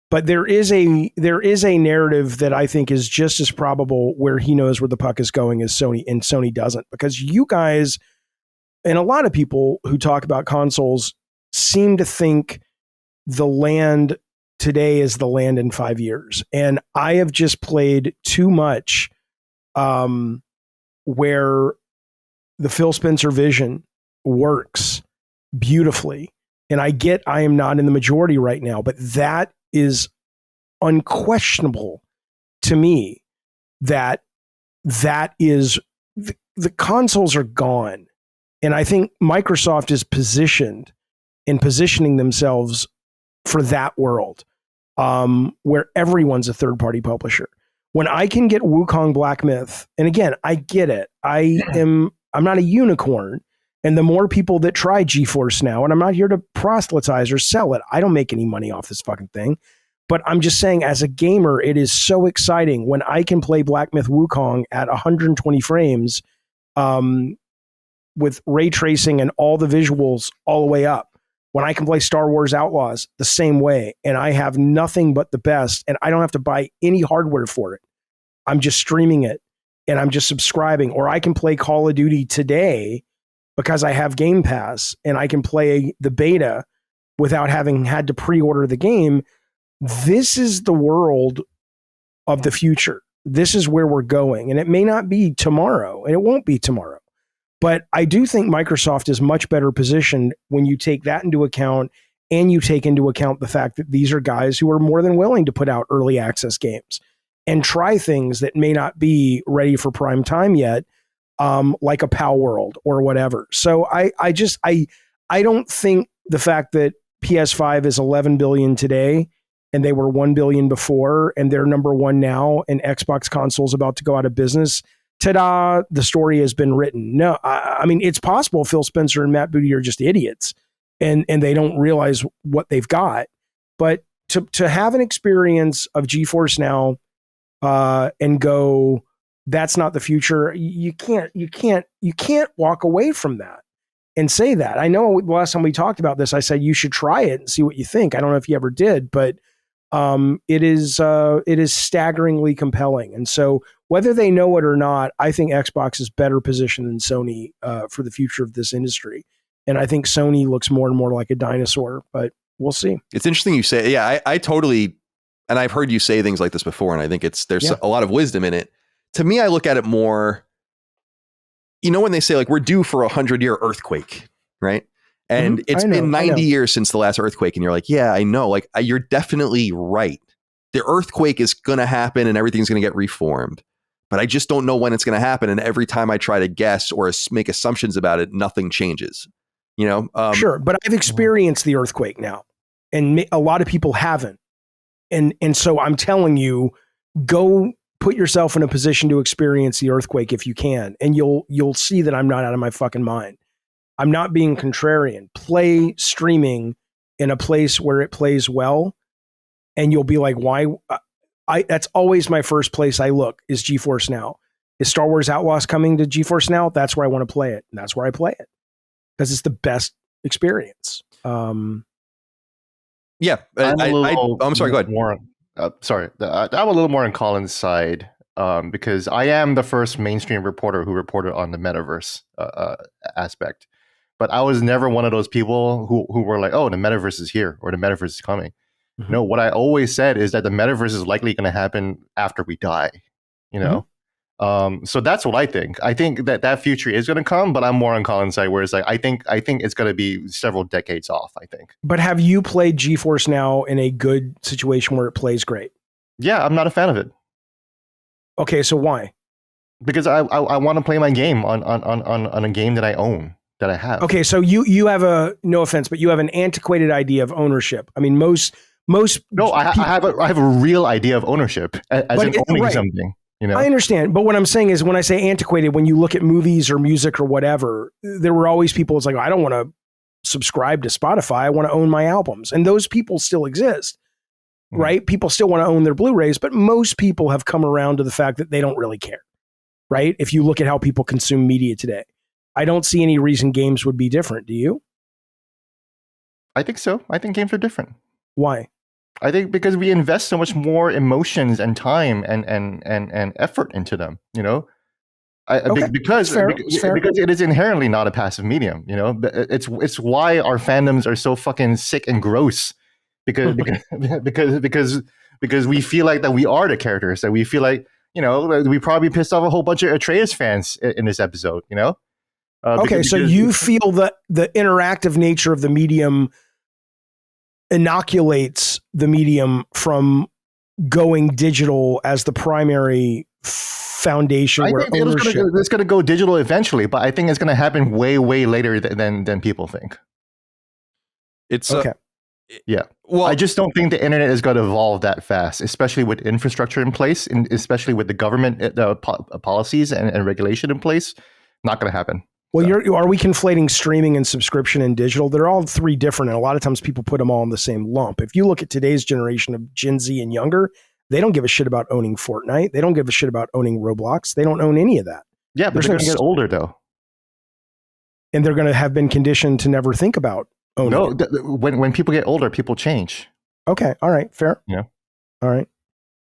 but there is a narrative that I think is just as probable where he knows where the puck is going as Sony, and Sony doesn't. Because you guys, and a lot of people who talk about consoles, seem to think the land today is the land in 5 years. And I have just played too much where the Phil Spencer vision works beautifully. And I am not in the majority right now, but that is unquestionable to me, that is the consoles are gone. And I think Microsoft is positioning themselves for that world, where everyone's a third-party publisher. When I can get Wukong Black Myth, and again, I get it. I'm not a unicorn. And the more people that try GeForce now, and I'm not here to proselytize or sell it. I don't make any money off this fucking thing. But I'm just saying, as a gamer, it is so exciting when I can play Black Myth Wukong at 120 frames with ray tracing and all the visuals all the way up. When I can play Star Wars Outlaws the same way, and I have nothing but the best, and I don't have to buy any hardware for it. I'm just streaming it, and I'm just subscribing. Or I can play Call of Duty today because I have Game Pass, and I can play the beta without having had to pre-order the game. This is the world of the future. This is where we're going. And it may not be tomorrow, and it won't be tomorrow. But I do think Microsoft is much better positioned when you take that into account, and you take into account the fact that these are guys who are more than willing to put out early access games and try things that may not be ready for prime time yet, like a PAL World or whatever. So I don't think the fact that PS5 is 11 billion today, and they were 1 billion before, and they're number one now, and Xbox console's about to go out of business, ta-da, the story has been written. No, I mean, it's possible Phil Spencer and Matt Booty are just idiots, and they don't realize what they've got. But to have an experience of GeForce Now and go, that's not the future. You can't walk away from that and say that. I know the last time we talked about this, I said you should try it and see what you think. I don't know if you ever did, but it is staggeringly compelling. And so whether they know it or not, I think Xbox is better positioned than Sony for the future of this industry. And I think Sony looks more and more like a dinosaur, but we'll see. It's interesting you say, yeah, I totally, and I've heard you say things like this before, and I think there's a lot of wisdom in it. To me, I look at it more, when they say like we're due for 100-year earthquake, right? And it's been 90 years since the last earthquake. And you're like, yeah, I know. Like, you're definitely right. The earthquake is going to happen and everything's going to get reformed. But I just don't know when it's going to happen. And every time I try to guess or make assumptions about it, nothing changes. Sure. But I've experienced the earthquake now. And a lot of people haven't. And so I'm telling you, go put yourself in a position to experience the earthquake if you can. And you'll see that I'm not out of my fucking mind. I'm not being contrarian. Play streaming in a place where it plays well, and you'll be like, why? That's always my first place I look is GeForce Now. Is Star Wars Outlaws coming to GeForce Now? That's where I want to play it. And that's where I play it because it's the best experience. I'm sorry, go ahead. I'm a little more on Colin's side because I am the first mainstream reporter who reported on the metaverse aspect. But I was never one of those people who were like, oh, the metaverse is here or the metaverse is coming. Mm-hmm. No, what I always said is that the metaverse is likely going to happen after we die, Mm-hmm. So that's what I think. I think that future is going to come, but I'm more on Colin's side where it's like, I think it's going to be several decades off, I think. But have you played GeForce Now in a good situation where it plays great? Yeah, I'm not a fan of it. Okay, so why? Because I want to play my game on a game that I own. That I have. Okay, so you have no offense, but you have an antiquated idea of ownership. I mean, most. No, I have a real idea of ownership as in owning something. I understand, but what I'm saying is, when I say antiquated, when you look at movies or music or whatever, there were always people. It's like, I don't want to subscribe to Spotify. I want to own my albums, and those people still exist, right? People still want to own their Blu-rays, but most people have come around to the fact that they don't really care, right? If you look at how people consume media today. I don't see any reason games would be different. Do you? I think so. I think games are different. Why? I think because we invest so much more emotions and time and effort into them, because it is inherently not a passive medium, it's why our fandoms are so fucking sick and gross because we feel like that we are the characters, that we feel like, we probably pissed off a whole bunch of Atreus fans in this episode, so you feel that the interactive nature of the medium inoculates the medium from going digital as the primary foundation. I think it's going to go digital eventually, but I think it's going to happen way, way later than people think. It's okay. Yeah. Well, I just don't think the internet is going to evolve that fast, especially with infrastructure in place, and especially with the government policies and regulation in place. Not going to happen. Well, are we conflating streaming and subscription and digital? They're all three different, and a lot of times people put them all in the same lump. If you look at today's generation of Gen Z and younger, they don't give a shit about owning Fortnite. They don't give a shit about owning Roblox. They don't own any of that. Yeah, but they're going to get older, though. And they're going to have been conditioned to never think about owning. No, when people get older, people change. Okay, all right, fair. Yeah. All right.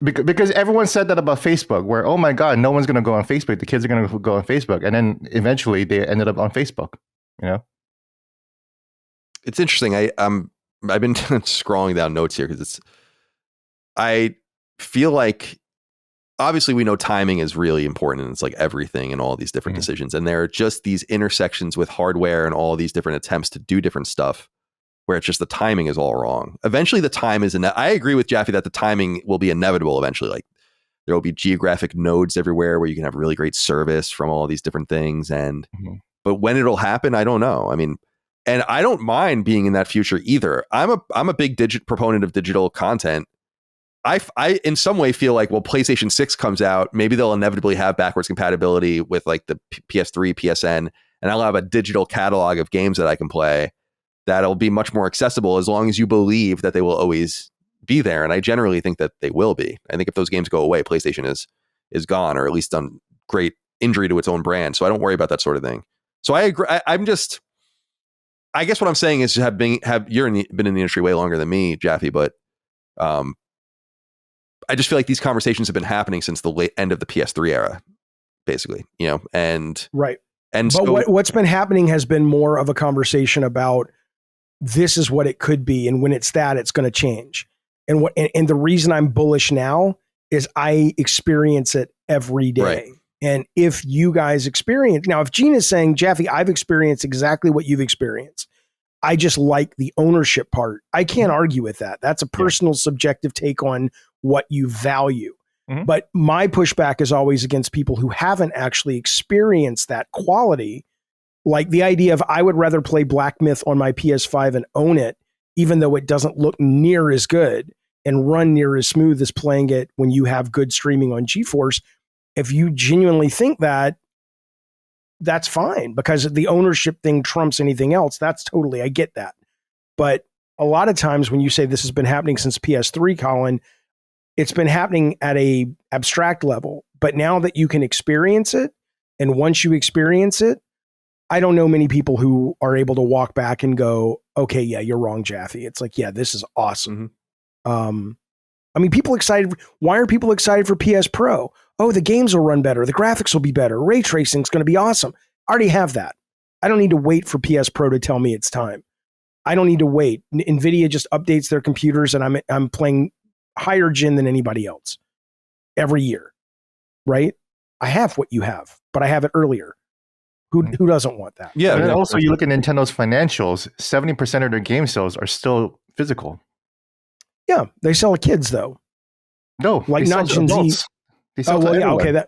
Because everyone said that about Facebook, where, oh my God, no one's going to go on Facebook. The kids are going to go on Facebook. And then eventually they ended up on Facebook, It's interesting. I've been scrolling down notes here because I feel like, obviously we know timing is really important, and it's like everything and all these different decisions. And there are just these intersections with hardware and all these different attempts to do different stuff where it's just the timing is all wrong. Eventually the time is, I agree with Jaffe that the timing will be inevitable eventually. Like there will be geographic nodes everywhere where you can have really great service from all these different things. And, but when it'll happen, I don't know. I mean, and I don't mind being in that future either. I'm a big proponent of digital content. I in some way feel like, well, PlayStation 6 comes out, maybe they'll inevitably have backwards compatibility with like the PS3, PSN, and I'll have a digital catalog of games that I can play that'll be much more accessible as long as you believe that they will always be there, and I generally think that they will be. I think if those games go away, PlayStation is gone, or at least done great injury to its own brand. So I don't worry about that sort of thing. So I agree. I guess what I'm saying is you've been in the industry way longer than me, Jaffe, but I just feel like these conversations have been happening since the late end of the PS3 era, basically, and right. And but so, what's been happening has been more of a conversation about this is what it could be, and when it's that, it's going to change. And the reason I'm bullish now is I experience it every day. Right. And if you guys experience now, if Gene is saying, Jaffe, I've experienced exactly what you've experienced. I just like the ownership part. I can't argue with that. That's a personal, subjective take on what you value. Mm-hmm. But my pushback is always against people who haven't actually experienced that quality. Like the idea of I would rather play Black Myth on my PS5 and own it, even though it doesn't look near as good and run near as smooth as playing it when you have good streaming on GeForce. If you genuinely think that, that's fine, because the ownership thing trumps anything else. That's totally, I get that. But a lot of times when you say this has been happening since PS3, Colin, it's been happening at a abstract level. But now that you can experience it, and once you experience it, I don't know many people who are able to walk back and go, okay, yeah, you're wrong, Jaffe. It's like, yeah, this is awesome. Mm-hmm. I mean, people excited. Why are people excited for PS Pro? Oh, the games will run better. The graphics will be better. Ray tracing is going to be awesome. I already have that. I don't need to wait for PS Pro to tell me it's time. I don't need to wait. NVIDIA just updates their computers, and I'm playing higher gen than anybody else every year, right? I have what you have, but I have it earlier. Who doesn't want that? Yeah. And also, you look at Nintendo's financials, 70% of their game sales are still physical. Yeah, they sell to kids though. No, like not Gen Z. Oh well, yeah, okay,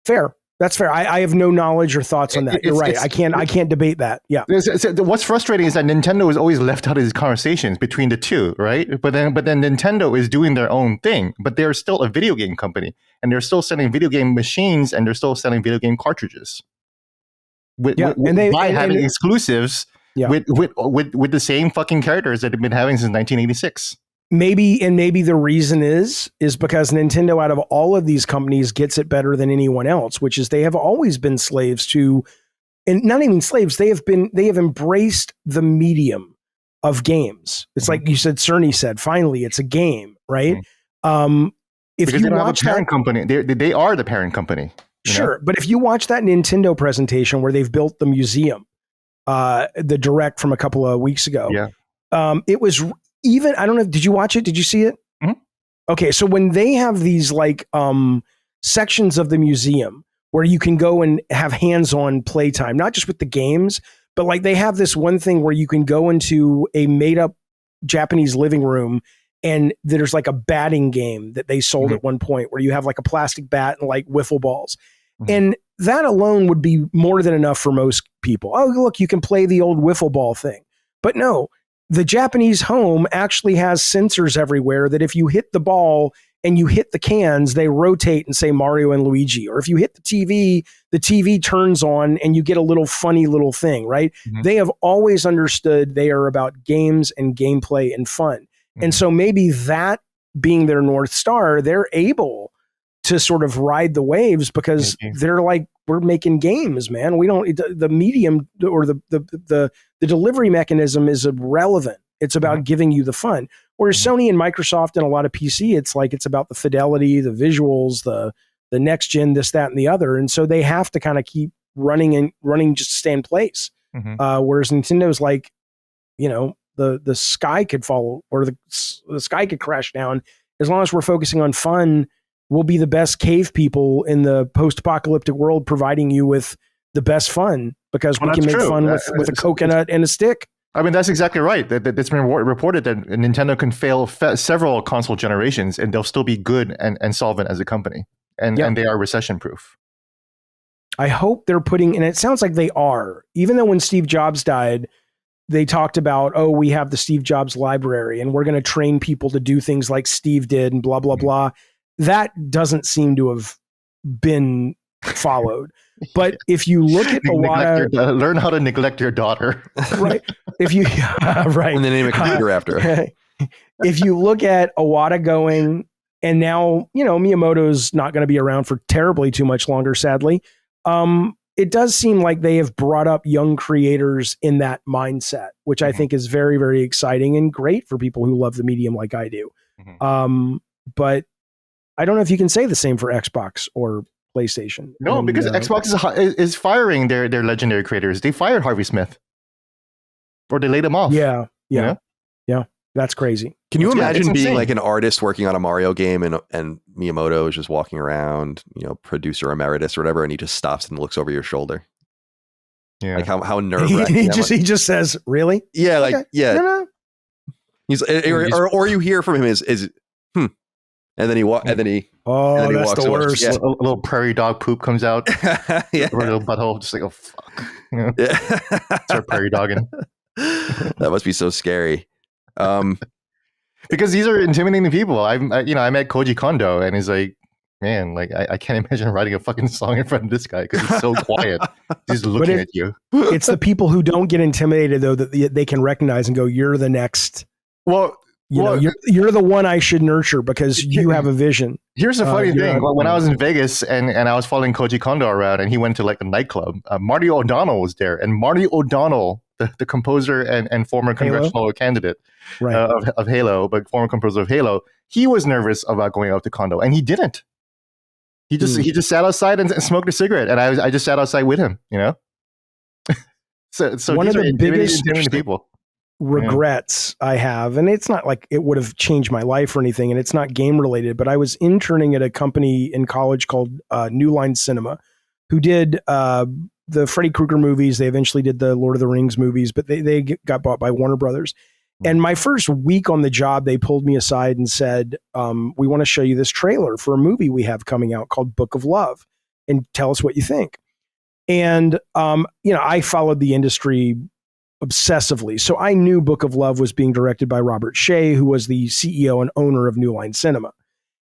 fair. That's fair. I have no knowledge or thoughts on that. You're right. I can't debate that. Yeah. What's frustrating is that Nintendo is always left out of these conversations between the two, right? But then Nintendo is doing their own thing, but they're still a video game company, and they're still selling video game machines, and they're still selling video game cartridges. Having exclusives with the same fucking characters that they've been having since 1986. Maybe the reason is because Nintendo, out of all of these companies, gets it better than anyone else, which is they have always been slaves to, and not even slaves, they have embraced the medium of games. It's like you said, Cerny said, finally, it's a game, right? If because you they don't watch have a parent company, they are the parent company. Sure, but if you watch that Nintendo presentation where they've built the museum, the direct from a couple of weeks ago, it was even, I don't know, did you watch it? Did you see it? Mm-hmm. Okay, so when they have these like sections of the museum where you can go and have hands-on playtime, not just with the games, but like they have this one thing where you can go into a made-up Japanese living room, and there's like a batting game that they sold at one point where you have like a plastic bat and like wiffle balls. And that alone would be more than enough for most people. Oh, look, you can play the old wiffle ball thing. But no, the Japanese home actually has sensors everywhere that if you hit the ball and you hit the cans, they rotate and say Mario and Luigi. Or if you hit the TV turns on and you get a little funny little thing, right? Mm-hmm. They have always understood they are about games and gameplay and fun. Mm-hmm. And so maybe that being their North Star, they're able to sort of ride the waves because they're like, we're making games, man. We don't, the medium or the delivery mechanism is irrelevant. It's about giving you the fun. Whereas Sony and Microsoft and a lot of PC, it's like, it's about the fidelity, the visuals, the next gen, this, that, and the other. And so they have to kind of keep running just to stay in place. Whereas Nintendo's like, the sky could fall or the sky could crash down. As long as we're focusing on fun, we'll be the best cave people in the post-apocalyptic world, providing you with the best fun because we can make fun with a coconut and a stick. I mean, that's exactly right. It's been reported that Nintendo can fail several console generations and they'll still be good and solvent as a company. And they are recession-proof. I hope they're putting, and it sounds like they are, even though when Steve Jobs died, they talked about, oh, we have the Steve Jobs library and we're going to train people to do things like Steve did and blah, blah, blah. That doesn't seem to have been followed. But if you look at a lot of... learn how to neglect your daughter. Right. If you... right. And the name of computer after. if you look at Iwata going, and now, Miyamoto's not going to be around for terribly too much longer, sadly. It does seem like they have brought up young creators in that mindset, which I think is very, very exciting and great for people who love the medium like I do. But I don't know if you can say the same for Xbox or PlayStation. No, because Xbox is firing their legendary creators. They fired Harvey Smith, or they laid him off. Yeah. That's crazy. Can you imagine being insane. like an artist working on a Mario game and Miyamoto is just walking around, producer emeritus or whatever, and he just stops and looks over your shoulder? Yeah. Like how nerve-wracking. he just says, "Really?" Yeah, like Okay. yeah. No. He's or you hear from him is and then he and then he that's walks the away. worst. Yeah. A little prairie dog poop comes out. Yeah. Or a little butthole, just like, oh fuck. Yeah. Start prairie dogging. That must be so scary. Because these are intimidating people. I met Koji Kondo, and he's like, man, like I can't imagine writing a fucking song in front of this guy because he's so quiet. He's looking at you. It's the people who don't get intimidated though that they can recognize and go, "You're the next." Well, you're the one I should nurture because you have a vision. Here's the funny thing. When I was in Vegas and I was following Koji Kondo around and he went to like a nightclub, Marty O'Donnell was there. And Marty O'Donnell, the composer and former congressional candidate of Halo, but former composer of Halo, he was nervous about going out to Kondo and he didn't. He just sat outside and smoked a cigarette. And I just sat outside with him, So one of the biggest people. Regrets I have, and it's not like it would have changed my life or anything, and it's not game related, but I was interning at a company in college called New Line Cinema, who did the Freddy Krueger movies. They eventually did the Lord of the Rings movies, but they got bought by Warner Brothers. And my first week on the job, they pulled me aside and said, we want to show you this trailer for a movie we have coming out called Book of Love, and tell us what you think. And I followed the industry obsessively. So I knew Book of Love was being directed by Robert Shea, who was the CEO and owner of New Line Cinema.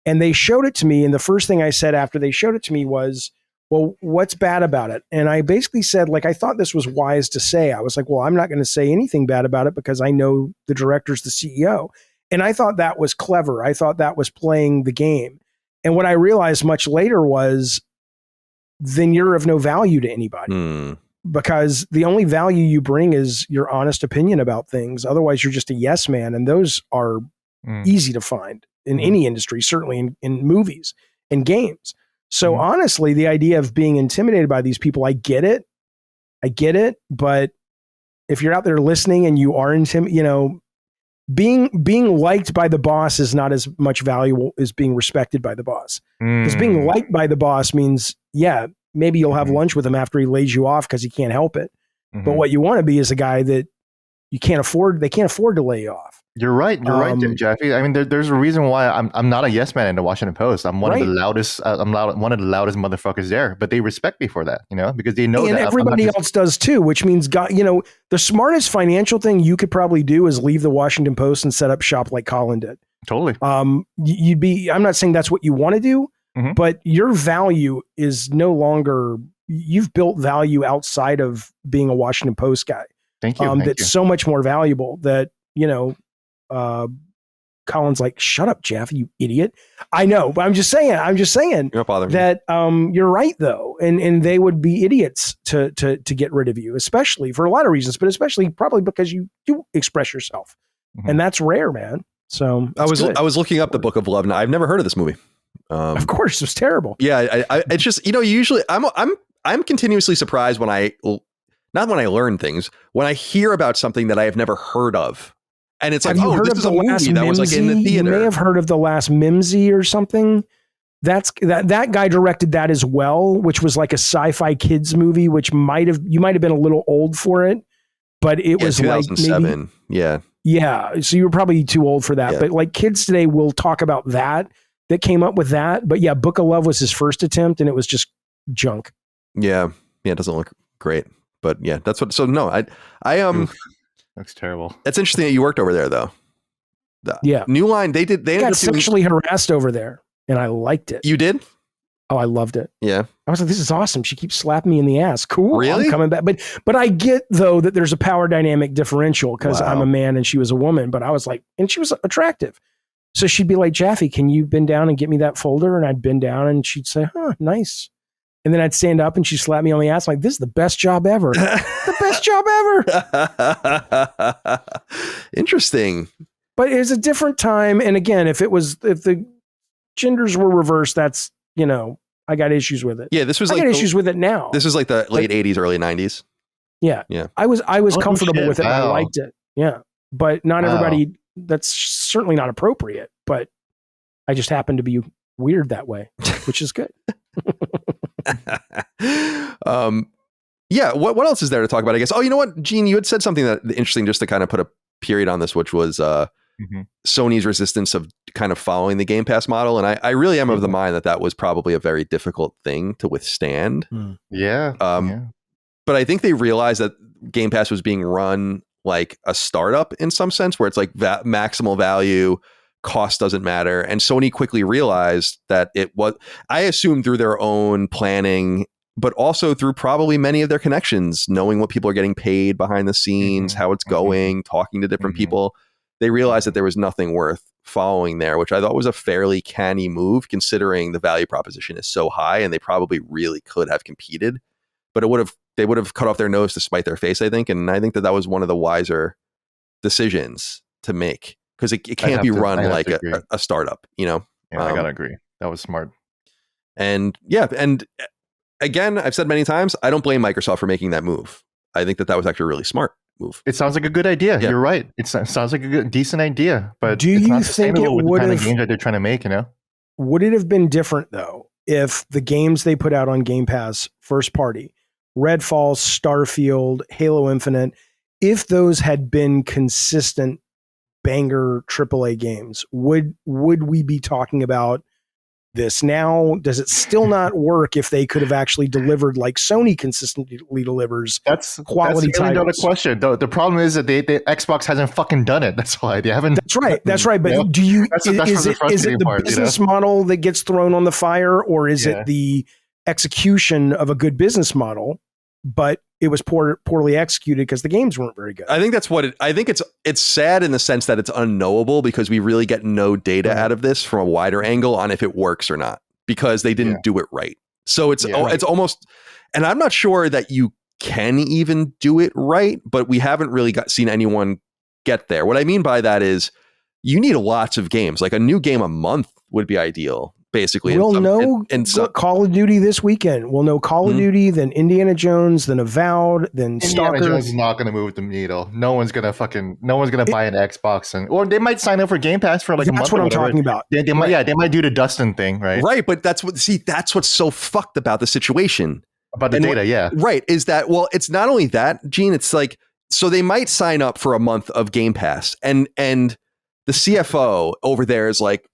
And they showed it to me. And the first thing I said after they showed it to me was, well, what's bad about it? And I basically said, like, I thought this was wise to say. I was like, well, I'm not going to say anything bad about it because I know the director's the CEO. And I thought that was clever. I thought that was playing the game. And what I realized much later was, then you're of no value to anybody. Because the only value you bring is your honest opinion about things. Otherwise, you're just a yes man. And those are easy to find in any industry, certainly in movies and games. So honestly, the idea of being intimidated by these people, I get it. But if you're out there listening and you are being liked by the boss is not as much valuable as being respected by the boss. Because being liked by the boss means, maybe you'll have lunch with him after he lays you off because he can't help it. But what you want to be is a guy that they can't afford to lay you off. You're right, Jaffe. I mean, there's a reason why I'm not a yes man in the Washington Post. I'm one of the loudest. One of the loudest motherfuckers there. But they respect me for that, because they know and that everybody else does too. Which means, the smartest financial thing you could probably do is leave the Washington Post and set up shop like Colin did. Totally. I'm not saying that's what you want to do, but your value is no longer. You've built value outside of being a Washington Post guy. Thank you. That's so much more valuable that, Colin's like, shut up, Jaffe, you idiot. I know, but I'm just saying You're not bothering that you're right though. And they would be idiots to get rid of you, especially for a lot of reasons, but especially probably because you do express yourself. And that's rare, man. So I was looking up the Book of Love. Now I've never heard of this movie. Of course, it was terrible. Yeah, it's just usually I'm continuously surprised when not when I learn things, when I hear about something that I have never heard of, and it's like, this is a movie that was like in the theater. You may have heard of The Last Mimsy or something. That guy directed that as well, which was like a sci-fi kids movie, which you might have been a little old for it, but it was 2007. Like yeah. So you were probably too old for that, but like kids today will talk about that came up with that. But yeah, Book of Love was his first attempt, and it was just junk. Yeah, it doesn't look great, but yeah, that's what. So no, I looks terrible. That's interesting that you worked over there though. New Line, they got sexually harassed over there, and I liked it. You did? Oh, I loved it. Yeah. I was like, this is awesome. She keeps slapping me in the ass. Cool. Really? I'm coming back. But I get, though, that there's a power dynamic differential because I'm a man and she was a woman. But I was like, and she was attractive. So she'd be like, Jaffe, can you bend down and get me that folder? And I'd bend down and she'd say, huh, nice. And then I'd stand up and she'd slap me on the ass like, this is the best job ever. The best job ever. Interesting. But it's a different time. And again, if the genders were reversed, that's, I got issues with it. Yeah, this was I got issues with it now. This is like the late 80s, early 90s. Yeah. Yeah. I was comfortable with it. Wow. And I liked it. Yeah. But not everybody, that's certainly not appropriate. But I just happen to be weird that way, which is good. Yeah. What else is there to talk about, I guess? Oh, you know what, Gene, you had said something that interesting just to kind of put a period on this, which was Sony's resistance of kind of following the Game Pass model. And I really am of the mind that was probably a very difficult thing to withstand. Yeah. But I think they realized that Game Pass was being run like a startup in some sense, where it's like maximal value, cost doesn't matter. And Sony quickly realized that it was, I assume through their own planning, but also through probably many of their connections, knowing what people are getting paid behind the scenes, how it's going, talking to different people. They realized that there was nothing worth following there, which I thought was a fairly canny move considering the value proposition is so high, and they probably really could have competed, but they would have cut off their nose to spite their face, I think. And I think that was one of the wiser decisions to make, because it can't be run like a startup, Yeah, I gotta agree. That was smart. And again, I've said many times, I don't blame Microsoft for making that move. I think that was actually a really smart move. It sounds like a good idea. Yeah. You're right. It sounds like a decent idea, but do you think it would with the kind of games that they're trying to make? Would it have been different though if the games they put out on Game Pass first party, Redfall, Starfield, Halo Infinite, if those had been consistent banger AAA games, would we be talking about this now? Does it still not work if they could have actually delivered like Sony consistently delivers? That's quality titles. Another question. The problem is that the Xbox hasn't fucking done it. That's why they haven't. That's right. But do you? Is it the business model that gets thrown on the fire, or is it the execution of a good business model, but it was poorly executed because the games weren't very good? I think that's what I think it's sad in the sense that it's unknowable, because we really get no data out of this from a wider angle on if it works or not, because they didn't do it right. So it's almost, and I'm not sure that you can even do it right, but we haven't really seen anyone get there. What I mean by that is you need lots of games, like a new game a month would be ideal. Basically, we'll know Call of Duty this weekend. We'll know Call of Duty, then Indiana Jones, then Avowed, then Stalker. Indiana Jones is not going to move the needle. No one's going to buy an Xbox, or they might sign up for Game Pass for like a month. That's what I'm talking about. They might do the Dustin thing, right? Right, but that's what's so fucked about the situation. About the data, right, is that, it's not only that, Gene, it's like, so they might sign up for a month of Game Pass, and the CFO over there is like,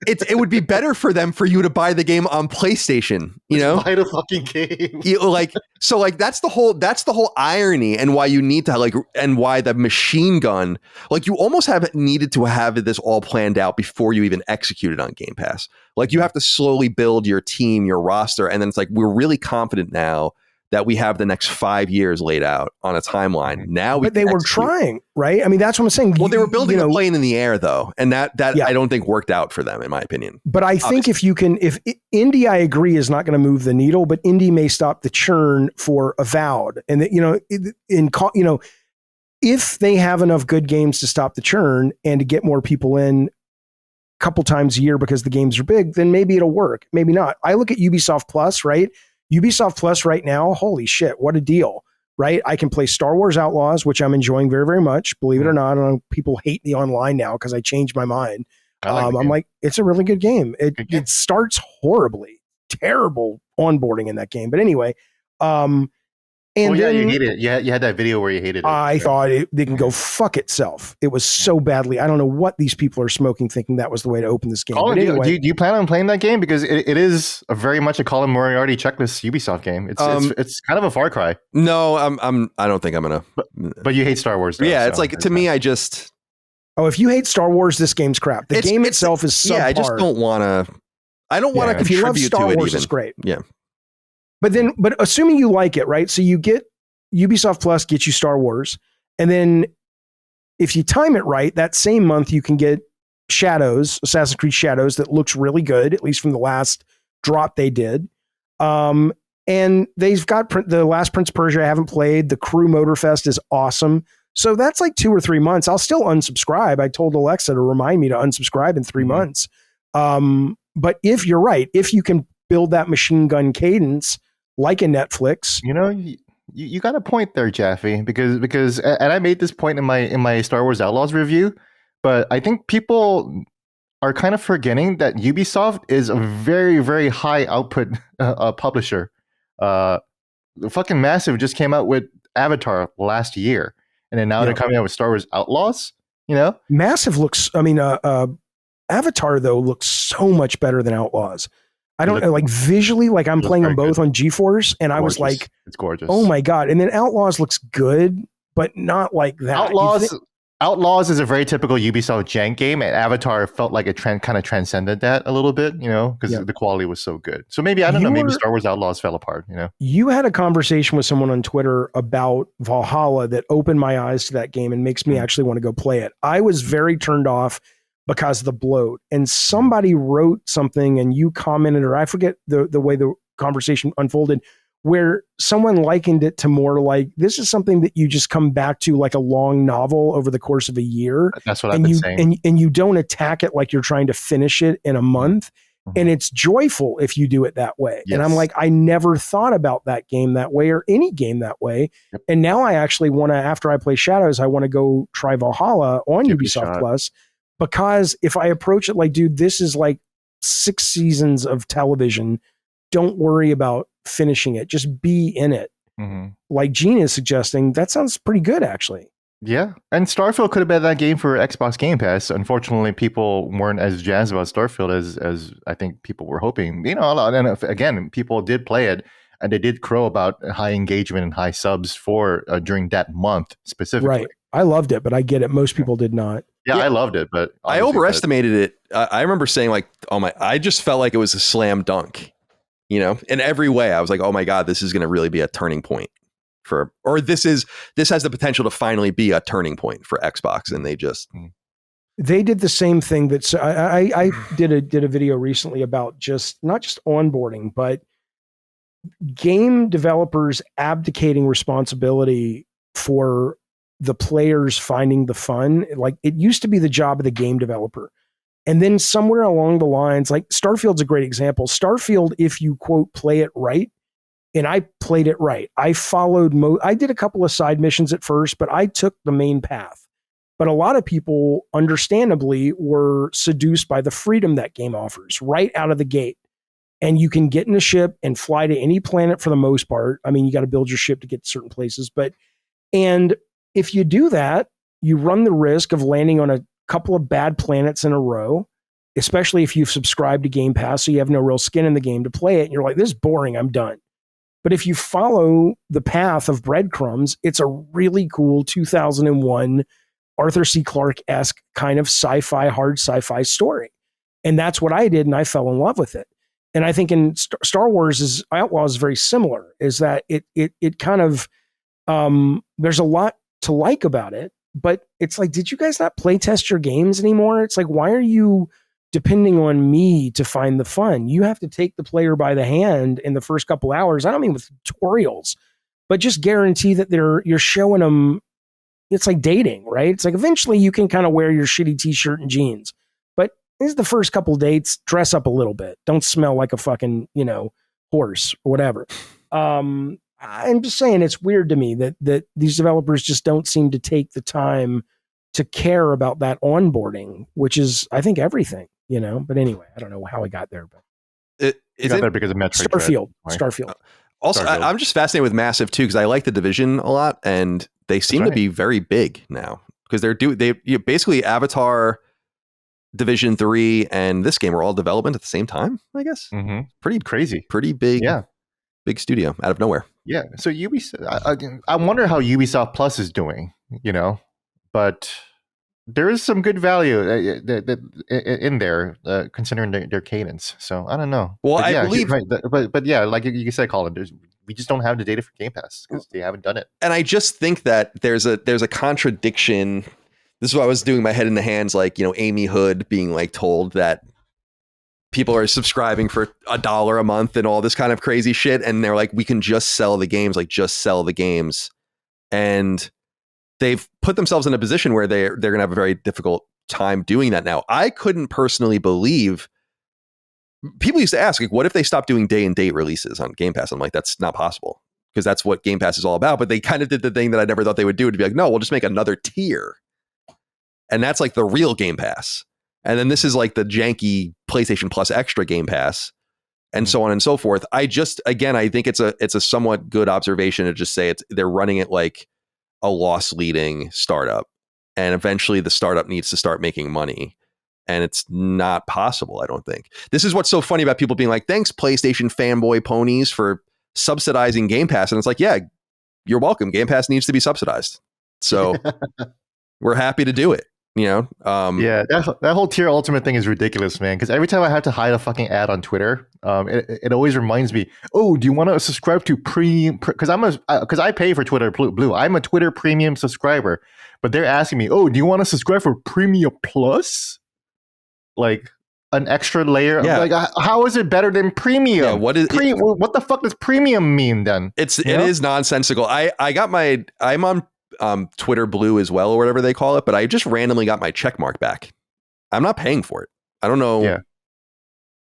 it would be better for them for you to buy the game on PlayStation, buy the fucking game. That's the whole irony, and why you need to and why the machine gun, you almost have needed to have this all planned out before you even execute it on Game Pass. You have to slowly build your team, your roster, and then it's like, we're really confident now that we have the next 5 years laid out on a timeline. Now, but they were trying, right? I mean, that's what I'm saying. Well, they were building a plane in the air, though, and that I don't think worked out for them, in my opinion. But I think if Indie, I agree, is not going to move the needle, but Indie may stop the churn for Avowed, and that if they have enough good games to stop the churn and to get more people in a couple times a year because the games are big, then maybe it'll work. Maybe not. I look at Ubisoft Plus, right? Ubisoft Plus right now, holy shit, what a deal, right? I can play Star Wars Outlaws, which I'm enjoying very, very much. Believe it or not, I know people hate me online now because I changed my mind. I'm like, it's a really good game. It starts horribly, terrible onboarding in that game. But anyway, and then, you hate it. You had that video where you hated it. I thought it can go fuck itself. It was so badly. I don't know what these people are smoking, thinking that was the way to open this game. Colin, do you plan on playing that game? Because it is a very much a Colin Moriarty checklist Ubisoft game. It's kind of a far cry. No, I don't think I'm gonna. But you hate Star Wars, though, yeah. It's like, to me, I just. Oh, if you hate Star Wars, this game's crap. The game itself is subpar. Yeah, I just don't want to. I don't want to If you love contribute Star to it Wars, even. it's great. Yeah. But assuming you like it, right? So you get Ubisoft Plus gets you Star Wars, and then if you time it right, that same month you can get Assassin's Creed Shadows, that looks really good, at least from the last drop they did. And they've got the last Prince of Persia I haven't played. The Crew Motorfest is awesome. So that's like 2 or 3 months. I'll still unsubscribe. I told Alexa to remind me to unsubscribe in 3 months. But if you're right, if you can build that machine gun cadence like a Netflix, you got a point there, Jaffe, because and I made this point in my Star Wars Outlaws review, but I think people are kind of forgetting that Ubisoft is a very, very high output publisher. Fucking Massive just came out with Avatar last year, and then now they're coming out with Star Wars Outlaws. Massive looks. I mean, Avatar though looks so much better than Outlaws. I don't know, like visually, like I'm playing them both on GeForce, and I was like, it's gorgeous. Oh my god! And then Outlaws looks good, but not like that. Outlaws is a very typical Ubisoft jank game, and Avatar felt like it kind of transcended that a little bit, because the quality was so good. So maybe, I don't know, maybe Star Wars Outlaws fell apart, You had a conversation with someone on Twitter about Valhalla that opened my eyes to that game and makes me actually want to go play it. I was very turned off because of the bloat, and somebody wrote something and you commented, or I forget the way the conversation unfolded, where someone likened it to more like, this is something that you just come back to like a long novel over the course of a year. That's what I've been saying. And you don't attack it like you're trying to finish it in a month. And it's joyful if you do it that way. Yes. And I'm like, I never thought about that game that way, or any game that way. Yep. And now I actually want to, after I play Shadows, I want to go try Valhalla on Ubisoft Plus, because if I approach it like, dude, this is like 6 seasons of television. Don't worry about finishing it. Just be in it. Like Gene is suggesting, that sounds pretty good, actually. Yeah. And Starfield could have been that game for Xbox Game Pass. Unfortunately, people weren't as jazzed about Starfield as I think people were hoping. And again, people did play it, and they did crow about high engagement and high subs for during that month specifically. Right. I loved it, but I get it. Most people did not. Yeah, I loved it, but I overestimated it. I remember saying like, I just felt like it was a slam dunk. In every way, I was like, oh my God, this is going to really be a turning point this has the potential to finally be a turning point for Xbox. And they did the same thing that I did a video recently about not just onboarding, but game developers abdicating responsibility for the players finding the fun. Like, it used to be the job of the game developer. And then somewhere along the lines, like Starfield's a great example. Starfield, if you quote, play it right, and I played it right. I followed, I did a couple of side missions at first, but I took the main path. But a lot of people, understandably, were seduced by the freedom that game offers right out of the gate. And you can get in a ship and fly to any planet for the most part. I mean, you got to build your ship to get to certain places. And if you do that, you run the risk of landing on a couple of bad planets in a row, especially if you've subscribed to Game Pass, so you have no real skin in the game to play it. And you're like, this is boring, I'm done. But if you follow the path of breadcrumbs, it's a really cool 2001 Arthur C. Clarke-esque kind of hard sci-fi story. And that's what I did, and I fell in love with it. And I think in Star Wars' Outlaws is very similar, is that it kind of, there's a lot to like about it, but it's like, did you guys not play test your games anymore? It's like, why are you depending on me to find the fun? You have to take the player by the hand in the first couple hours. I don't mean with tutorials, but just guarantee that you're showing them. It's like dating, right? It's like eventually you can kind of wear your shitty t-shirt and jeans, but this is the first couple dates, dress up a little bit. Don't smell like a fucking, horse or whatever. I'm just saying, it's weird to me that these developers just don't seem to take the time to care about that onboarding, which is, I think, everything, But anyway, I don't know how I got there. But it got there because of Metroid Starfield. Also, I'm just fascinated with Massive too, because I like the Division a lot, and they seem to be very big now, because basically Avatar, Division 3, and this game are all development at the same time, I guess. Mm-hmm. Pretty crazy, pretty big. Yeah. Big studio out of nowhere. Yeah. So Ubisoft, I wonder how Ubisoft Plus is doing, but there is some good value in there, considering their cadence. So I don't know. Well, but I yeah, believe, but yeah, like you said, Colin, we just don't have the data for Game Pass because they haven't done it. and I just think that there's a contradiction. This is why I was doing my head in the hands, like, you know, Amy Hood being like told that people are subscribing for $1 a month and all this kind of crazy shit, and they're like, we can just sell the games, like just sell the games, and they've put themselves in a position where they're going to have a very difficult time doing that now. I couldn't personally believe. People used to ask, like, what if they stopped doing day and date releases on Game Pass? I'm like, that's not possible, because that's what Game Pass is all about. But they kind of did the thing that I never thought they would do, to be like, no, we'll just make another tier. And that's like the real Game Pass. And then this is like the janky PlayStation Plus Extra Game Pass, and so on and so forth. I think it's a somewhat good observation to just say they're running it like a loss leading startup. And eventually the startup needs to start making money. And it's not possible, I don't think. This is what's so funny about people being like, thanks, PlayStation fanboy ponies, for subsidizing Game Pass. And it's like, yeah, you're welcome. Game Pass needs to be subsidized. So we're happy to do it. You know? Yeah, that whole tier ultimate thing is ridiculous, man. Because every time I have to hide a fucking ad on Twitter, it always reminds me, oh, do you want to subscribe to premium? Because I pay for Twitter Blue. I'm a Twitter premium subscriber, but they're asking me, oh, do you want to subscribe for Premium Plus? Like an extra layer. Yeah. Like, how is it better than premium? Yeah, what the fuck does premium mean then? It is nonsensical. I'm on Twitter Blue as well, or whatever they call it, but I just randomly got my check mark back. I'm not paying for it. I don't know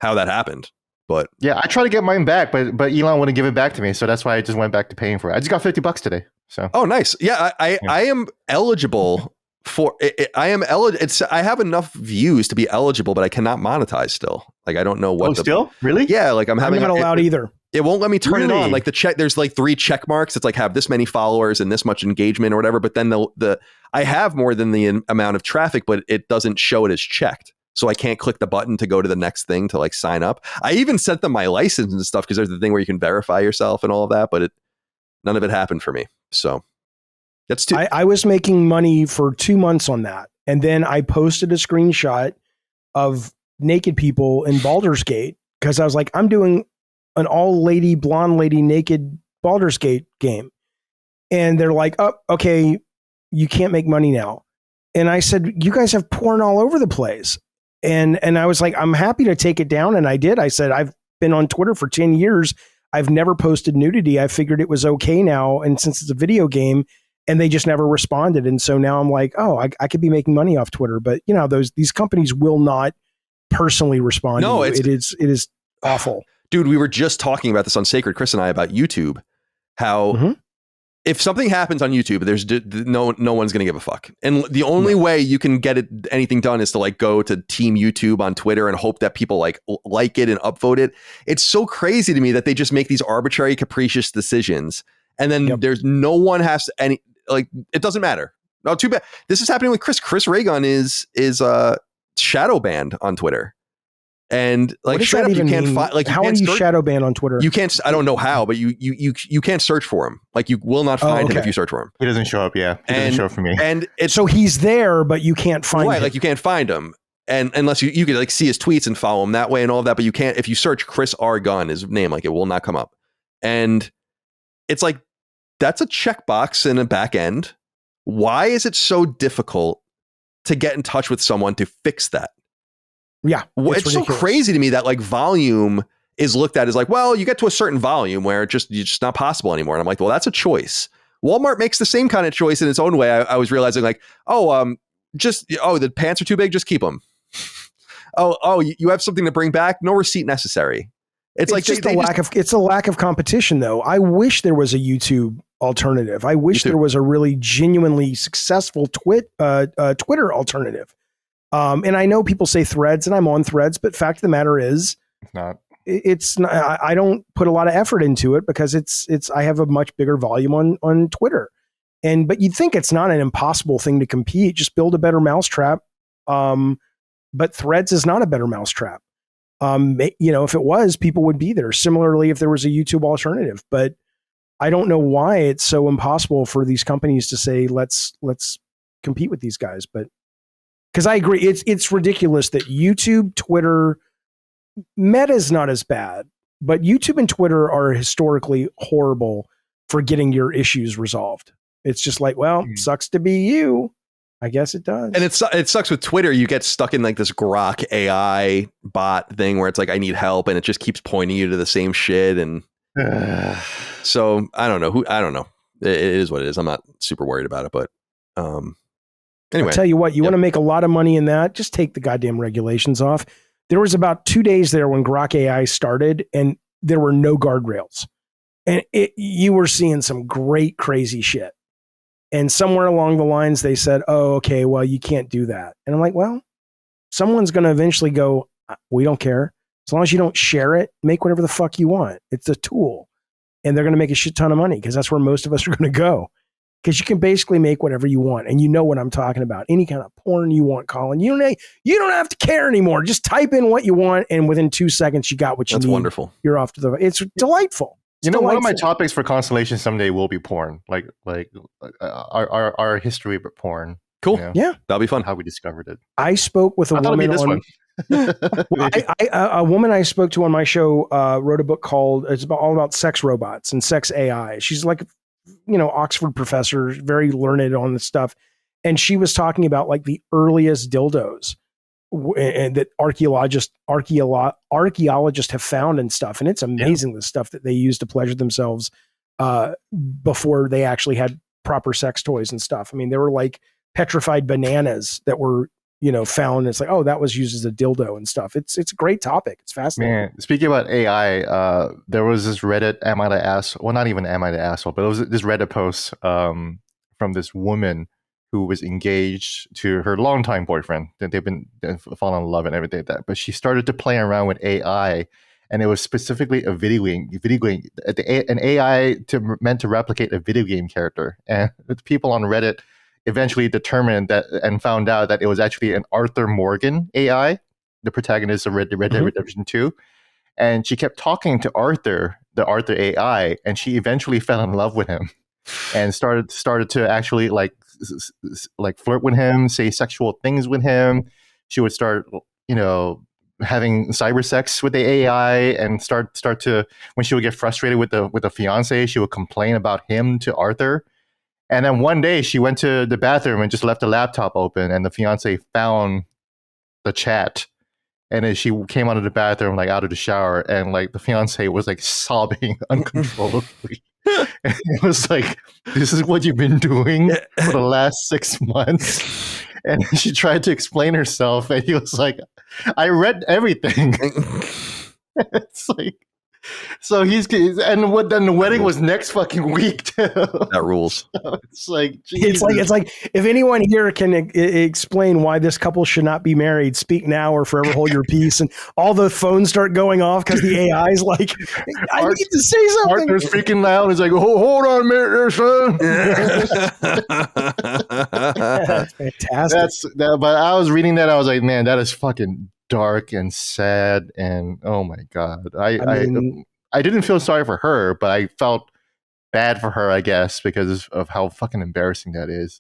how that happened, but yeah, I tried to get mine back, but Elon wouldn't give it back to me, so that's why I just went back to paying for it. I just got $50 today. So oh, nice. Yeah, I am eligible for it. I am eligible. I have enough views to be eligible, but I cannot monetize still. Like, I don't know what. Still? Really? Yeah, like I'm not allowed either. It won't let me turn it Really? on. Like there's like 3 check marks. It's like have this many followers and this much engagement or whatever. But then I have more than the amount of traffic, but it doesn't show it as checked. So I can't click the button to go to the next thing to like sign up. I even sent them my license and stuff, because there's the thing where you can verify yourself and all of that, but none of it happened for me. So that's too. I was making money for 2 months on that. And then I posted a screenshot of naked people in Baldur's Gate, because I was like, I'm doing an all-lady, blonde lady, naked Baldur's Gate game. And they're like, oh, okay, you can't make money now. And I said, you guys have porn all over the place. And I was like, I'm happy to take it down. And I did. I said, I've been on Twitter for 10 years. I've never posted nudity. I figured it was okay now. And since it's a video game, and they just never responded. And so now I'm like, oh, I could be making money off Twitter. But you know, these companies will not personally respond. No, it is awful. Dude, we were just talking about this on Sacred, Chris and I, about YouTube. How if something happens on YouTube, there's no one's going to give a fuck. And the only way you can get anything done is to like go to Team YouTube on Twitter and hope that people like it and upvote it. It's so crazy to me that they just make these arbitrary, capricious decisions. And then there's no one has to any, like, it doesn't matter. No, too bad. This is happening with Chris. Chris Reagan is shadow banned on Twitter. And like, straight up, you can't find, like, how are you shadow banned on Twitter? You can't, I don't know how, but you can't search for him. Like, you will not find him if you search for him. He doesn't show up. Yeah. He doesn't show up for me. And it's so he's there, but you can't find him. Like, you can't find him. And unless you can like see his tweets and follow him that way and all of that, but you can't, if you search Chris R. Gunn, his name, like, it will not come up. And it's like, that's a checkbox in a back end. Why is it so difficult to get in touch with someone to fix that? Yeah. It's so crazy to me that like volume is looked at as like, well, you get to a certain volume where it's just not possible anymore. And I'm like, well, that's a choice. Walmart makes the same kind of choice in its own way. I was realizing like, the pants are too big, just keep them. You have something to bring back, no receipt necessary. It's like just it's a lack of competition, though. I wish there was a YouTube alternative. I wish there was a really genuinely successful Twitter alternative. And I know people say Threads, and I'm on Threads, but fact of the matter is, it's not. I don't put a lot of effort into it because I have a much bigger volume on Twitter. But you'd think it's not an impossible thing to compete. Just build a better mousetrap. But Threads is not a better mousetrap. If it was, people would be there. Similarly, if there was a YouTube alternative, but I don't know why it's so impossible for these companies to say, let's compete with these guys. But Because I agree, it's ridiculous that YouTube, Twitter, Meta's not as bad, but YouTube and Twitter are historically horrible for getting your issues resolved. It's just like, well, sucks to be you. I guess it does. And it sucks with Twitter. You get stuck in like this Grok AI bot thing where it's like, I need help, and it just keeps pointing you to the same shit. And so I don't know. It is what it is. I'm not super worried about it, but anyway. I'll tell you what, you want to make a lot of money in that, just take the goddamn regulations off. There was about 2 days there when Grok AI started, and there were no guardrails. And you were seeing some great, crazy shit. And somewhere along the lines, they said, oh, okay, well, you can't do that. And I'm like, well, someone's going to eventually go, we don't care. As long as you don't share it, make whatever the fuck you want. It's a tool. And they're going to make a shit ton of money because that's where most of us are going to go. Because you can basically make whatever you want. And you know what I'm talking about. Any kind of porn you want, Colin. You don't have to care anymore. Just type in what you want, and within 2 seconds, you got what you need. That's wonderful. You're off to the... It's delightful. One of my topics for Constellation someday will be porn, like our history of porn. Cool. You know, yeah, that'll be fun. How we discovered it. I spoke with a woman on... a woman I spoke to on my show wrote a book called... It's all about sex robots and sex AI. She's like, Oxford professor, very learned on this stuff. And she was talking about like the earliest dildos and that archaeologists have found and stuff. And it's amazing the stuff that they use to pleasure themselves before they actually had proper sex toys and stuff. I mean, there were like petrified bananas that were, found. It's like, oh, that was used as a dildo and stuff. It's a great topic. It's fascinating. Man, speaking about AI, there was this Reddit, am I the asshole? Well, not even am I the asshole, but it was this Reddit post from this woman who was engaged to her longtime boyfriend. They've fallen in love and everything like that. But she started to play around with AI, and it was specifically a video game, an AI meant to replicate a video game character. And the people on Reddit eventually determined that and found out that it was actually an Arthur Morgan AI, the protagonist of Red Dead Redemption 2. And she kept talking to Arthur, the Arthur AI, and she eventually fell in love with him and started to actually like flirt with him, say sexual things with him. She would start, having cyber sex with the AI and start to, when she would get frustrated with the fiance, she would complain about him to Arthur. And then one day she went to the bathroom and just left the laptop open, and the fiance found the chat. And then she came out of the bathroom, like out of the shower, and like the fiance was like sobbing uncontrollably. And it was like, this is what you've been doing for the last 6 months. And she tried to explain herself, and he was like, I read everything. It's like, so then the wedding was next fucking week too. That rules. So it's like, Jesus. It's like if anyone here can explain why this couple should not be married, speak now or forever hold your peace. And all the phones start going off because the AI is like, I need to say something. Arthur's freaking out. He's like, hold on a minute, son. That's fantastic. But I was reading that, I was like, man, that is fucking dark and sad, and oh my god, I didn't feel sorry for her, but I felt bad for her, I guess, because of how fucking embarrassing that is.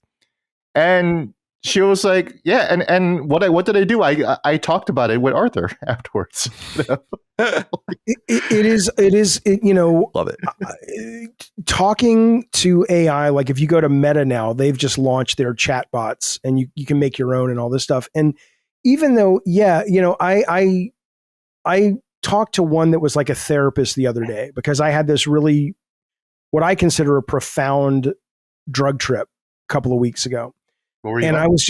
And she was like, yeah, and what did I do? I talked about it with Arthur afterwards. It is love it. Talking to AI, like if you go to Meta now, they've just launched their chat bots, and you can make your own and all this stuff. And even though, I talked to one that was like a therapist the other day because I had this really, what I consider a profound drug trip a couple of weeks ago. What were you and on? I was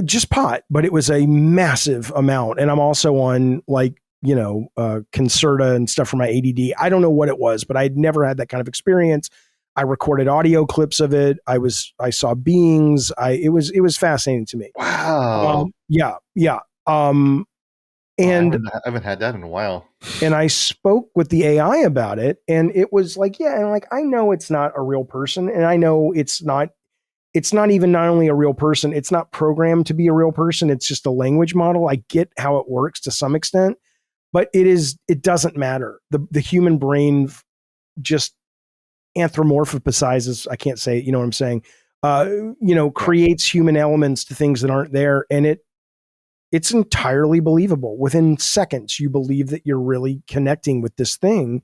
just pot, but it was a massive amount. And I'm also on like, Concerta and stuff for my ADD. I don't know what it was, but I'd never had that kind of experience. I recorded audio clips of it. I saw beings. It was fascinating to me. Wow. Yeah. And I haven't had that in a while. And I spoke with the AI about it, and it was like, and like, I know it's not a real person, and I know it's not even not only a real person, it's not programmed to be a real person. It's just a language model. I get how it works to some extent, but it doesn't matter. The human brain just anthropomorphizes, I can't say it, you know what I'm saying, creates human elements to things that aren't there. And it's entirely believable. Within seconds, you believe that you're really connecting with this thing,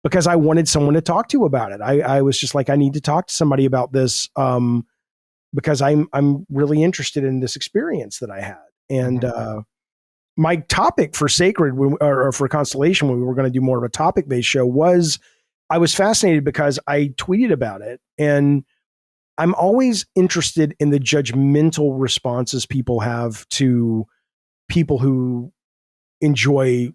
because I wanted someone to talk to about it. I was just like, I need to talk to somebody about this, because I'm really interested in this experience that I had. And my topic for Sacred, or for Constellation, when we were going to do more of a topic-based show, was I was fascinated because I tweeted about it, and I'm always interested in the judgmental responses people have to people who enjoy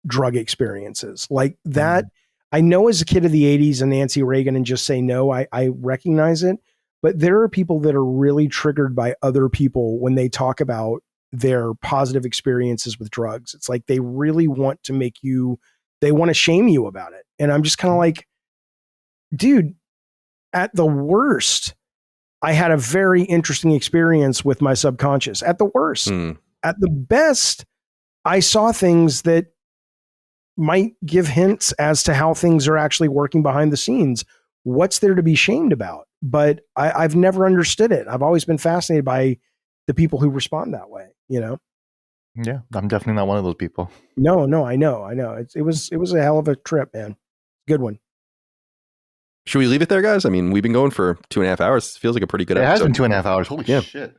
drug experiences like that. I know as a kid of the 80s and Nancy Reagan and Just Say No, I recognize it, but there are people that are really triggered by other people when they talk about their positive experiences with drugs. It's like they really want to they want to shame you about it. And I'm just kind of like, dude, at the worst, I had a very interesting experience with my subconscious. At the worst. At the best, I saw things that might give hints as to how things are actually working behind the scenes. What's there to be shamed about? But I've never understood it. I've always been fascinated by the people who respond that way, Yeah, I'm definitely not one of those people. No, I know. It was a hell of a trip, man. Good one. Should we leave it there, guys? I mean, we've been going for 2.5 hours. Feels like a pretty good episode. It has been 2.5 hours. Holy shit.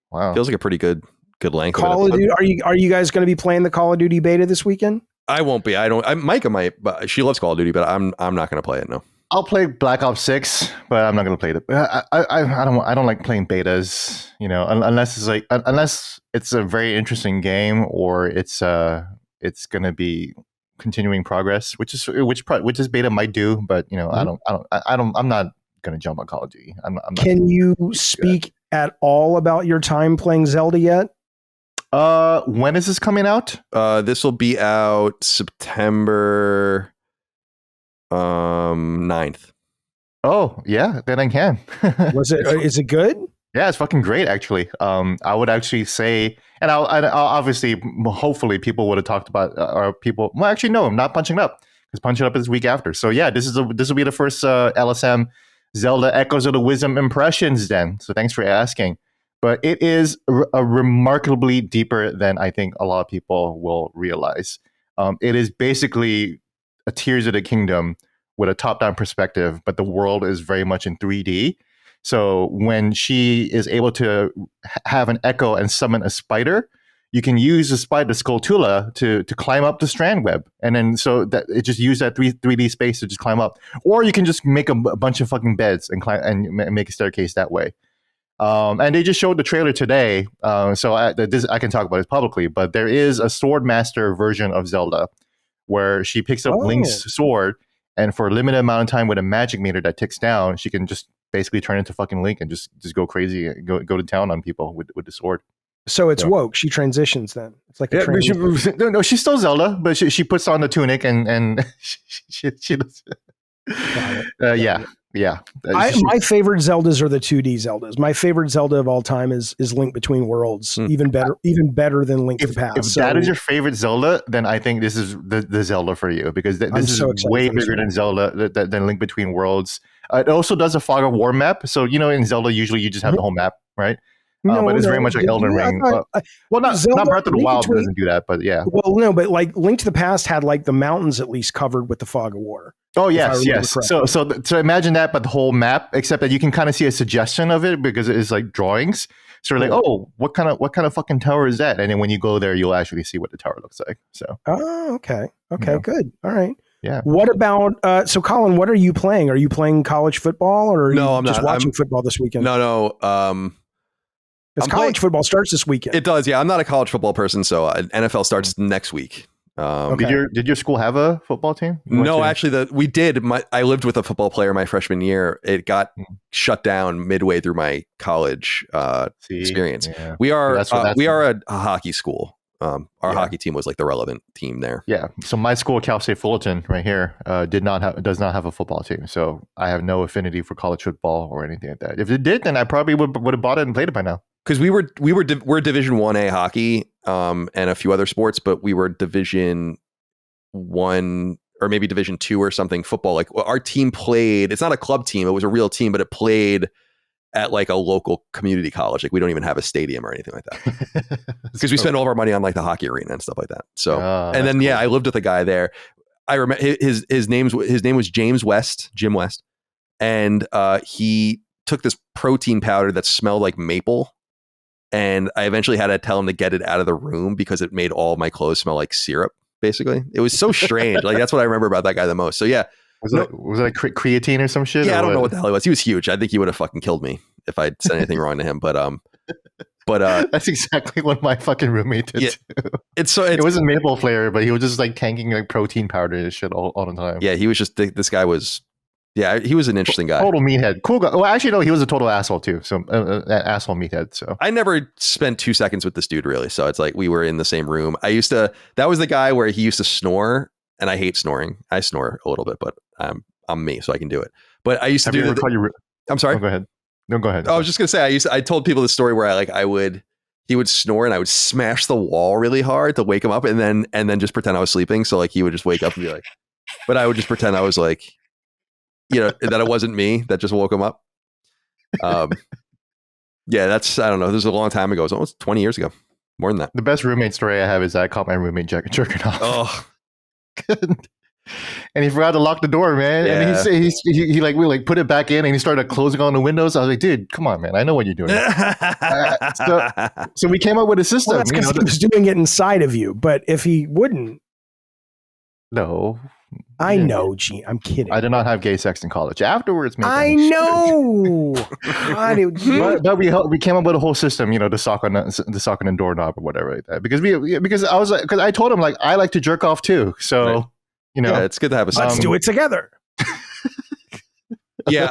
Wow. Feels like a pretty good length. Call of Duty. Are you guys going to be playing the Call of Duty beta this weekend? I won't be. Micah might, but she loves Call of Duty, but I'm not going to play it. No. I'll play Black Ops 6, but I'm not going to play it. I don't like playing betas, unless it's a very interesting game, or it's going to be continuing progress, which this beta might do, but I'm not going to jump on Call of Duty. Can you speak at all about your time playing Zelda yet? When is this coming out? This will be out September 9th. Oh yeah, then I can. Is it good? Yeah, it's fucking great, actually. I would actually say, and I'll obviously, hopefully, people would have talked about, or people. Well, actually, no, I'm not Punching Up, because Punching Up is the week after. So yeah, this will be the first LSM Zelda Echoes of the Wisdom impressions. Then, so thanks for asking. But it is a remarkably deeper than I think a lot of people will realize. It is basically a Tears of the Kingdom with a top-down perspective, but the world is very much in 3D. So when she is able to have an echo and summon a spider, you can use the spider Skulltula to climb up the strand web, and then so that it just use that 3D space to just climb up. Or you can just make a bunch of fucking beds and climb and make a staircase that way. And they just showed the trailer today, so I can talk about it publicly. But there is a Swordmaster version of Zelda where she picks up Link's sword, and for a limited amount of time with a magic meter that ticks down, she can just basically turn into fucking Link and just go crazy, go to town on people with the sword. So it's woke. She transitions then. It's like no, she's still Zelda, but she puts on the tunic and she does. Yeah. My favorite Zeldas are the 2D Zeldas. My favorite Zelda of all time is Link Between Worlds. Even better than Link to the Past. If that is your favorite Zelda, then I think this is the Zelda for you, because this is way bigger than Zelda than Link Between Worlds. It also does a Fog of War map. So in Zelda usually you just have the whole map, right? But it's very much like Elden Ring. Not Breath of the Wild doesn't do that, but yeah. Well, no, but like Link to the Past had like the mountains at least covered with the Fog of War. Oh yes. So imagine that, but the whole map, except that you can kind of see a suggestion of it because it is like drawings. So you're like, oh, what kind of fucking tower is that? And then when you go there, you'll actually see what the tower looks like. So. Oh, okay, good, all right. Yeah. What about so Colin? What are you playing? Are you playing college football, or are I'm just not. watching football this weekend? No. Because college football starts this weekend. It does, yeah. I'm not a college football person, so NFL starts next week. Did your school have a football team? No, actually, we did. I lived with a football player my freshman year. It got shut down midway through my college experience. Yeah. We are a hockey school. Our hockey team was like the relevant team there. Yeah. So my school, Cal State Fullerton, right here, does not have a football team. So I have no affinity for college football or anything like that. If it did, then I probably would have bought it and played it by now. Because we're Division 1A hockey and a few other sports, but we were Division 1 or maybe Division 2 or something football. Like our team played. It's not a club team. It was a real team, but it played at like a local community college. Like we don't even have a stadium or anything like that because we spend all of our money on like the hockey arena and stuff like that. So, and then, cool. I lived with a guy there. I remember his name was Jim West. And he took this protein powder that smelled like maple. And I eventually had to tell him to get it out of the room because it made all of my clothes smell like syrup, basically. It was so strange. Like, that's what I remember about that guy the most. So, yeah. Was it like creatine or some shit? Yeah, I don't know what the hell he was. He was huge. I think he would have fucking killed me if I'd said anything wrong to him. But that's exactly what my fucking roommate did too. It wasn't maple flavor, but he was just like tanking like protein powder and shit all the time. Yeah, he was just, this guy was... Yeah, he was an interesting guy. Total meathead. Cool guy. Well, actually, no, he was a total asshole too. So, asshole meathead. So, I never spent 2 seconds with this dude, really. So, it's like we were in the same room. That was the guy where he used to snore, and I hate snoring. I snore a little bit, but I'm me, so I can do it. But I used to do I'm sorry? Oh, go ahead. No, go ahead. I was just going to say, I told people the story where he would snore and I would smash the wall really hard to wake him up and then just pretend I was sleeping. So, like, he would just wake up and be like, but I would just pretend I was like, that it wasn't me that just woke him up. Yeah, I don't know. This was a long time ago. It was almost 20 years ago. More than that. The best roommate story I have is I caught my roommate jerking off. Oh. And he forgot to lock the door, man. Yeah. And we put it back in and he started closing on the windows. I was like, dude, come on, man. I know what you're doing. So we came up with a system. Well, that's because he was doing it inside of you. But if he wouldn't. No. I know, Gene. I'm kidding. I did not have gay sex in college. Afterwards, maybe. I know. but we came up with a whole system, to sock on the doorknob or whatever like that. Because I told him like I like to jerk off too. So right. Yeah, it's good to have a system. Let's do it together. Yeah,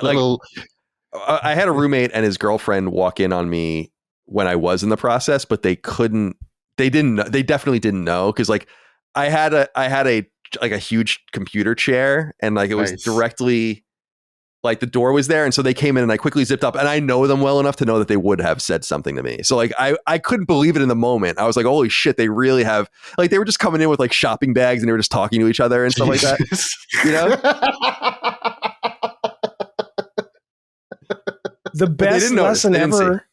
I had a roommate and his girlfriend walk in on me when I was in the process, but they definitely didn't know because like I had a huge computer chair and like it was directly like the door was there. And so they came in and I quickly zipped up and I know them well enough to know that they would have said something to me. So like, I couldn't believe it in the moment. I was like, holy shit, they really have, like, they were just coming in with like shopping bags and they were just talking to each other and stuff like that. The best lesson ever.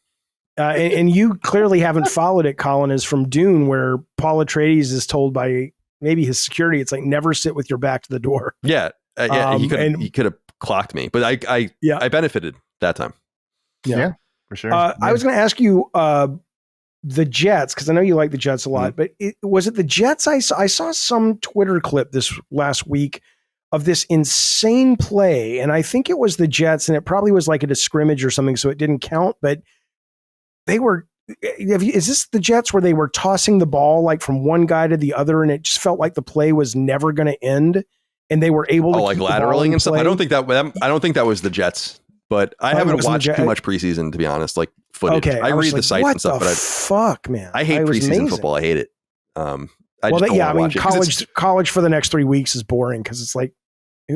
And you clearly haven't followed it, Colin, is from Dune, where Paul Atreides is told by maybe his security, it's like never sit with your back to the door. Yeah, he could have clocked me, but I benefited that time. Yeah, for sure. I was going to ask you the Jets because I know you like the Jets a lot, but was it the Jets? I saw some Twitter clip this last week of this insane play, and I think it was the Jets, and it probably was like at a scrimmage or something, so it didn't count. But they were. Is this the Jets where they were tossing the ball like from one guy to the other and it just felt like the play was never going to end and they were able to like lateraling and stuff? I don't think that was the Jets, but I haven't watched too much preseason, to be honest, like footage. Okay, I read the sites and stuff, but fuck, man. I hate preseason football. I hate it. College for the next 3 weeks is boring because it's like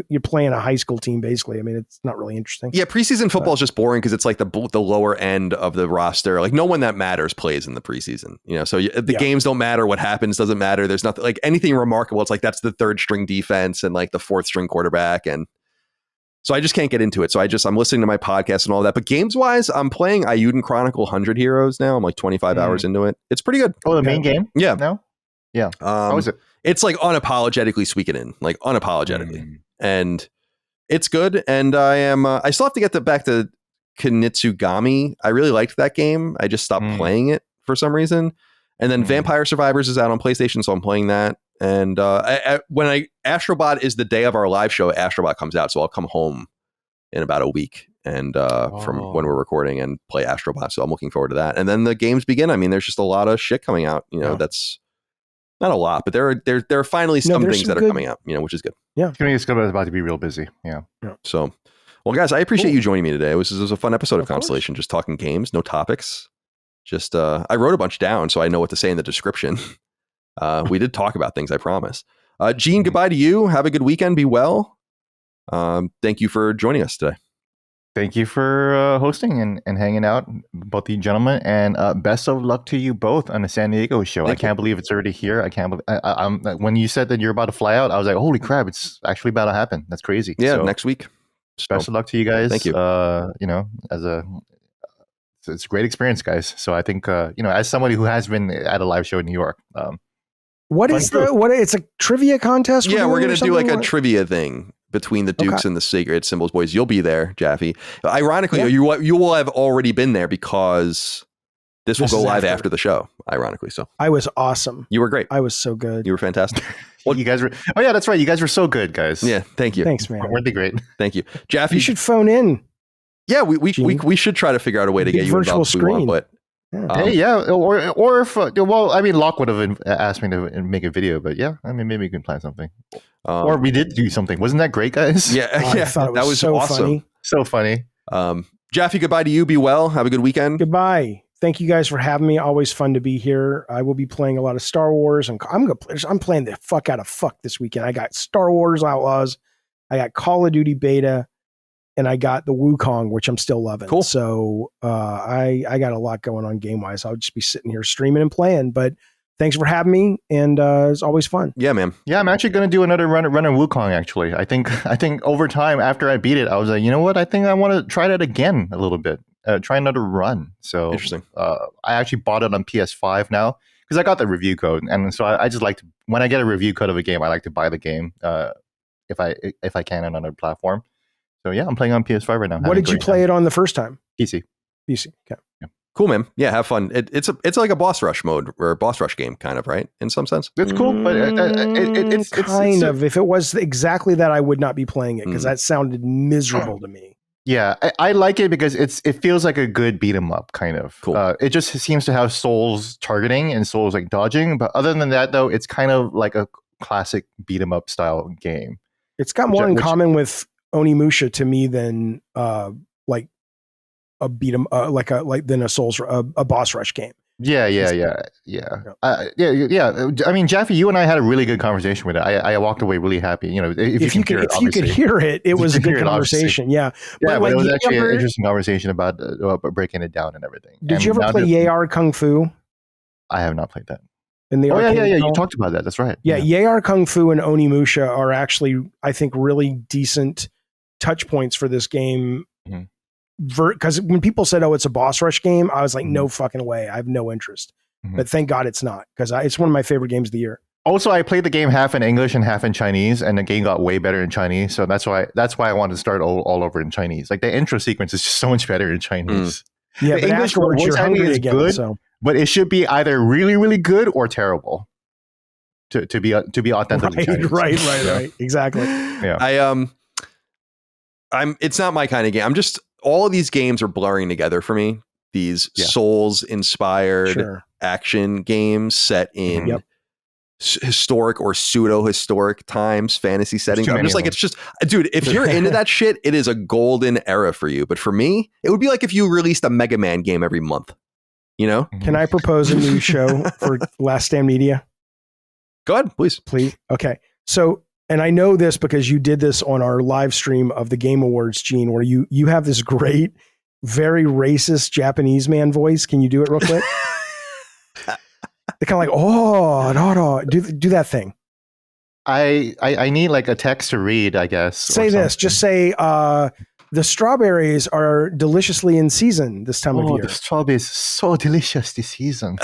you're playing a high school team, basically. I mean, it's not really interesting. Yeah, preseason football is just boring because it's like the lower end of the roster. Like no one that matters plays in the preseason. So the games don't matter. What happens doesn't matter. There's nothing like anything remarkable. It's like that's the third string defense and like the fourth string quarterback. And so I just can't get into it. So I'm listening to my podcast and all that. But games wise, I'm playing Ayuden Chronicle 100 Heroes now. I'm like 25 hours into it. It's pretty good. Oh, the main game? Yeah. No? Yeah. How is it? It's like unapologetically Suikoden, like unapologetically. And it's good. And I still have to get back to Kunitsugami. I really liked that game. I just stopped playing it for some reason. And then Vampire Survivors is out on PlayStation, so I'm playing that. And when Astro Bot is the day of our live show, Astro Bot comes out, so I'll come home in about a week and from when we're recording and play Astro Bot. So I'm looking forward to that. And then the games begin. I mean, there's just a lot of shit coming out. That's not a lot, but there are finally some things that are coming out, which is good. Yeah. It's about to be real busy. Yeah. So, well, guys, I appreciate you joining me today. This was a fun episode of Constellation, just talking games, no topics. Just, I wrote a bunch down so I know what to say in the description. We did talk about things, I promise. Gene, goodbye to you. Have a good weekend. Be well. Thank you for joining us today. Thank you for hosting and hanging out, both you gentlemen, and best of luck to you both on the San Diego show. I can't believe it's already here. I can't believe I'm when you said that you're about to fly out, I was like, holy crap, it's actually about to happen. That's crazy. Yeah, next week. Best of luck to you guys. Thank you. As a it's a great experience, guys. So I think as somebody who has been at a live show in New York, it's a trivia contest? Yeah, we're gonna do like a what? trivia thing between the Dukes and the Sacred Symbols boys. You'll be there, Jaffe. Ironically, you will have already been there because this will go live after the show. Ironically, so I was awesome. You were great. I was so good. You were fantastic. Well, you guys were. Oh yeah, that's right. You guys were so good, guys. Yeah, thank you. Thanks, man. Weren't they great? Thank you, Jaffe. You should phone in. Yeah, we should try to figure out a way to get you virtual involved. Screen. But hey, yeah, or if I mean, Locke would have asked me to make a video, but yeah, I mean, maybe we can plan something. Or we did do something. Wasn't that great, guys? Yeah, I thought that was so awesome. funny. So funny. Jaffe, goodbye to you. Be well. Have a good weekend. Goodbye. Thank you guys for having me. Always fun to be here. I will be playing a lot of Star Wars, and I'm playing the fuck out of fuck this weekend. I got Star Wars Outlaws, I got Call of Duty Beta, and I got the Wukong, which I'm still loving. Cool. So I got a lot going on game wise. I'll just be sitting here streaming and playing. But thanks for having me, and it's always fun. Yeah, man. Yeah, I'm actually going to do another run of Wukong. Actually, I think over time after I beat it, I was like, you know what? I think I want to try that again a little bit. Try another run. So interesting. I actually bought it on PS5 now because I got the review code, and so I just like to, when I get a review code of a game, I like to buy the game if I can on another platform. So yeah, I'm playing on PS5 right now. What did you play it on the first time? PC. Okay. Yeah. Cool, man. Yeah, have fun. It's like a boss rush mode or a boss rush game, kind of, right? In some sense, it's cool, but it's kind of. If it was exactly that, I would not be playing it because that sounded miserable to me. Yeah, I like it because it feels like a good beat 'em up kind of. Cool. It just seems to have Souls targeting and Souls like dodging, but other than that, though, it's kind of like a classic beat 'em up style game. It's got more in common with Onimusha to me than like a beat 'em than a Souls a boss rush game. Yeah. I mean, Jaffe, you and I had a really good conversation with it. I walked away really happy. You know, if you could hear it, it was a good conversation. Yeah, but it was actually an interesting conversation about breaking it down and everything. Did you ever play Yar Kung Fu? I have not played that. Yeah. You talked about that. That's right. Yeah, Yar Kung Fu and Onimusha are actually, I think, really decent touch points for this game. Mm-hmm. Because when people said, "Oh, it's a boss rush game," I was like, "No fucking way! I have no interest." Mm-hmm. But thank God it's not, because it's one of my favorite games of the year. Also, I played the game half in English and half in Chinese, and the game got way better in Chinese. So that's why I wanted to start all over in Chinese. Like the intro sequence is just so much better in Chinese. Yeah, the English voice acting is good, but it should be either really, really good or terrible to be authentically Chinese. Right. Exactly. Yeah. It's not my kind of game. All of these games are blurring together for me. These Souls-inspired action games set in historic or pseudo-historic times, fantasy settings. I'm just like, it's just, dude, if you're into that shit, it is a golden era for you. But for me, it would be like if you released a Mega Man game every month, you know? Can I propose a new show for Last Stand Media? Go ahead, please. Okay. So, and I know this because you did this on our live stream of the Game Awards, Gene, where you have this great, very racist Japanese man voice. Can you do it real quick? They're kind of like, no, do that thing. I need like a text to read, I guess. Say this. Just say, the strawberries are deliciously in season this time of year. The strawberries are so delicious this season.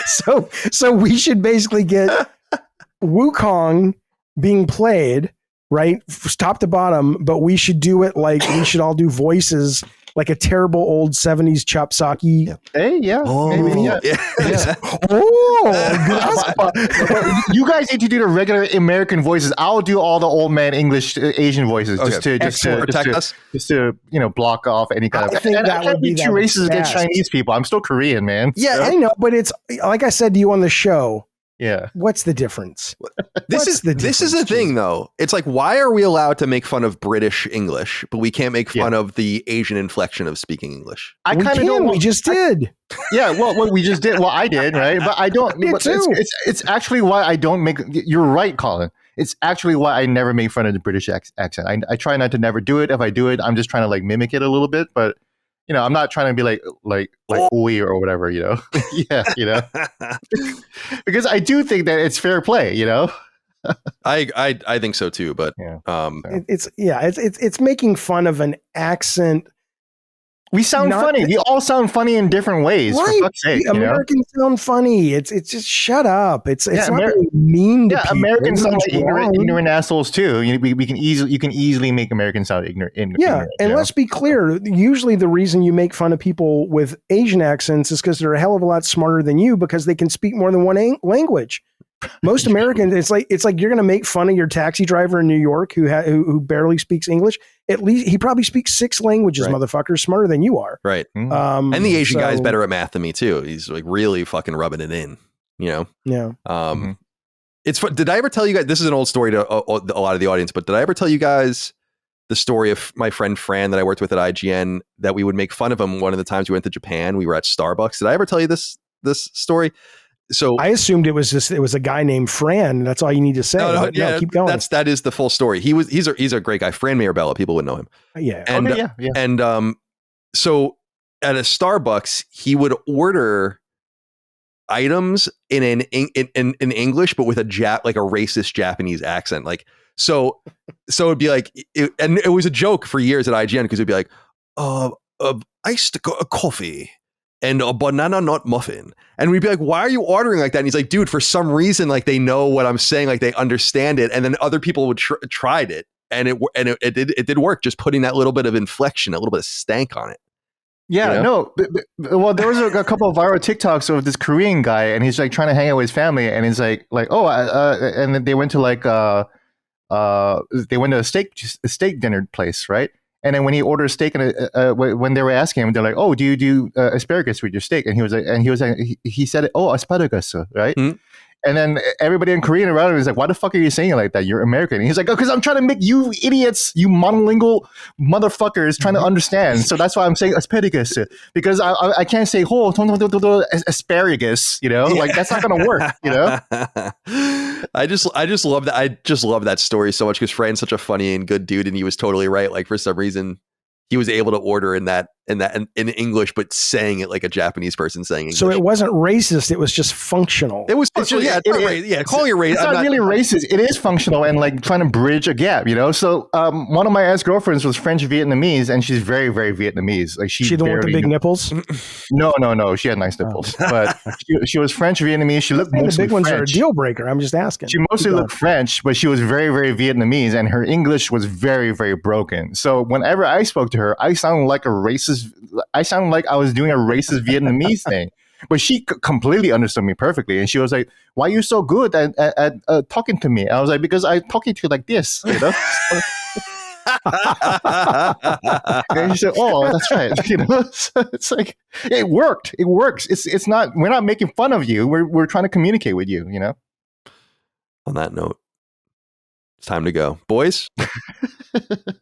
So we should basically get Wukong being played, right, top to bottom, but we should do it like we should all do voices like a terrible old 70s chopsaki. Hey, yeah. Maybe, yeah. You guys need to do the regular American voices. I'll do all the old man English Asian voices just to block off any kind of. I think that would be too racist against Chinese people. I'm still Korean, man. Yeah, I know, but it's like I said to you on the show. Yeah. What's the difference? This is the thing, though. It's like, why are we allowed to make fun of British English, but we can't make fun of the Asian inflection of speaking English? I kind of don't. We just did. Yeah. Well, we just did. Well, I did, right? But I don't. It's actually why I don't make. You're right, Colin. It's actually why I never make fun of the British accent. I try not to never do it. If I do it, I'm just trying to like mimic it a little bit, but. I'm not trying to be like oi or whatever, yeah, because I do think that it's fair play, I think so too, but it's making fun of an accent We sound Not funny. that- We all sound funny in different ways. Right. For fuck's sake, The Americans sound funny. It's just shut up. It's not being mean to people. Americans sound like Wrong. ignorant assholes too. You can easily make Americans sound ignorant. Yeah, and let's be clear. Usually, the reason you make fun of people with Asian accents is because they're a hell of a lot smarter than you because they can speak more than one language. Most Americans, it's like you're going to make fun of your taxi driver in New York who barely speaks English. At least he probably speaks 6 languages, right. Motherfucker, smarter than you are. Right. And the Asian guy's better at math than me too. He's like really fucking rubbing it in. You know. Yeah. It's fun. Did I ever tell you guys? This is an old story to a lot of the audience, but did I ever tell you guys the story of my friend Fran that I worked with at IGN that we would make fun of him one of the times we went to Japan? We were at Starbucks. Did I ever tell you this story? So I assumed it was a guy named Fran. That's all you need to say. No, keep going. That is the full story. He's a great guy. Fran Mirabella, people would know him. Yeah. And and so at a Starbucks, he would order items in English, but with a racist Japanese accent. Like so it'd be like, and it was a joke for years at IGN because it'd be like, iced coffee and a banana nut muffin. And we'd be like, why are you ordering like that? And he's like, dude, for some reason, like they know what I'm saying, like they understand it. And then other people would tried it, and it did work. Just putting that little bit of inflection, a little bit of stank on it. Yeah, you know? Well, there was a couple of viral TikToks of this Korean guy, and he's like trying to hang out with his family, and he's like, and then they went to a steak dinner place, right? And then when he ordered a steak, and when they were asking him, they're like, "Oh, do you do asparagus with your steak?" And he said, "Oh, asparagus, right?" Mm-hmm. And then everybody in Korean around him is like, "Why the fuck are you saying it like that? You're American." And he's like, "Oh, because I'm trying to make you idiots, you monolingual motherfuckers, trying to understand. So that's why I'm saying asparagus, because I can't say asparagus, you know, like that's not gonna work, you know." I just love that. I just love that story so much because Fran's such a funny and good dude, and he was totally right. Like for some reason, he was able to order in English, but saying it like a Japanese person saying English. So it wasn't racist; it was just functional. It was functional. Calling it racist. It's not really racist. It is functional and like trying to bridge a gap, you know. So one of my ex-girlfriends was French Vietnamese, and she's very, very Vietnamese. Like she the one with the big nipples. No. She had nice nipples, but she was French Vietnamese. She looked mostly the big ones French. Are a deal breaker. I'm just asking. She mostly looked French, but she was very, very Vietnamese, and her English was very, very broken. So whenever I spoke to her, I sounded like a racist. I sounded like I was doing a racist Vietnamese thing, but she completely understood me perfectly. And she was like, "Why are you so good at talking to me?" I was like, "Because I'm talking to you like this, you know." And she said, "Oh, that's right." You know, so it's like it worked. It works. It's not. We're not making fun of you. We're trying to communicate with you. You know. On that note, it's time to go, boys.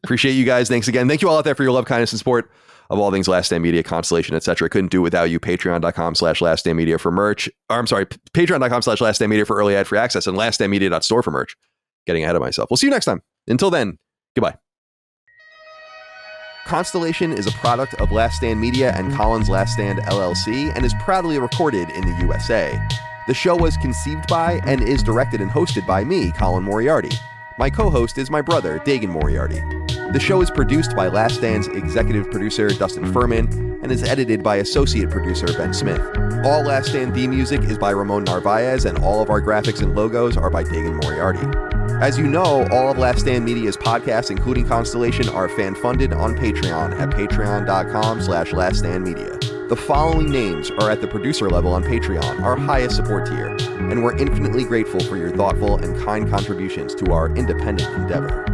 Appreciate you guys. Thanks again. Thank you all out there for your love, kindness, and support of all things Last Stand Media, Constellation, etc. Couldn't do it without you. Patreon.com/LastStandMedia for merch. Patreon.com/LastStandMedia for early ad-free access, and LastStandMedia.store for merch. Getting ahead of myself. We'll see you next time. Until then, goodbye. Constellation is a product of Last Stand Media and Colin's Last Stand LLC and is proudly recorded in the USA. The show was conceived by and is directed and hosted by me, Colin Moriarty. My co-host is my brother, Dagan Moriarty. The show is produced by Last Stand's executive producer, Dustin Furman, and is edited by associate producer, Ben Smith. All Last Stand theme music is by Ramon Narvaez, and all of our graphics and logos are by Dagan Moriarty. As you know, all of Last Stand Media's podcasts, including Constellation, are fan-funded on Patreon at patreon.com/laststandmedia. The following names are at the producer level on Patreon, our highest support tier, and we're infinitely grateful for your thoughtful and kind contributions to our independent endeavor.